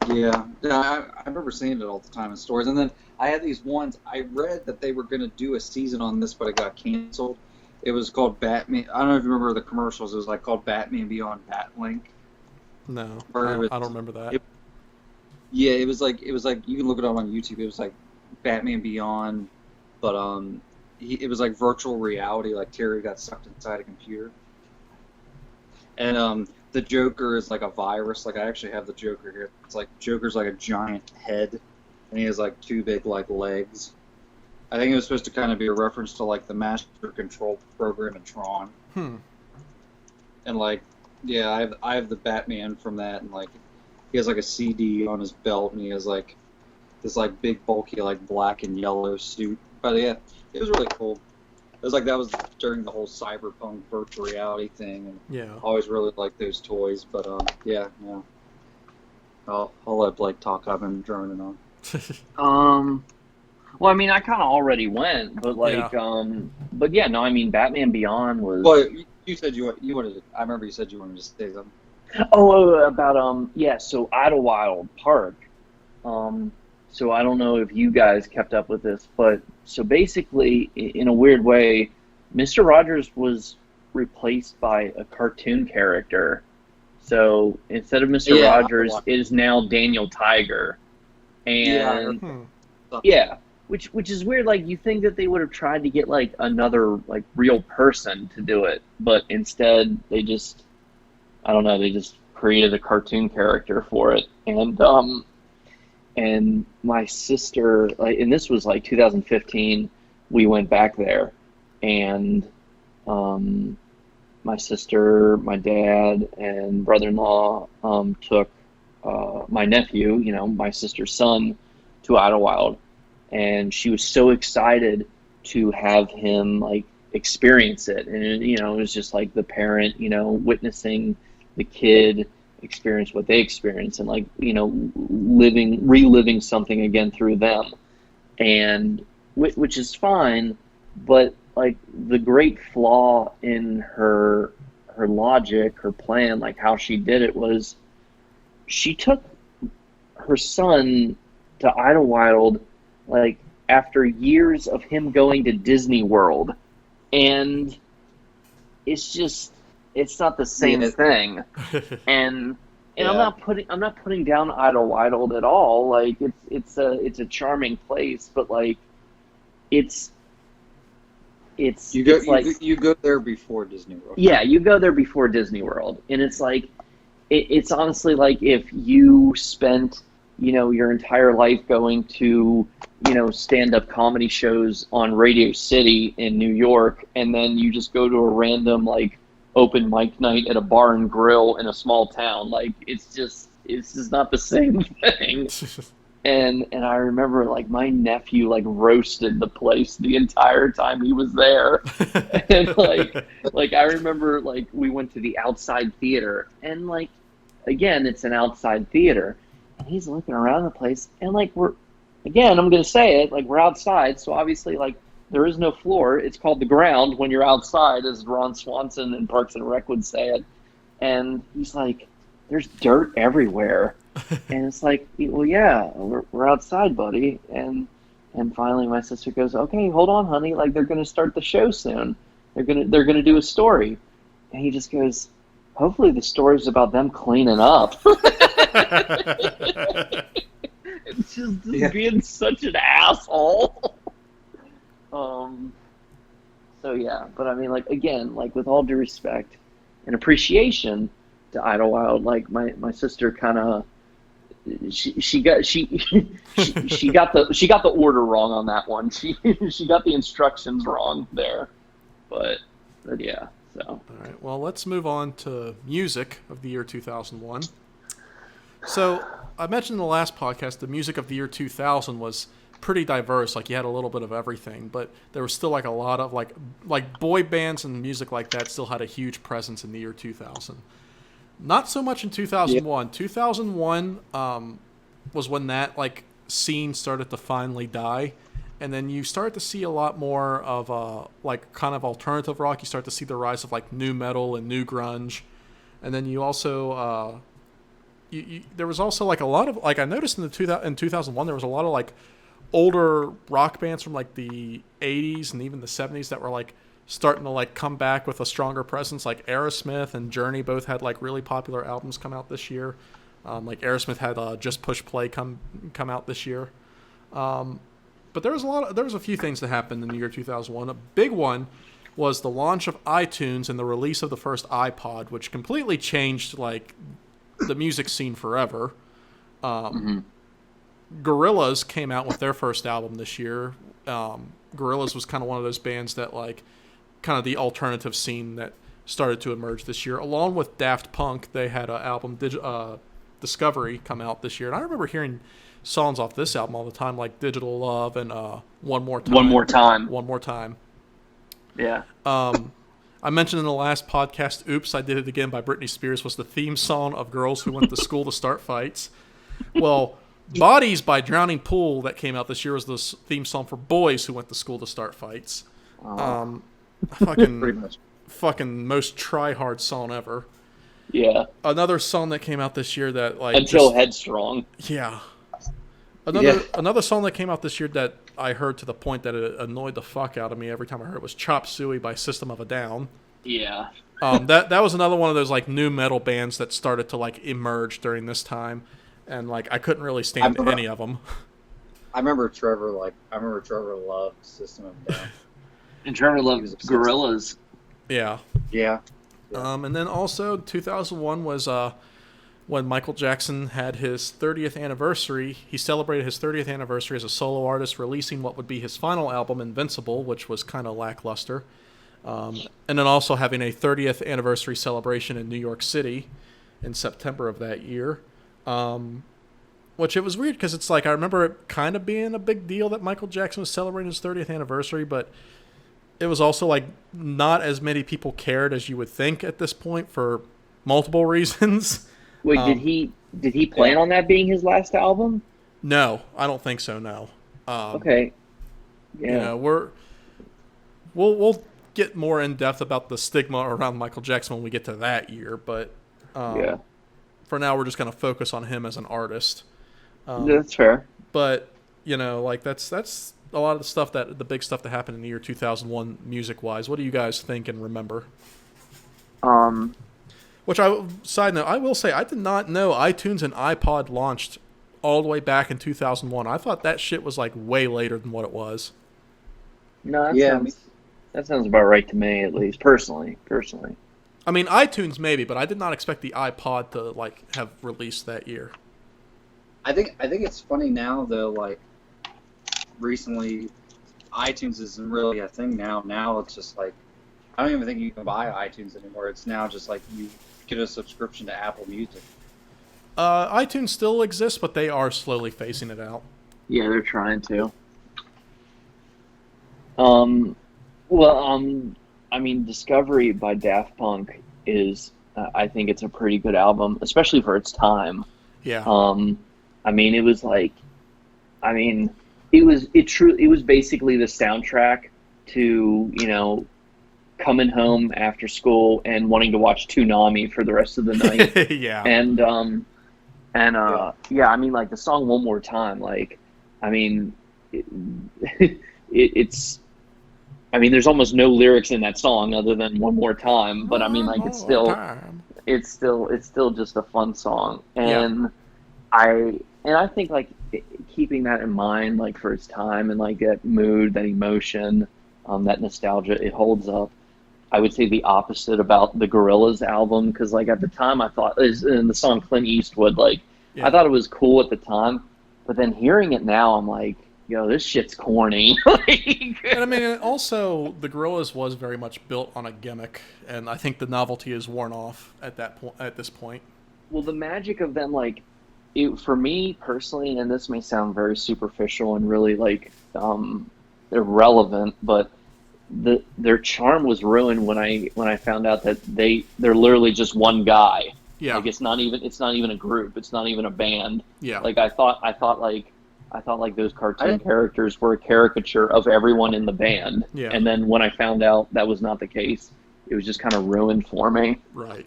Yeah, I remember seeing it all the time in stores. And then I had these ones. I read that they were going to do a season on this, but it got canceled. It was called Batman. I don't know if you remember the commercials. It was like called Batman Beyond Batlink. No, Or I it was- don't remember that. Yeah, it was like you can look it up on YouTube. It was like Batman Beyond, but it was like virtual reality. Like Terry got sucked inside a computer, and the Joker is like a virus. Like I actually have the Joker here. It's like Joker's like a giant head, and he has like two big like legs. I think it was supposed to kind of be a reference to like the Master Control program in Tron. And like, yeah, I have the Batman from that, and like. He has like a CD on his belt, and he has like this like big bulky like black and yellow suit. But yeah, it was really cool. It was like that was during the whole cyberpunk virtual reality thing, and Yeah. I always really liked those toys. But yeah. I'll let Blake talk. I've been droning on. Well, I mean, I kind of already went, but like, but yeah, no, I mean, Batman Beyond was. Well, you said you wanted to. I remember you said you wanted to say something. About yeah, so Idlewild Park. So I don't know if you guys kept up with this, but so basically, in a weird way, Mr. Rogers was replaced by a cartoon character. So instead of Mr. Rogers, it is now Daniel Tiger, and yeah, which is weird. Like you think that they would have tried to get like another like real person to do it, but instead they just. I don't know. They just created a cartoon character for it, and my sister, like, and this was like 2015. We went back there, and my sister, my dad, and brother-in-law took my nephew, my sister's son, to Idlewild, and she was so excited to have him like experience it, and it was just like the parent, witnessing the kid experience what they experience and like reliving something again through them, and which is fine, but like the great flaw in her logic, her plan, like how she did it was she took her son to Idlewild like after years of him going to Disney World, and it's not the same thing. And Yeah. I'm not putting down Idlewild at all. Like it's a charming place, but like it's You go there before Disney World. Yeah, you go there before Disney World, and it's like it's honestly like if you spent your entire life going to stand-up comedy shows on Radio City in New York, and then you just go to a random like open mic night at a bar and grill in a small town. Like it's just not the same thing. And I remember like my nephew like roasted the place the entire time he was there. And like I remember like we went to the outside theater, and like again it's an outside theater, and he's looking around the place, and like I'm gonna say it, like we're outside, so obviously like there is no floor. It's called the ground when you're outside, as Ron Swanson in Parks and Rec would say it. And he's like, there's dirt everywhere. And it's like, well, yeah, we're outside, buddy. And finally my sister goes, okay, hold on, honey. Like they're going to start the show soon. They're going to do a story. And he just goes, hopefully the story's about them cleaning up. It's just being such an asshole. So yeah, but I mean, like again, like with all due respect and appreciation to Idlewild, like my sister kind of she got the order wrong on that one. She got the instructions wrong there, but yeah. So all right, well, let's move on to music of the year 2001. So I mentioned in the last podcast the music of the year 2000 was pretty diverse. Like you had a little bit of everything, but there was still like a lot of like boy bands and music like that still had a huge presence in the year 2000. Not so much in 2001. 2001 was when that like scene started to finally die, and then you start to see a lot more of like kind of alternative rock. You start to see the rise of like new metal and new grunge, and then you also there was also like a lot of like I noticed in 2001 there was a lot of like older rock bands from like the 80s and even the 70s that were like starting to like come back with a stronger presence. Like Aerosmith and Journey both had like really popular albums come out this year. Like Aerosmith had Just Push Play come out this year. But there was a few things that happened in the year 2001. A big one was the launch of iTunes and the release of the first iPod, which completely changed like the music scene forever. Gorillaz came out with their first album this year. Gorillaz was kind of one of those bands that like kind of the alternative scene that started to emerge this year. Along with Daft Punk, they had an album, Discovery, come out this year. And I remember hearing songs off this album all the time, like Digital Love and One More Time. One More Time. Yeah. I mentioned in the last podcast, Oops, I Did It Again by Britney Spears was the theme song of Girls Who Went to School to Start Fights. Well, Bodies by Drowning Pool that came out this year was the theme song for Boys Who Went to School to Start Fights. Fucking most try-hard song ever. Yeah. Another song that came out this year that like Until Headstrong. Yeah. Another song that came out this year that I heard to the point that it annoyed the fuck out of me every time I heard it was Chop Suey by System of a Down. Yeah. That was another one of those like new metal bands that started to like emerge during this time, and like I couldn't really stand any of them. I remember Trevor loved System of a Down. And Trevor loved Gorillaz. Yeah. Yeah. And then also 2001 was when Michael Jackson had his 30th anniversary. He celebrated his 30th anniversary as a solo artist, releasing what would be his final album, Invincible, which was kind of lackluster. And then also having a 30th anniversary celebration in New York City in September of that year. Which it was weird because it's like I remember it kind of being a big deal that Michael Jackson was celebrating his 30th anniversary, but it was also like not as many people cared as you would think at this point for multiple reasons. Wait, did he plan on that being his last album? No, I don't think so. No. Okay. Yeah. You know, we'll get more in depth about the stigma around Michael Jackson when we get to that year, but for now we're just gonna focus on him as an artist. That's fair. But you know, like that's a lot of the big stuff that happened in the year 2001 music wise. What do you guys think and remember? Side note, I will say I did not know iTunes and iPod launched all the way back in 2001. I thought that shit was like way later than what it was. No, that sounds about right to me, at least personally. I mean, iTunes maybe, but I did not expect the iPod to like have released that year. I think it's funny now though. Like recently, iTunes isn't really a thing now. Now it's just like I don't even think you can buy iTunes anymore. It's now just like you get a subscription to Apple Music. iTunes still exists, but they are slowly phasing it out. Yeah, they're trying to. I mean, Discovery by Daft Punk is, I think it's a pretty good album, especially for its time. Yeah. I mean, it was like, I mean, it was basically the soundtrack to, you know, coming home after school and wanting to watch Toonami for the rest of the night. Yeah. Yeah, I mean, like the song "One More Time," like, I mean, it's. I mean, there's almost no lyrics in that song other than "One More Time," but I mean, like, it's still just a fun song, and I think like keeping that in mind, like for its time and like that mood, that emotion, that nostalgia, it holds up. I would say the opposite about the Gorillaz album, because like at the time I thought, in the song Clint Eastwood, like I thought it was cool at the time, but then hearing it now, I'm like, yo, this shit's corny. And I mean, also the Gorillaz was very much built on a gimmick, and I think the novelty is worn off at that point. At this point, well, the magic of them, like, for me personally, and this may sound very superficial and really like irrelevant, but their charm was ruined when I found out that they're literally just one guy. Yeah. Like it's not even a group. It's not even a band. Yeah. Like I thought like those cartoon characters were a caricature of everyone in the band. Yeah. And then when I found out that was not the case, it was just kind of ruined for me. Right.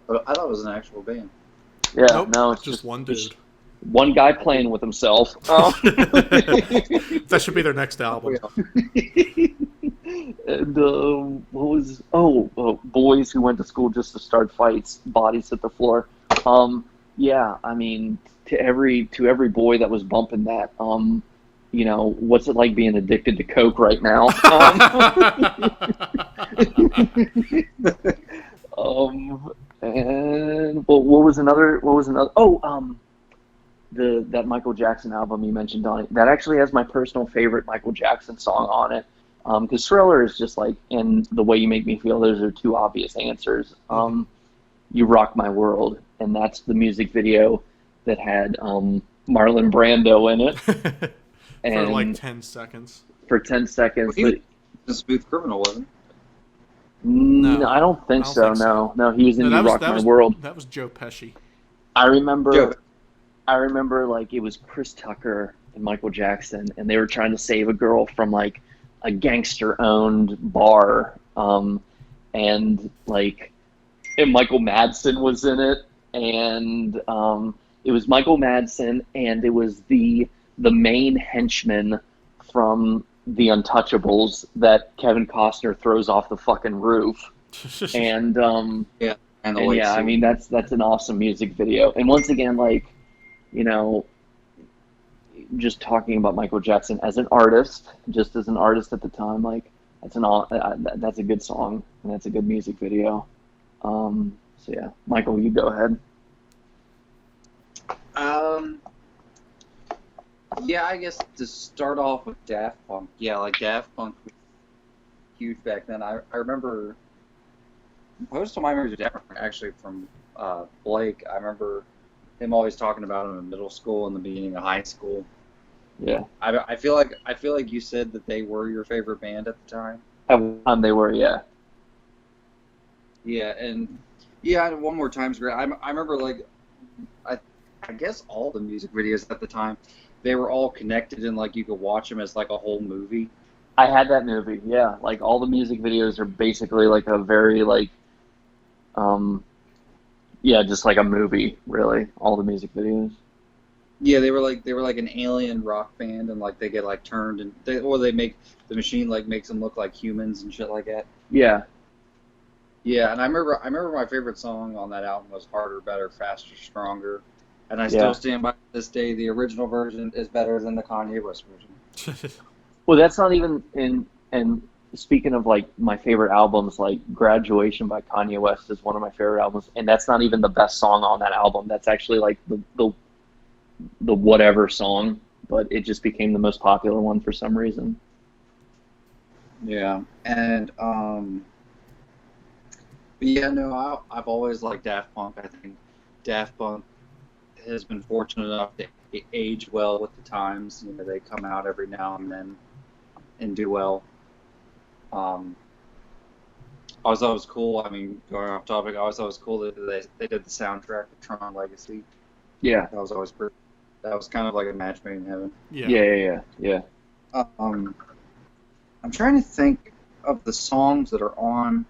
But I thought it was an actual band. Yeah. Nope, no, it's just one dude. One guy playing with himself. That should be their next album. And what was boys who went to school just to start fights, bodies at the floor. Yeah, I mean, to every boy that was bumping that, you know, what's it like being addicted to coke right now? And what was another? Oh, that Michael Jackson album you mentioned, Donnie. That actually has my personal favorite Michael Jackson song on it. Because Thriller is just like, in The Way You Make Me Feel, those are two obvious answers. You Rock My World, and that's the music video that had Marlon Brando in it. For like 10 seconds. For 10 seconds. Well, he was a Smooth Criminal, wasn't he? No, I don't think so. No, he was in You Rock My World. That was Joe Pesci. I remember like it was Chris Tucker and Michael Jackson, and they were trying to save a girl from like a gangster-owned bar, and Michael Madsen was in it, and it was Michael Madsen, and it was the main henchman from The Untouchables that Kevin Costner throws off the fucking roof, and I mean that's an awesome music video, and once again, like, you know, just talking about Michael Jackson as an artist, just as an artist at the time, like that's a good song and that's a good music video. So yeah, Michael, you go ahead. Yeah, I guess to start off with Daft Punk. Yeah, like Daft Punk was huge back then. I remember most of my memories of Daft Punk actually from Blake. I remember him always talking about him in middle school and the beginning of high school. Yeah. I feel like you said that they were your favorite band at the time. At the time they were, yeah. Yeah, and yeah, One More Time's great. I remember like I guess all the music videos at the time, they were all connected and like you could watch them as like a whole movie. I had that movie, yeah. Like all the music videos are basically like a very like yeah, just like a movie, really. All the music videos. Yeah, they were like an alien rock band, and like they get like turned, and they make the machine like makes them look like humans and shit like that. Yeah. Yeah, and I remember my favorite song on that album was Harder, Better, Faster, Stronger, and I still stand by this day. The original version is better than the Kanye West version. Well, that's not even in. And speaking of like my favorite albums, like Graduation by Kanye West is one of my favorite albums, and that's not even the best song on that album. That's actually like the whatever song, but it just became the most popular one for some reason. Yeah, and But yeah, no, I've always liked Daft Punk. I think Daft Punk has been fortunate enough to age well with the times. You know, they come out every now and then and do well. Um, I always thought it was cool. I mean, going off topic, I always thought it was cool that they did the soundtrack of Tron Legacy. Yeah. That was always pretty. That was kind of like a match made in heaven. Yeah. I'm trying to think of the songs that are on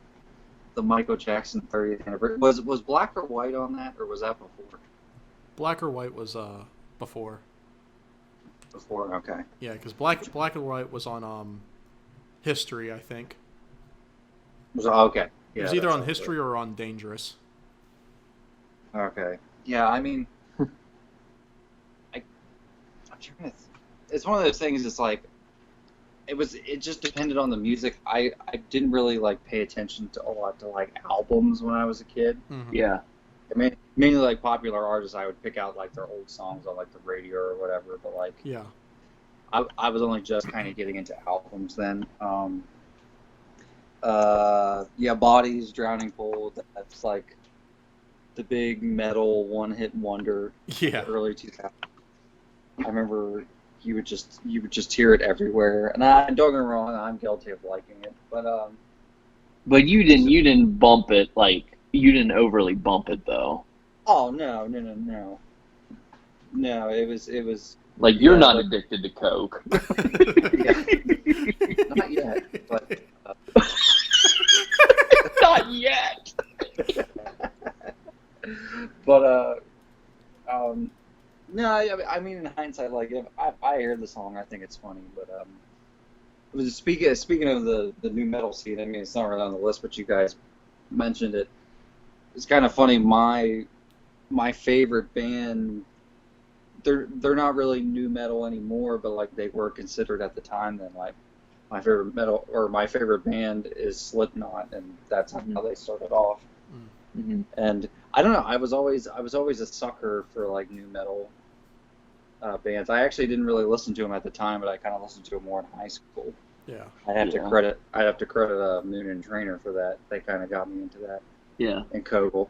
the Michael Jackson 30th anniversary. Was Black or White on that, or was that before? Black or White was before. Before, okay. Yeah, because Black and White was on History, I think. Okay. It was either on History or on Dangerous. Okay. Yeah, I mean, I'm trying to. It's one of those things. It's like it just depended on the music. I didn't really like pay attention to a lot to like albums when I was a kid. Mm-hmm. Yeah. I mean, mainly like popular artists. I would pick out like their old songs on like the radio or whatever. But like, Yeah. I was only just kind of getting into albums then. Bodies, Drowning Pool. That's like the big metal one-hit wonder. Yeah. Early 2000s. I remember you would just hear it everywhere, and don't get me wrong, I'm guilty of liking it, But you didn't bump it, like, you didn't overly bump it though. Oh no, it was like you're not addicted to Coke. Yeah. Not yet, but not yet. But no, I mean in hindsight, like if I hear the song, I think it's funny. But speaking of the new metal scene, I mean it's not really on the list, but you guys mentioned it. It's kind of funny. My favorite band, they're not really new metal anymore, but like they were considered at the time. Then like my favorite band is Slipknot, and that's how they started off. Mm-hmm. And I don't know. I was always a sucker for like new metal bands. I actually didn't really listen to them at the time, but I kind of listened to them more in high school. Yeah. I'd have to credit Moon and Trainer for that. They kind of got me into that. Yeah. And Kogel.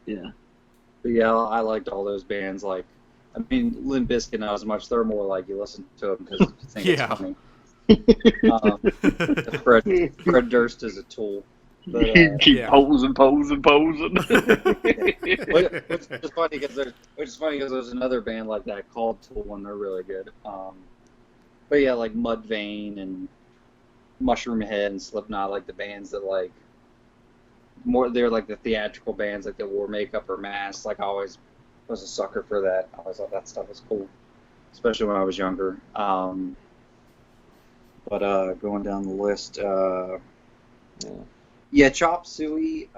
Yeah. But yeah, I liked all those bands. Like, I mean, Limp Bizkit not as much. They're more like you listen to them because you think it's funny. Fred Durst is a tool. But, keep posing. Which is funny because there's another band like that called Tool, and they're really good. But yeah, like Mudvayne and Mushroom Head and Slipknot, like the bands that like they're like the theatrical bands, like that wore makeup or masks. Like I always was a sucker for that. I always thought that stuff was cool, especially when I was younger. But going down the list, Chop Suey.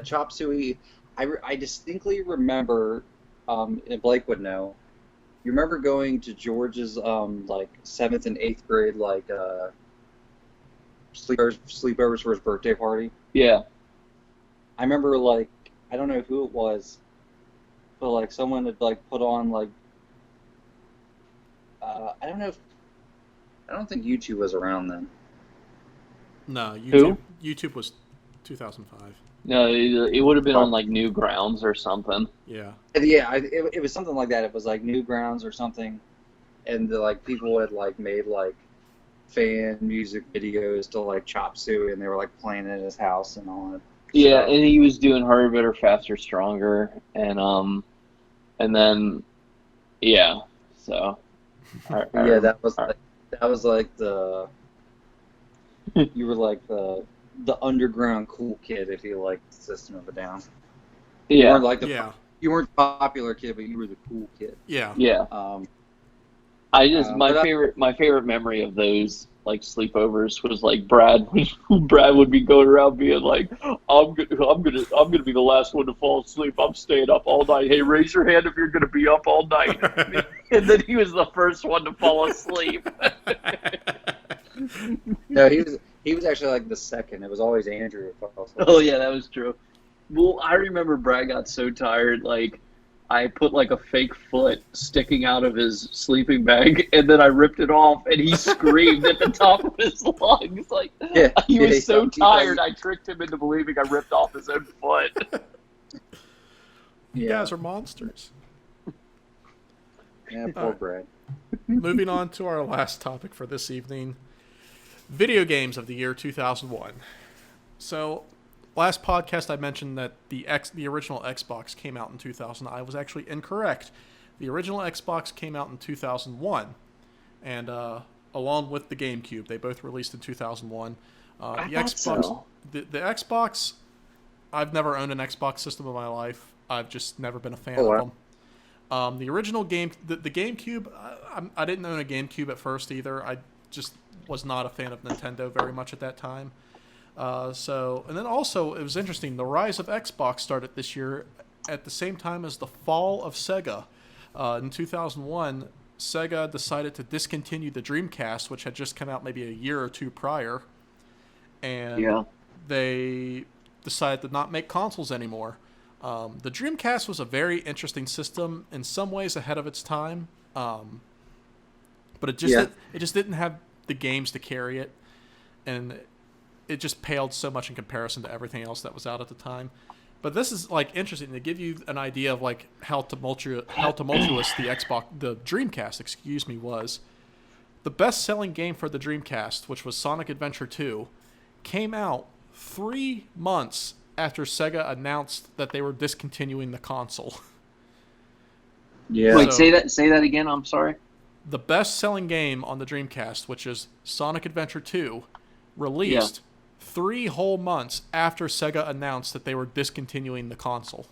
Chop Suey. I distinctly remember, and Blake would know. You remember going to George's like 7th and 8th grade like sleepovers for his birthday party? Yeah. I remember like I don't know who it was, but like someone had like put on like I don't think YouTube was around then. No, YouTube was 2005. No, it would have been on like Newgrounds or something. Yeah. Yeah, it was something like that. It was like Newgrounds or something, and like people had like made like fan music videos to like Chop Suey, and they were like playing it at his house and all that. Yeah, and he was doing Harder, Better, Faster, Stronger, and then so. That was like the you were like the underground cool kid if you liked System of a Down. Yeah. You weren't like you weren't the popular kid, but you were the cool kid. Yeah. Yeah. My favorite memory of those like sleepovers was like Brad would be going around being like, I'm gonna be the last one to fall asleep. I'm staying up all night. Hey, raise your hand if you're gonna be up all night. And then he was the first one to fall asleep. No, he was actually like the second. It was always Andrew who fell asleep. Oh yeah, that was true. Well, I remember Brad got so tired, like I put like a fake foot sticking out of his sleeping bag, and then I ripped it off, and he screamed at the top of his lungs. Like, he was so tired, I tricked him into believing I ripped off his own foot. You guys are monsters. Yeah, poor Brad. Moving on to our last topic for this evening. Video games of the year 2001. So, last podcast I mentioned that the original Xbox came out in 2000. I was actually incorrect. The original Xbox came out in 2001. And along with the GameCube, they both released in 2001. The Xbox, so. the Xbox, I've never owned an Xbox system in my life. I've just never been a fan of them. The original game, the GameCube, I didn't own a GameCube at first either. I just was not a fan of Nintendo very much at that time. And then also, it was interesting, the rise of Xbox started this year at the same time as the fall of Sega. In 2001, Sega decided to discontinue the Dreamcast, which had just come out maybe a year or two prior. And they decided to not make consoles anymore. The Dreamcast was a very interesting system, in some ways ahead of its time, but it just didn't have the games to carry it, and it just paled so much in comparison to everything else that was out at the time. But this is like interesting to give you an idea of like how tumultuous the Dreamcast, was. The best-selling game for the Dreamcast, which was Sonic Adventure 2, came out 3 months after Sega announced that they were discontinuing the console. Yeah. Wait, say that again. I'm sorry. The best-selling game on the Dreamcast, which is Sonic Adventure 2, released 3 whole months after Sega announced that they were discontinuing the console.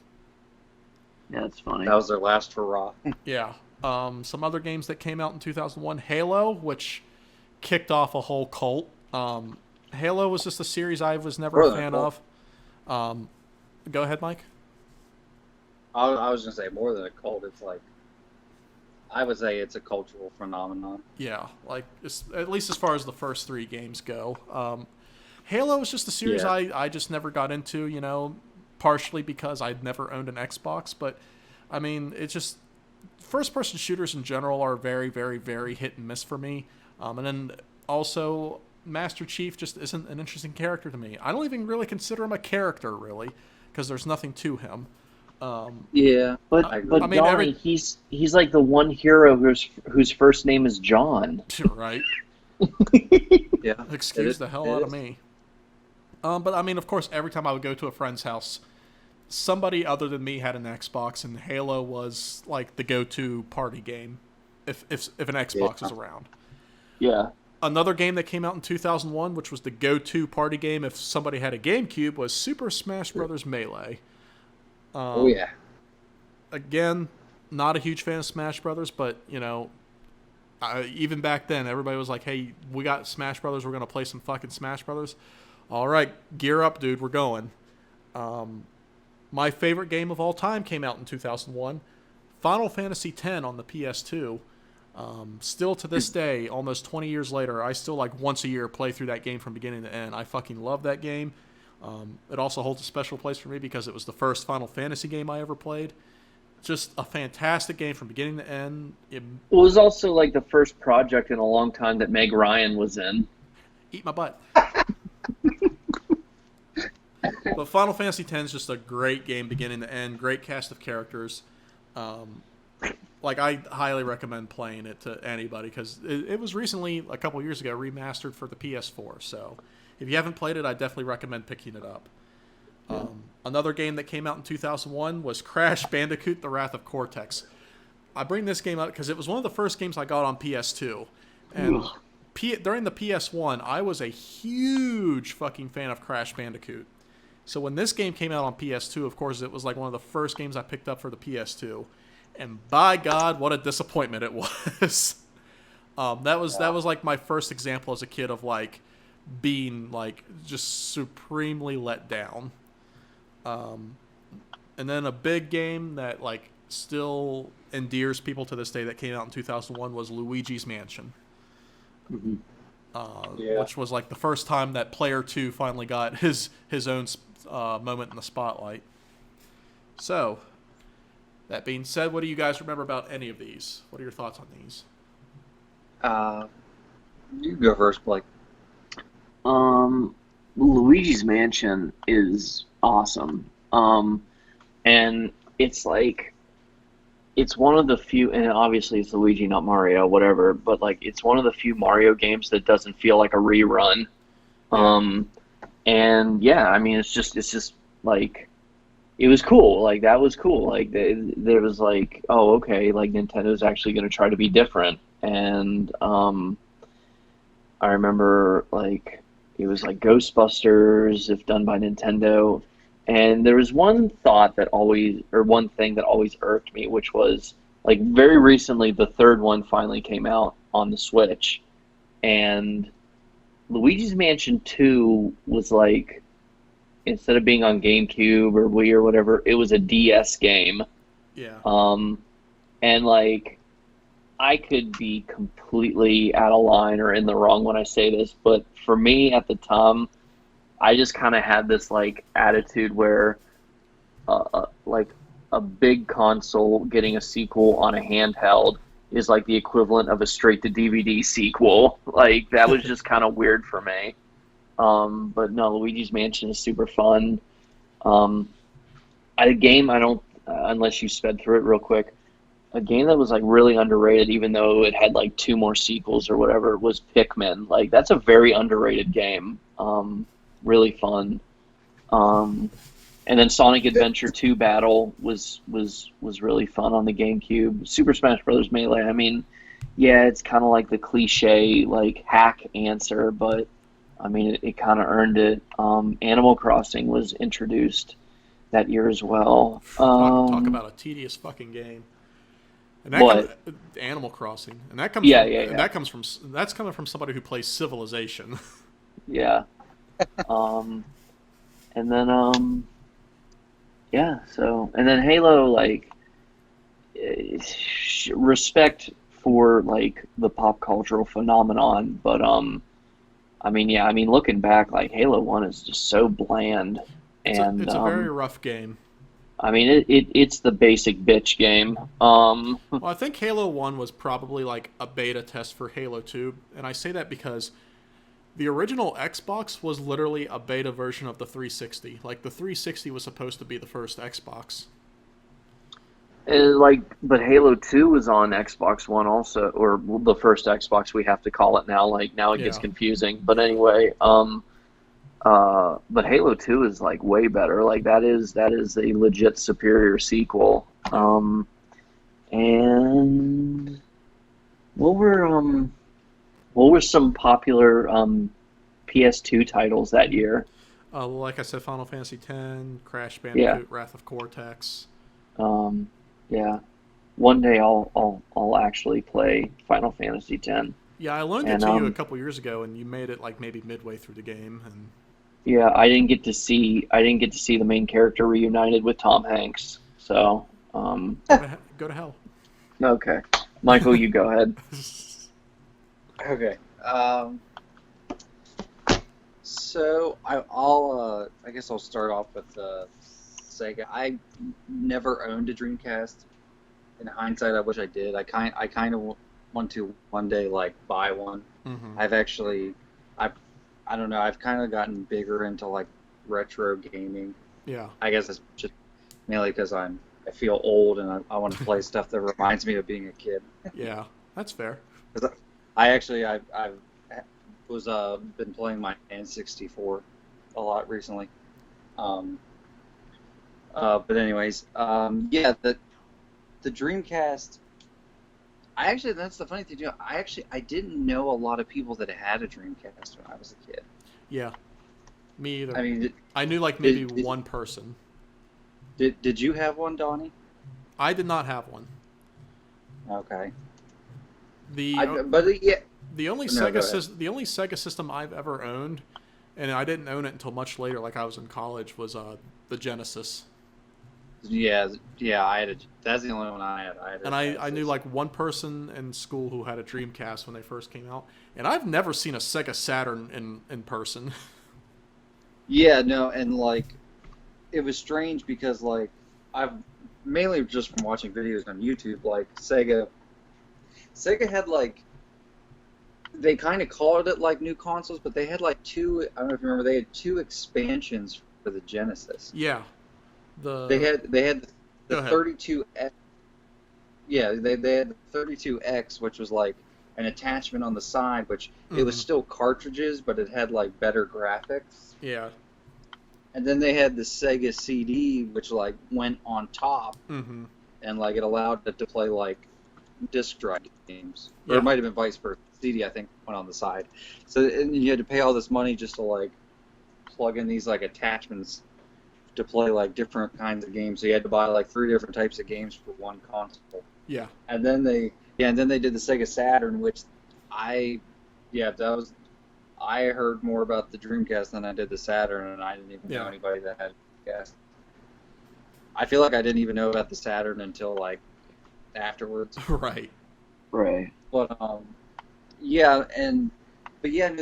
Yeah, that's funny. That was their last hurrah. Yeah. Some other games that came out in 2001, Halo, which kicked off a whole cult. Halo was just a series I was never a fan of. Go ahead, Mike. I was going to say, more than a cult, it's like, I would say it's a cultural phenomenon. Yeah, like at least as far as the first 3 games go. Halo was just a series I just never got into, partially because I'd never owned an Xbox. But, I mean, it's just, first-person shooters in general are very, very, very hit and miss for me. And then also, Master Chief just isn't an interesting character to me. I don't even really consider him a character, really, because there's nothing to him. But I mean, Donnie, he's like the one hero whose first name is John. Right. Yeah. Excuse the hell out of me. But I mean, of course, every time I would go to a friend's house, somebody other than me had an Xbox, and Halo was like the go-to party game if an Xbox was around. Yeah. Another game that came out in 2001, which was the go-to party game if somebody had a GameCube, was Super Smash Bros. Melee. Again, not a huge fan of Smash Brothers, but even back then, everybody was like, "Hey, we got Smash Brothers. We're gonna play some fucking Smash Brothers." All right, gear up, dude. We're going. My favorite game of all time came out in 2001, Final Fantasy X on the PS2. Still to this day, almost 20 years later, I still like once a year play through that game from beginning to end. I fucking love that game. It also holds a special place for me because it was the first Final Fantasy game I ever played. Just a fantastic game from beginning to end. It was also like the first project in a long time that Meg Ryan was in. Eat my butt. But Final Fantasy X is just a great game beginning to end. Great cast of characters. I highly recommend playing it to anybody because it was recently, a couple years ago, remastered for the PS4. So if you haven't played it, I definitely recommend picking it up. Another game that came out in 2001 was Crash Bandicoot: The Wrath of Cortex. I bring this game up because it was one of the first games I got on PS2. And during the PS1, I was a huge fucking fan of Crash Bandicoot. So when this game came out on PS2, of course, it was like one of the first games I picked up for the PS2. And by God, what a disappointment it was. That was like my first example as a kid of like being like just supremely let down. And then a big game that like still endears people to this day that came out in 2001 was Luigi's Mansion. Which was like the first time that Player 2 finally got his own moment in the spotlight. So, That being said, what do you guys remember about any of these? What are your thoughts on these? You go first, Blake. Luigi's Mansion is awesome. And it's like, it's one of the few, and obviously it's Luigi, not Mario, whatever, but like, it's one of the few Mario games that doesn't feel like a rerun. And yeah, I mean, it's just like, it was cool. Like, that was cool. Like, there was like, oh, okay, like, Nintendo's actually going to try to be different. And I remember, like, it was like Ghostbusters, if done by Nintendo. And there was one one thing that always irked me, which was, like, very recently, the third one finally came out on the Switch. And Luigi's Mansion 2 was like, instead of being on GameCube or Wii or whatever, it was a DS game. Yeah. And like, I could be completely out of line or in the wrong when I say this, but for me at the time, I just kind of had this like attitude where, like, a big console getting a sequel on a handheld is like the equivalent of a straight to DVD sequel. Like, that was just kind of weird for me. But no, Luigi's Mansion is super fun. A game I don't, unless you sped through it real quick, a game that was like really underrated, even though it had like 2 more sequels or whatever, was Pikmin. Like, that's a very underrated game. Really fun. And then Sonic Adventure 2 Battle was really fun on the GameCube. Super Smash Bros. Melee, I mean, yeah, it's kind of like the cliche like hack answer, but I mean, it kind of earned it. Animal Crossing was introduced that year as well. Talk about a tedious fucking game. And that Animal Crossing, and that comes that's coming from somebody who plays Civilization. Yeah. And then yeah, so, and then Halo, like, respect for like the pop cultural phenomenon, but I mean, yeah, I mean, looking back, like, Halo 1 is just so bland. And it's a very rough game. I mean, it's the basic bitch game. Well, I think Halo 1 was probably like a beta test for Halo 2, and I say that because the original Xbox was literally a beta version of the 360. Like, the 360 was supposed to be the first Xbox. But Halo 2 was on Xbox One also, or the first Xbox, we have to call it now. Like, now it gets confusing. But anyway, but Halo 2 is like way better. Like, that is a legit superior sequel. And what were some popular PS2 titles that year? Like I said, Final Fantasy X, Crash Bandicoot, Wrath of Cortex. Yeah, one day I'll actually play Final Fantasy X. Yeah, I loaned it to you a couple years ago, and you made it like maybe midway through the game. And yeah, I didn't get to see the main character reunited with Tom Hanks. So go to hell. Okay, Michael, you go ahead. Okay. So I guess I'll start off with Sega. I never owned a Dreamcast. In hindsight, I wish I did. I kind of want to one day like buy one. Mm-hmm. I don't know. I've kind of gotten bigger into like retro gaming. Yeah. I guess it's just mainly because I feel old and I want to play stuff that reminds me of being a kid. Yeah, that's fair. I've been playing my N64 a lot recently. But anyways, yeah, the Dreamcast. That's the funny thing too. I didn't know a lot of people that had a Dreamcast when I was a kid. Yeah, me either. I mean, I knew like maybe one person. Did you have one, Donnie? I did not have one. Okay. The only Sega system I've ever owned, and I didn't own it until much later, like I was in college, was the Genesis. Yeah, that's the only one I had. And I knew like one person in school who had a Dreamcast when they first came out, and I've never seen a Sega Saturn in person. Yeah, no, and like it was strange because like mainly just from watching videos on YouTube, like Sega had like, they kind of called it like new consoles, but they had like two. I don't know if you remember. They had two expansions for the Genesis. Yeah. They had Go the ahead. 32X. Yeah, they had the 32X, which was like an attachment on the side, which it was still cartridges, but it had like better graphics. Yeah. And then they had the Sega CD, which like went on top, and like it allowed it to play like disc drive games, or Yeah. it might have been vice versa. CD, I think, went on the side. So and you had to pay all this money just to like plug in these like attachments to play like different kinds of games. So you had to buy like 3 different types of games for one console. Yeah. And then they did the Sega Saturn, which I heard more about the Dreamcast than I did the Saturn, and I didn't even know anybody that had a Dreamcast. I feel like I didn't even know about the Saturn until like afterwards. Right. Right. But no,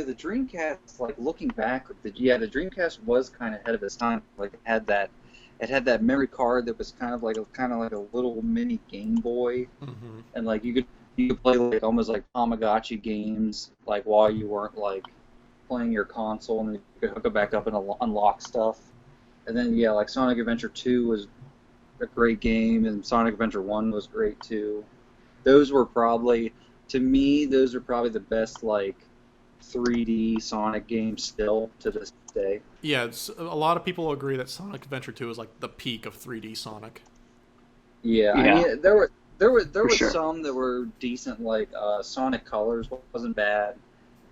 the Dreamcast, like looking back, the Dreamcast was kind of ahead of its time. Like it had that memory card that was kind of like a little mini Game Boy, and like you could play like almost like Tamagotchi games, like while you weren't like playing your console, and then you could hook it back up and unlock stuff. And then like Sonic Adventure 2 was a great game, and Sonic Adventure 1 was great too. Those were probably, to me, the best like 3D Sonic games still to this day. Yeah, a lot of people agree that Sonic Adventure 2 is like the peak of 3D Sonic. Yeah. I mean, there were sure. some that were decent, like Sonic Colors wasn't bad,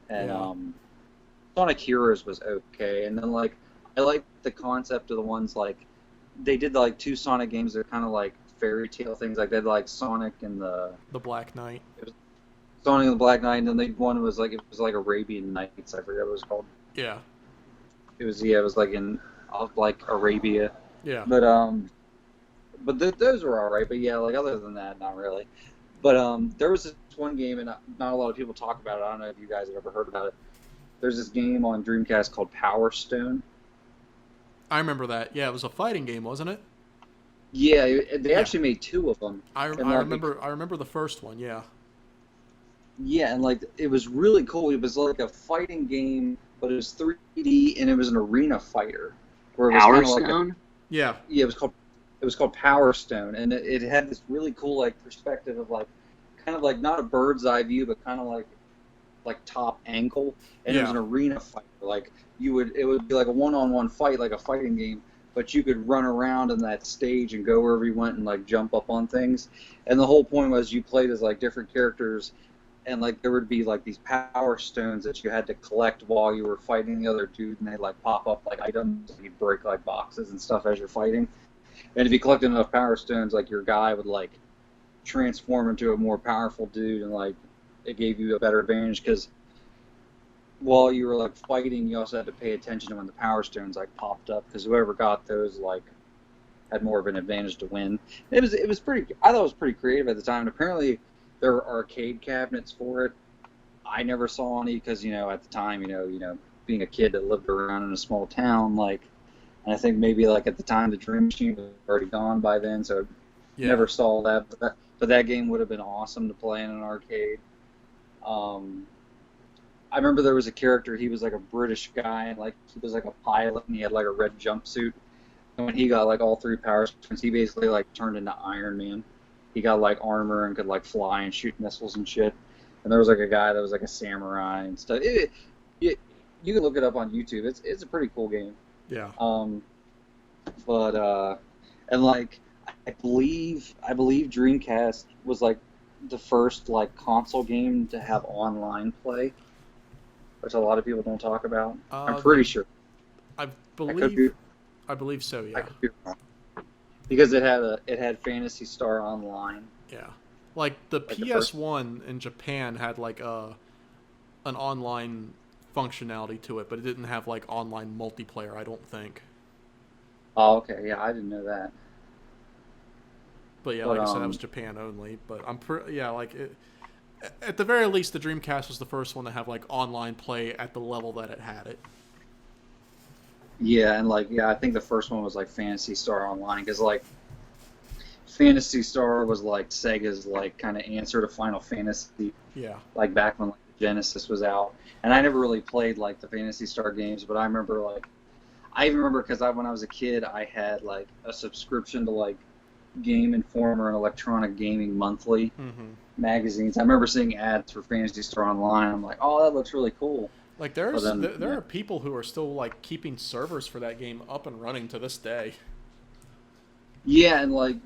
and Sonic Heroes was okay. And then like I liked the concept of the ones like they did like 2 Sonic games that are kind of like fairy tale things. Like they had like Sonic and the Black Knight. Sonic and the Black Knight, and then one was like Arabian Nights. I forget what it was called. Yeah. It was like in like Arabia. Yeah. But those were all right. But yeah, like other than that, not really. But there was this one game, and not a lot of people talk about it. I don't know if you guys have ever heard about it. There's this game on Dreamcast called Power Stone. I remember that. Yeah, it was a fighting game, wasn't it? Yeah, they actually made 2 of them. I remember the first one. Yeah. Yeah, and like it was really cool. It was like a fighting game, but it was 3D, and it was an arena fighter. Where it was Power like Stone? Yeah, it was called Power Stone, and it had this really cool like perspective of like kind of like not a bird's eye view, but kind of like top angle, and it was an arena fight. Like it would be like a one-on-one fight, like a fighting game, but you could run around in that stage and go wherever you went and like jump up on things. And the whole point was you played as like different characters, and like there would be like these power stones that you had to collect while you were fighting the other dude, and they like pop up like items, and you'd break like boxes and stuff as you're fighting. And if you collected enough power stones, like your guy would like transform into a more powerful dude, and like it gave you a better advantage because while you were like fighting, you also had to pay attention to when the power stones like popped up, because whoever got those like had more of an advantage to win. I thought it was pretty creative at the time. And apparently there were arcade cabinets for it. I never saw any because at the time being a kid that lived around in a small town, like, and I think maybe like at the time the Dream Machine was already gone by then, so never saw that. But that game would have been awesome to play in an arcade. I remember there was a character, he was like a British guy, and like he was like a pilot, and he had like a red jumpsuit. And when he got like all 3 power stones, he basically like turned into Iron Man. He got like armor and could like fly and shoot missiles and shit. And there was like a guy that was like a samurai and stuff. You can look it up on YouTube. It's a pretty cool game. Yeah. And like I believe Dreamcast was like the first like console game to have online play, which a lot of people don't talk about. I'm pretty sure. I believe so. Yeah. I could be wrong. Because it had Phantasy Star Online. Yeah. Like the PS1 in Japan had like an online functionality to it, but it didn't have like online multiplayer, I don't think. Oh, okay. Yeah, I didn't know that. But yeah, like I said, that was Japan only. But at the very least, the Dreamcast was the first one to have like online play at the level that it had it. Yeah, and I think the first one was like Phantasy Star Online, because like Phantasy Star was like Sega's like kind of answer to Final Fantasy, Yeah. like back when like Genesis was out. And I never really played like the Phantasy Star games, but I remember like I even remember because when I was a kid, I had like a subscription to like Game Informer and Electronic Gaming Monthly magazines. I remember seeing ads for Phantasy Star Online. I'm like, oh, that looks really cool. Like But then, there are people who are still like keeping servers for that game up and running to this day. yeah, and like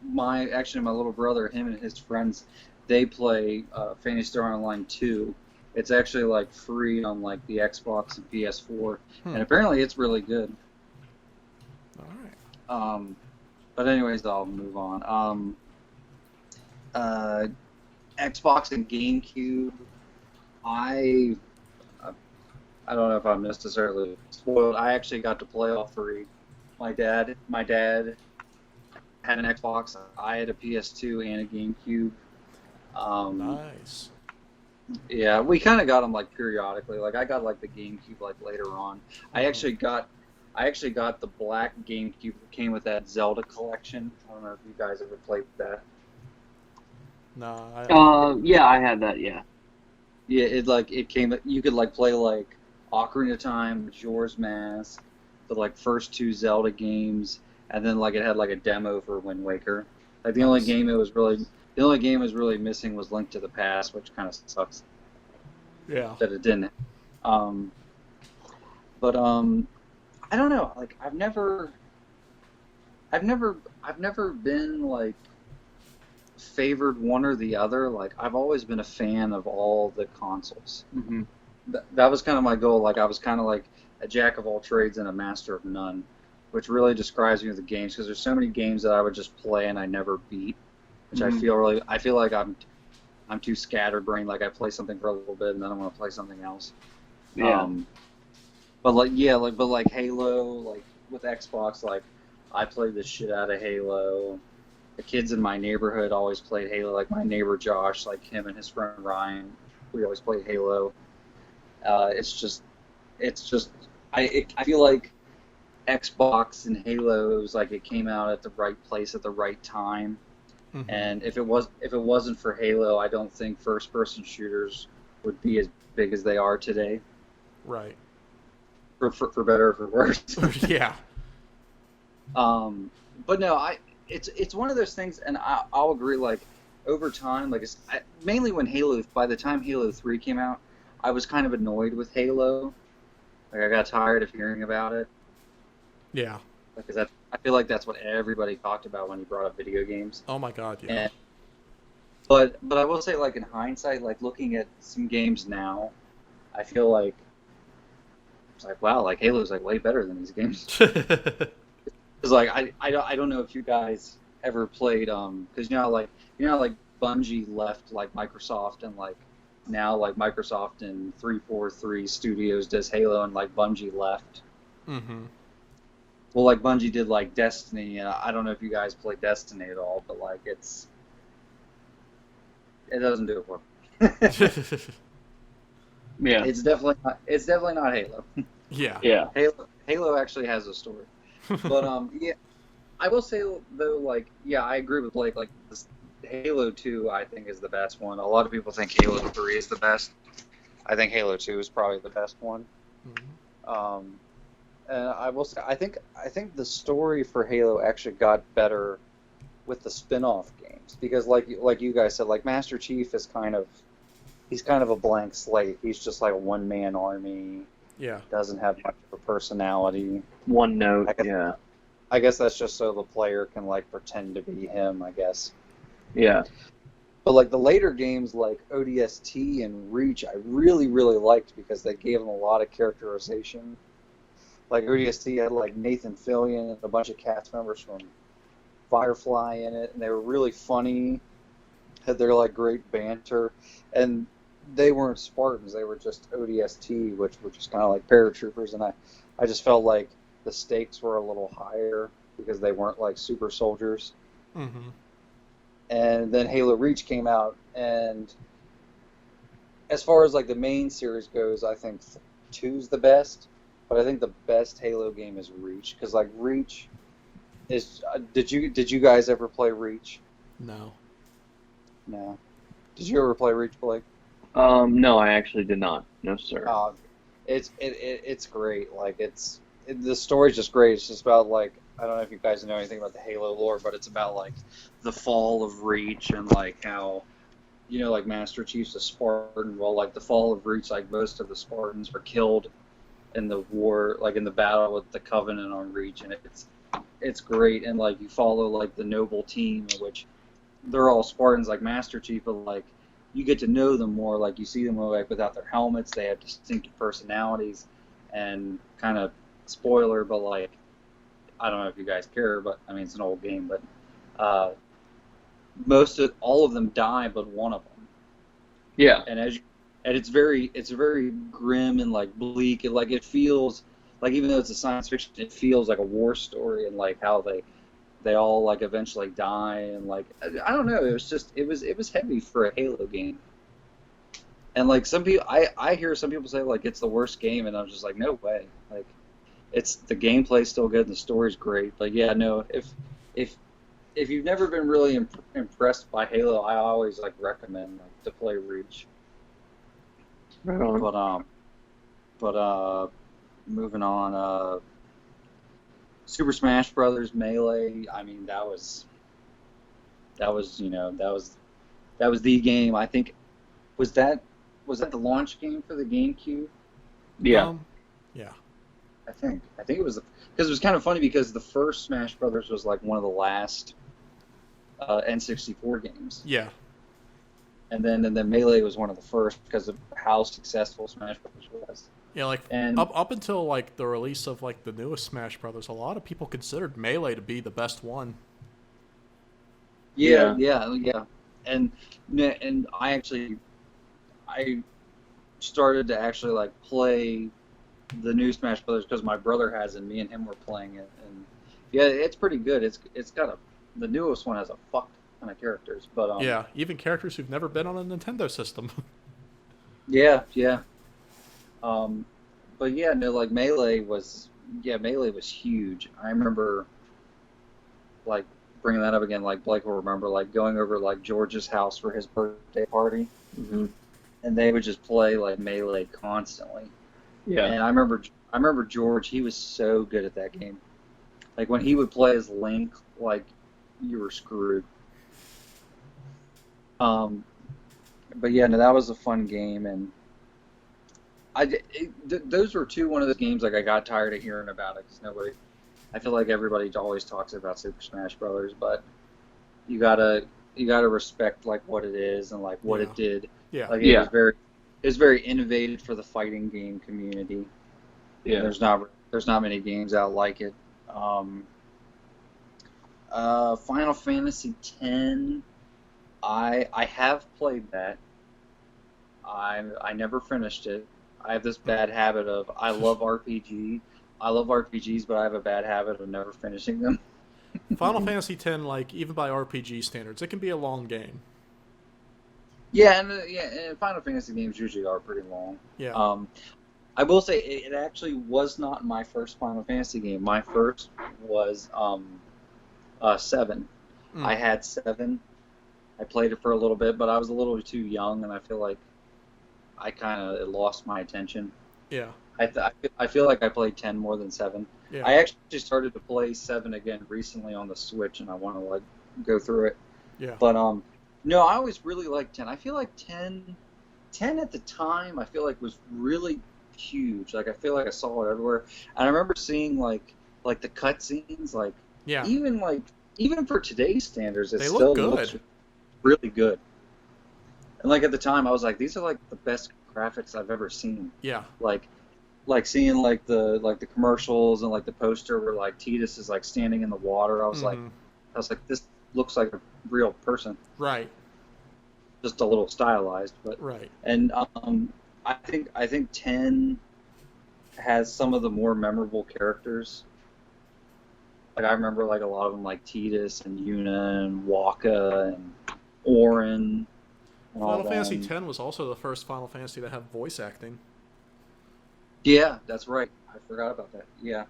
my little brother, him and his friends, they play Phantasy Star Online 2. It's actually like free on like the Xbox and PS4, and apparently it's really good. All right. But anyways, I'll move on. Xbox and GameCube, I don't know if I'm necessarily spoiled. I actually got to play all three. My dad had an Xbox. I had a PS2 and a GameCube. Nice. Yeah, we kind of got them like periodically. Like I got like the GameCube like later on. I actually got the black GameCube that came with that Zelda collection. I don't know if you guys ever played that. No. Yeah, I had that. Yeah. Yeah, it came. You could like play like Ocarina of Time, Majora's Mask, the like first two Zelda games, and then like it had like a demo for Wind Waker. Like the only game it was really missing was Link to the Past, which kind of sucks. Yeah. That it didn't. But I don't know. Like I've never been like favored one or the other. Like I've always been a fan of all the consoles. Mm-hmm. That was kind of my goal. Like I was kind of like a jack of all trades and a master of none, which really describes me with the games because there's so many games that I would just play and I never beat, which I feel like I'm too scatterbrained. Like I play something for a little bit and then I want to play something else. Yeah. But Halo, like with Xbox, like I played the shit out of Halo. The kids in my neighborhood always played Halo. Like my neighbor Josh, like him and his friend Ryan, we always played Halo. I feel like Xbox and Halo, it was like it came out at the right place at the right time. Mm-hmm. And if it wasn't for Halo, I don't think first-person shooters would be as big as they are today. Right. For better or for worse. Yeah. But no, it's one of those things, and I'll agree. Like over time, like mainly when by the time Halo 3 came out, I was kind of annoyed with Halo. Like I got tired of hearing about it. Yeah. Because I feel like that's what everybody talked about when he brought up video games. Oh my God, yeah. But I will say, like in hindsight, like looking at some games now, I feel like it's like wow, like Halo's like way better than these games. Because like I don't know if you guys ever played because like Bungie left like Microsoft and like now like Microsoft and 343 Studios does Halo and like Bungie left. Mm-hmm. Well, like Bungie did like Destiny, and I don't know if you guys play Destiny at all, but like it doesn't do it for me. Yeah. It's definitely not Halo. Yeah. Yeah. Halo actually has a story. But yeah, I will say though, like yeah, I agree with Blake. Like Halo 2, I think is the best one. A lot of people think Halo 3 is the best. I think Halo 2 is probably the best one. Mm-hmm. And I will say, I think the story for Halo actually got better with the spin-off games because, like you guys said, like Master Chief is kind of a blank slate. He's just like a one-man army. Yeah. Doesn't have much of a personality. One note. Yeah. I guess that's just so the player can like pretend to be him. I guess. Yeah. But like the later games, like ODST and Reach, I really liked because they gave them a lot of characterization. Like ODST had like Nathan Fillion and a bunch of cast members from Firefly in it, and they were really funny. Had their like great banter, and they weren't Spartans; they were just ODST, which were just kind of like paratroopers. And I just felt like the stakes were a little higher because they weren't like super soldiers. Mm-hmm. And then Halo Reach came out, and as far as like the main series goes, I think 2's the best. But I think the best Halo game is Reach, because like Reach, Did you guys ever play Reach? No. No. Did you ever play Reach, Blake? No, I actually did not. No, sir. It's great. Like the story's just great. It's just about like I don't know if you guys know anything about the Halo lore, but it's about like the fall of Reach and like how like Master Chief's a Spartan. Well, like the fall of Reach, like most of the Spartans were killed in the war, like in the battle with the Covenant on Reach, and it's great. And like you follow like the noble team, which they're all Spartans like Master Chief, but like you get to know them more. Like you see them like without their helmets, they have distinctive personalities, and kind of spoiler, but like I don't know if you guys care, but I mean it's an old game, but all of them die, but one of them. Yeah. And it's very grim and like bleak. It feels like even though it's a science fiction, it feels like a war story and like how they all like eventually die and like I don't know. It was heavy for a Halo game. And like some people, I hear some people say like it's the worst game, and I'm just like no way. Like it's the gameplay's still good and the story's great. But yeah, no. If you've never been really impressed by Halo, I always like recommend like to play Reach. Right on. But moving on. Super Smash Brothers Melee. I mean, that was the game. I think was that the launch game for the GameCube? Yeah. Yeah. I think it was because it was kind of funny because the first Smash Brothers was like one of the last N64 games. Yeah. And then Melee was one of the first because of how successful Smash Brothers was. Yeah, like up until like the release of like the newest Smash Brothers, a lot of people considered Melee to be the best one. Yeah. And I started to actually like play the new Smash Brothers because my brother has it, and me and him were playing it, and yeah, it's pretty good. It's got the newest one has a fuck ton of characters, but yeah, even characters who've never been on a Nintendo system. yeah. But yeah, no, like Melee was huge. I remember like bringing that up again, like Blake will remember, like going over like George's house for his birthday party, and they would just play like Melee constantly. Yeah. And I remember George. He was so good at that game. Like when he would play as Link, like you were screwed. But yeah, no, that was a fun game, and those were one of those games like I got tired of hearing about it because I feel like everybody always talks about Super Smash Brothers, but you gotta respect like what it is and like what it did. Yeah. Like it was very innovative for the fighting game community. Yeah. There's not many games out like it. Final Fantasy X. I have played that. I never finished it. I have this bad habit of I love RPGs, but I have a bad habit of never finishing them. Final Fantasy X, like even by RPG standards, it can be a long game. Yeah, and Final Fantasy games usually are pretty long. Yeah. I will say it actually was not my first Final Fantasy game. My first was 7. I had 7. I played it for a little bit, but I was a little too young, and I feel like I kind of lost my attention. Yeah. I feel like I played 10 more than 7. Yeah. I actually started to play 7 again recently on the Switch, and I want to like go through it. Yeah. But no, I always really liked 10. I feel like 10 at the time I feel like was really huge. Like I feel like I saw it everywhere, and I remember seeing like the cutscenes, like even for today's standards, it still looks really good. And like at the time, I was like, these are like the best graphics I've ever seen. Yeah. Like seeing like the commercials and like the poster where like Tidus is like standing in the water. I was like, this looks like a real person. Right. Just a little stylized, but right. And I think 10 has some of the more memorable characters. Like I remember like a lot of them, like Tidus and Yuna and Waka and Auron. Final Fantasy X was also the first Final Fantasy to have voice acting. Yeah, that's right. I forgot about that. Yeah,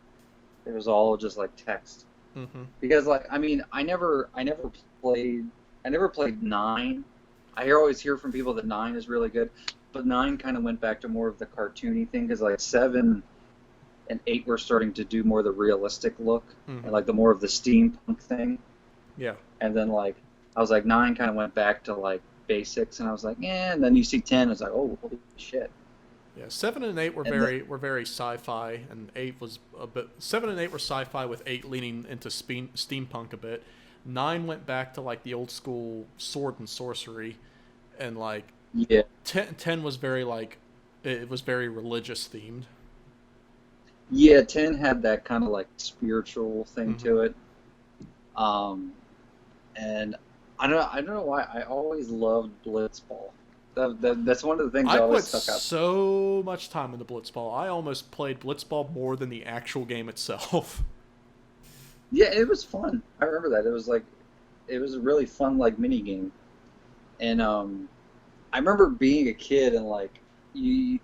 it was all just like text. Mm-hmm. because like I mean played I never played 9. Always hear from people that 9 is really good, but 9 kind of went back to more of the cartoony thing because like 7 and 8 were starting to do more of the realistic look and Mm-hmm. like the more of the steampunk thing. Yeah. And then like I was like 9 kind of went back to like basics, and I was like, yeah. And then you see 10, it's like, oh, holy shit. Yeah, 7 and 8 And then, were very sci-fi, and 8 was a bit. 7 and 8 were sci-fi with 8 leaning into steampunk a bit. 9 went back to like the old school sword and sorcery, and like yeah, 10 was very like it was very religious themed. yeah, 10 had that kind of like spiritual thing Mm-hmm. to it. Um, and I don't know why I always loved Blitzball. That's one of the things I that always put stuck out. so much time into Blitzball. I almost played Blitzball more than the actual game itself. Yeah, it was fun. I remember that. It was a really fun like mini game. And I remember being a kid and like you,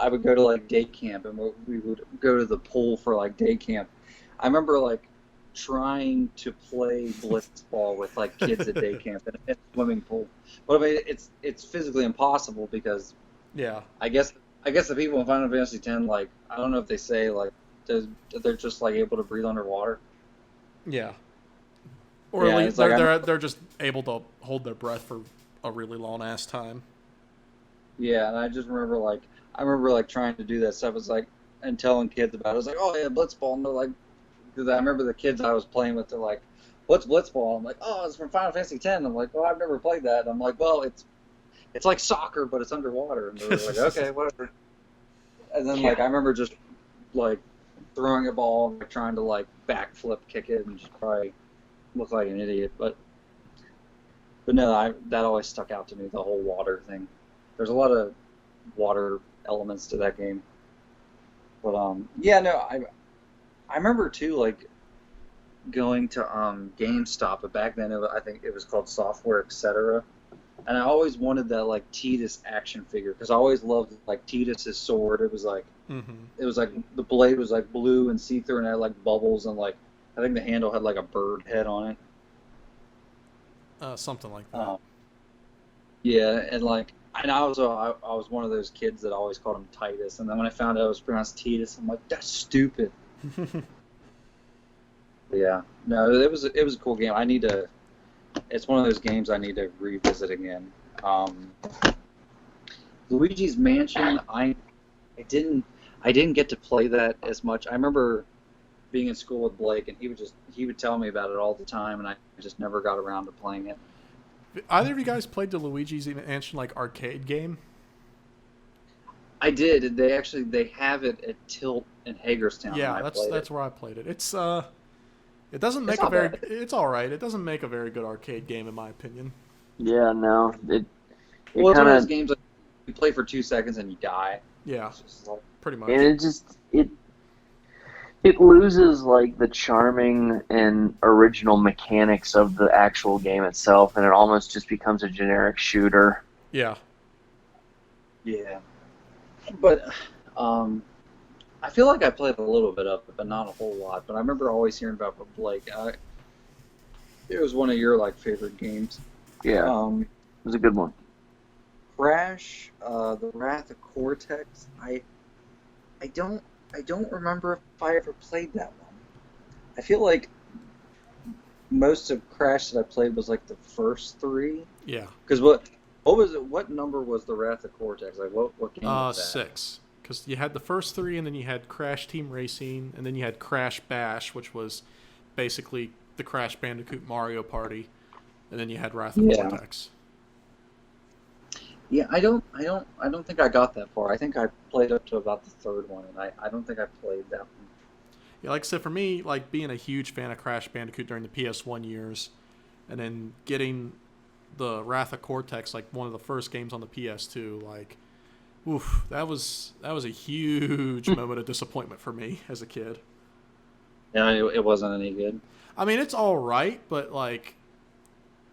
I would go to like day camp and we would go to the pool for like day camp. I remember like trying to play blitzball with like kids at day camp in a swimming pool, but I mean it's physically impossible because Yeah, I guess I guess the people in Final Fantasy X, like I don't know if they say like they're just like able to breathe underwater. yeah. Or at Yeah, least it's like they're just able to hold their breath for a really long ass time. yeah, and I just remember like I remember like trying to do that stuff. It's like and telling kids about it. I was like, oh yeah, blitzball, and they're like, because I remember the kids I was playing with, they're like, what's blitzball? I'm like, oh, it's from Final Fantasy X. I'm like, well, I've never played that. And I'm like, well, it's like soccer, but it's underwater. And they're like, okay, whatever. And then like Yeah. I remember just like throwing a ball and like, trying to like backflip kick it and just probably look like an idiot. But no, that always stuck out to me, the whole water thing. There's a lot of water elements to that game. But yeah, no, I remember too like going to GameStop, but back then I think it was called Software Etc. And I always wanted that like Tidus action figure because I always loved like Tidus's sword. Mm-hmm. It was like the blade was like blue and see through and had like bubbles and like I think the handle had like a bird head on it. Something like that. Um, yeah, and like and I was one of those kids that always called him Titus, and then when I found out it was pronounced Titus, I'm like that's stupid. Yeah, no, it was a cool game. I need to. It's one of those games I need to revisit again. Um, Luigi's Mansion, I didn't I didn't get to play that as much. I remember being in school with Blake, and he would tell me about it all the time, and I just never got around to playing it. Either of you guys played the Luigi's Mansion like arcade game? I did. They have it at Tilt in Hagerstown, and Yeah, I played it. that's where I played it. It doesn't It's make a not very bad. it's all right. It doesn't make a very good arcade game in my opinion. Yeah, no, it Well, it's one kind of those of games that you play for 2 seconds and you die. Yeah, It's just like, pretty and much. it loses like the charming and original mechanics of the actual game itself, and it almost just becomes a generic shooter. Yeah. yeah. But I feel like I played a little bit of it, but not a whole lot. But I remember always hearing about Blake. It was one of your like favorite games. Yeah, Um, it was a good one. Crash, the Wrath of Cortex. I don't I don't remember if I ever played that one. I feel like most of Crash that I played was like the first three. Yeah. Because what was it? What number was the Wrath of Cortex? Like what game was that? 6. Because you had the first 3, and then you had Crash Team Racing, and then you had Crash Bash, which was basically the Crash Bandicoot Mario Party, and then you had Wrath of Yeah. Cortex. Yeah, I don't think I got that far. I think I played up to about the third one, and I don't think I played that one. Yeah, like I said, for me, like being a huge fan of Crash Bandicoot during the PS1 years, and then getting the Wrath of Cortex, like one of the first games on the PS2, like, oof, that was a huge moment of disappointment for me as a kid. Yeah, it wasn't any good. I mean, it's all right, but like,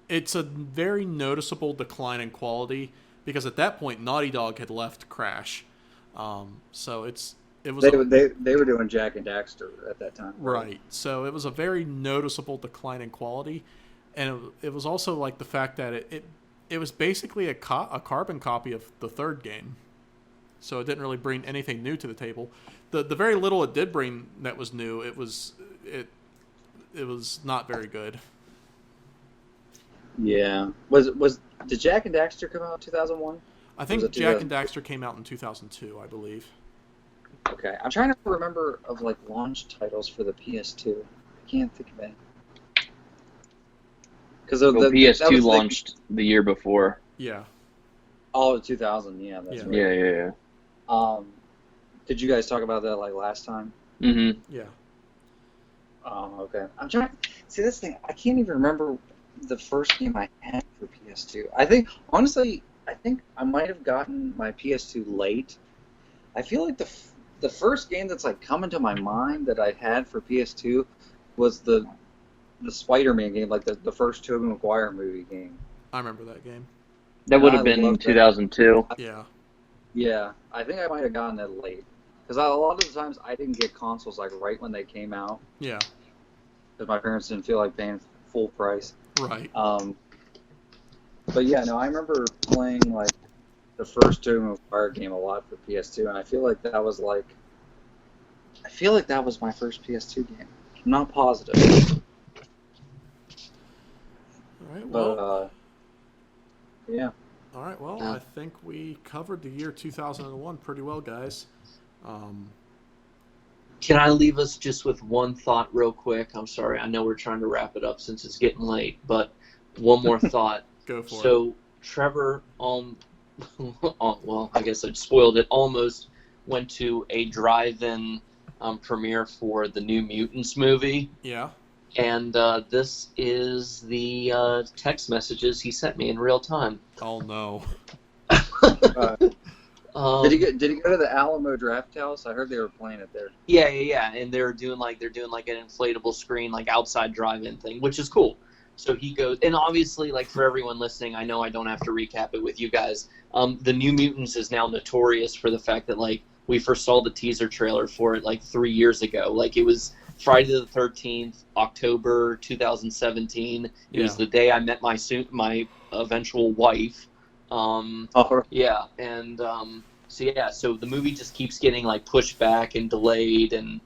it's a very noticeable decline in quality because at that point, Naughty Dog had left Crash, so it was they were doing Jack and Daxter at that time. right. So it was a very noticeable decline in quality, and it was also like the fact that it was basically a carbon copy of the third game. So it didn't really bring anything new to the table. The very little it did bring that was new, it was not very good. Yeah. Did Jack and Daxter come out in 2001? I think Jack and Daxter came out in 2002, I believe. Okay, I'm trying to remember of like launch titles for the PS2. I can't think of any. Because the PS2 launched the year before. Yeah. All of 2000. Yeah, that's right. Yeah. Did you guys talk about that like last time? Mm-hmm. Yeah. Oh, okay. I'm trying. See, this thing, I can't even remember the first game I had for PS2. I think I might have gotten my PS2 late. I feel like the first game that's like coming to my mind that I had for PS2 was the Spider-Man game, like the first Tobey Maguire movie game. I remember that game. That would have been 2002. Yeah. Yeah, I think I might have gotten it late. Because a lot of the times I didn't get consoles like right when they came out. Yeah. Because my parents didn't feel like paying full price. Right. But yeah, no, I remember playing like the first Tobey Maguire game a lot for PS2, and I feel like that was my first PS2 game. I'm not positive. All right. Well. But yeah. All right. Well, I think we covered the year 2001 pretty well, guys. Can I leave us just with one thought real quick? I'm sorry. I know we're trying to wrap it up since it's getting late, but one more thought. Go for it. So Trevor, well, I guess I spoiled it, almost went to a drive-in premiere for the New Mutants movie. Yeah. And this is the text messages he sent me in real time. Oh, no. Did he go to the Alamo Draft House? I heard they were playing it there. Yeah. And they're doing like an inflatable screen, like outside drive-in thing, which is cool. So he goes, and obviously, like for everyone listening, I know I don't have to recap it with you guys. The New Mutants is now notorious for the fact that like we first saw the teaser trailer for it like 3 years ago. Like it was Friday the 13th, October 2017. It was the day I met my eventual wife. Yeah, and so the movie just keeps getting like pushed back and delayed and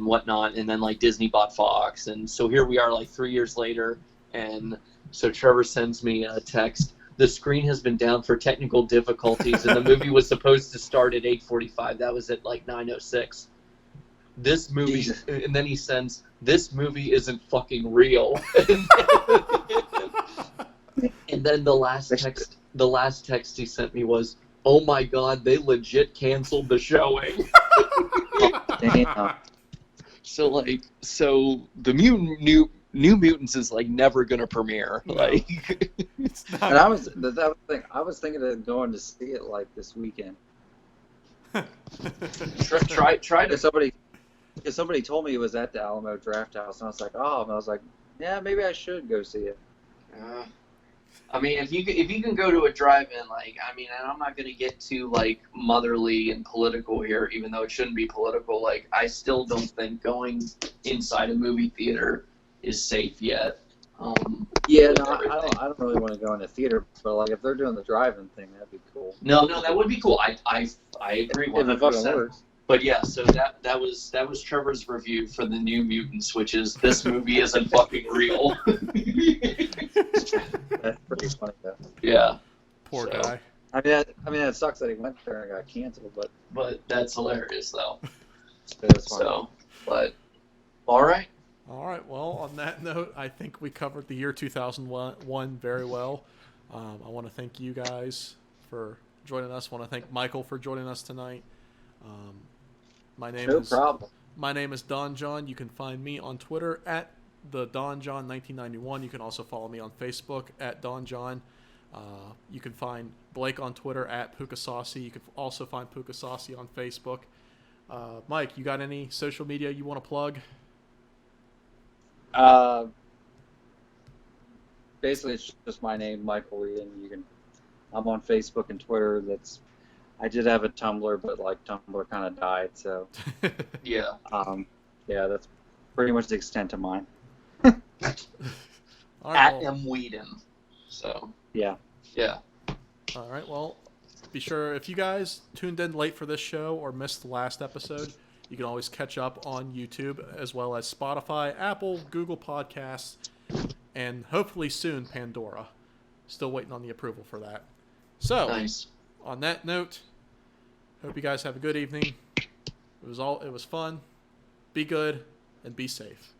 whatnot, and then like Disney bought Fox, and so here we are like 3 years later, and so Trevor sends me a text. The screen has been down for technical difficulties, and the movie was supposed to start at 8:45. That was at like 9:06. This movie, and then he sends, "This movie isn't fucking real." And then the last text he sent me was, "Oh my god, they legit canceled the showing." Damn. So the New Mutants is like never gonna premiere. No. Like, And I was thinking of going to see it like this weekend. try to. If somebody told me it was at the Alamo Draft House, and I was like, oh, and I was like, yeah, maybe I should go see it. I mean, if you can go to a drive-in, like, I mean, and I'm not gonna get too like motherly and political here, even though it shouldn't be political. Like, I still don't think going inside a movie theater is safe yet. Yeah, no, I don't really want to go in a theater, but like if they're doing the drive-in thing, that'd be cool. No, that would be cool. I agree 100%. But yeah, so that was Trevor's review for the New Mutants, which is this movie isn't fucking real. That's pretty funny though. Yeah. Poor guy. I mean, it sucks that he went there and got canceled, but that's hilarious though. That's funny. So, but all right. All right. Well, on that note, I think we covered the year 2001 very well. I want to thank you guys for joining us. I want to thank Michael for joining us tonight. My name is Don John. You can find me on Twitter at the Don John 1991. You can also follow me on Facebook at Don John. You can find Blake on Twitter at Puka Saucy. You can also find Puka Saucy on Facebook. Mike, you got any social media you want to plug? Basically, it's just my name, Michael Weadon. I'm on Facebook and Twitter. I did have a Tumblr, but like Tumblr kind of died. So Yeah. yeah, that's pretty much the extent of mine. All right, At well, M Weadon. So Yeah. yeah. all right, well, be sure if you guys tuned in late for this show or missed the last episode, you can always catch up on YouTube as well as Spotify, Apple, Google Podcasts, and hopefully soon Pandora. Still waiting on the approval for that. So, Nice. on that note, hope you guys have a good evening. It was fun. Be good and be safe.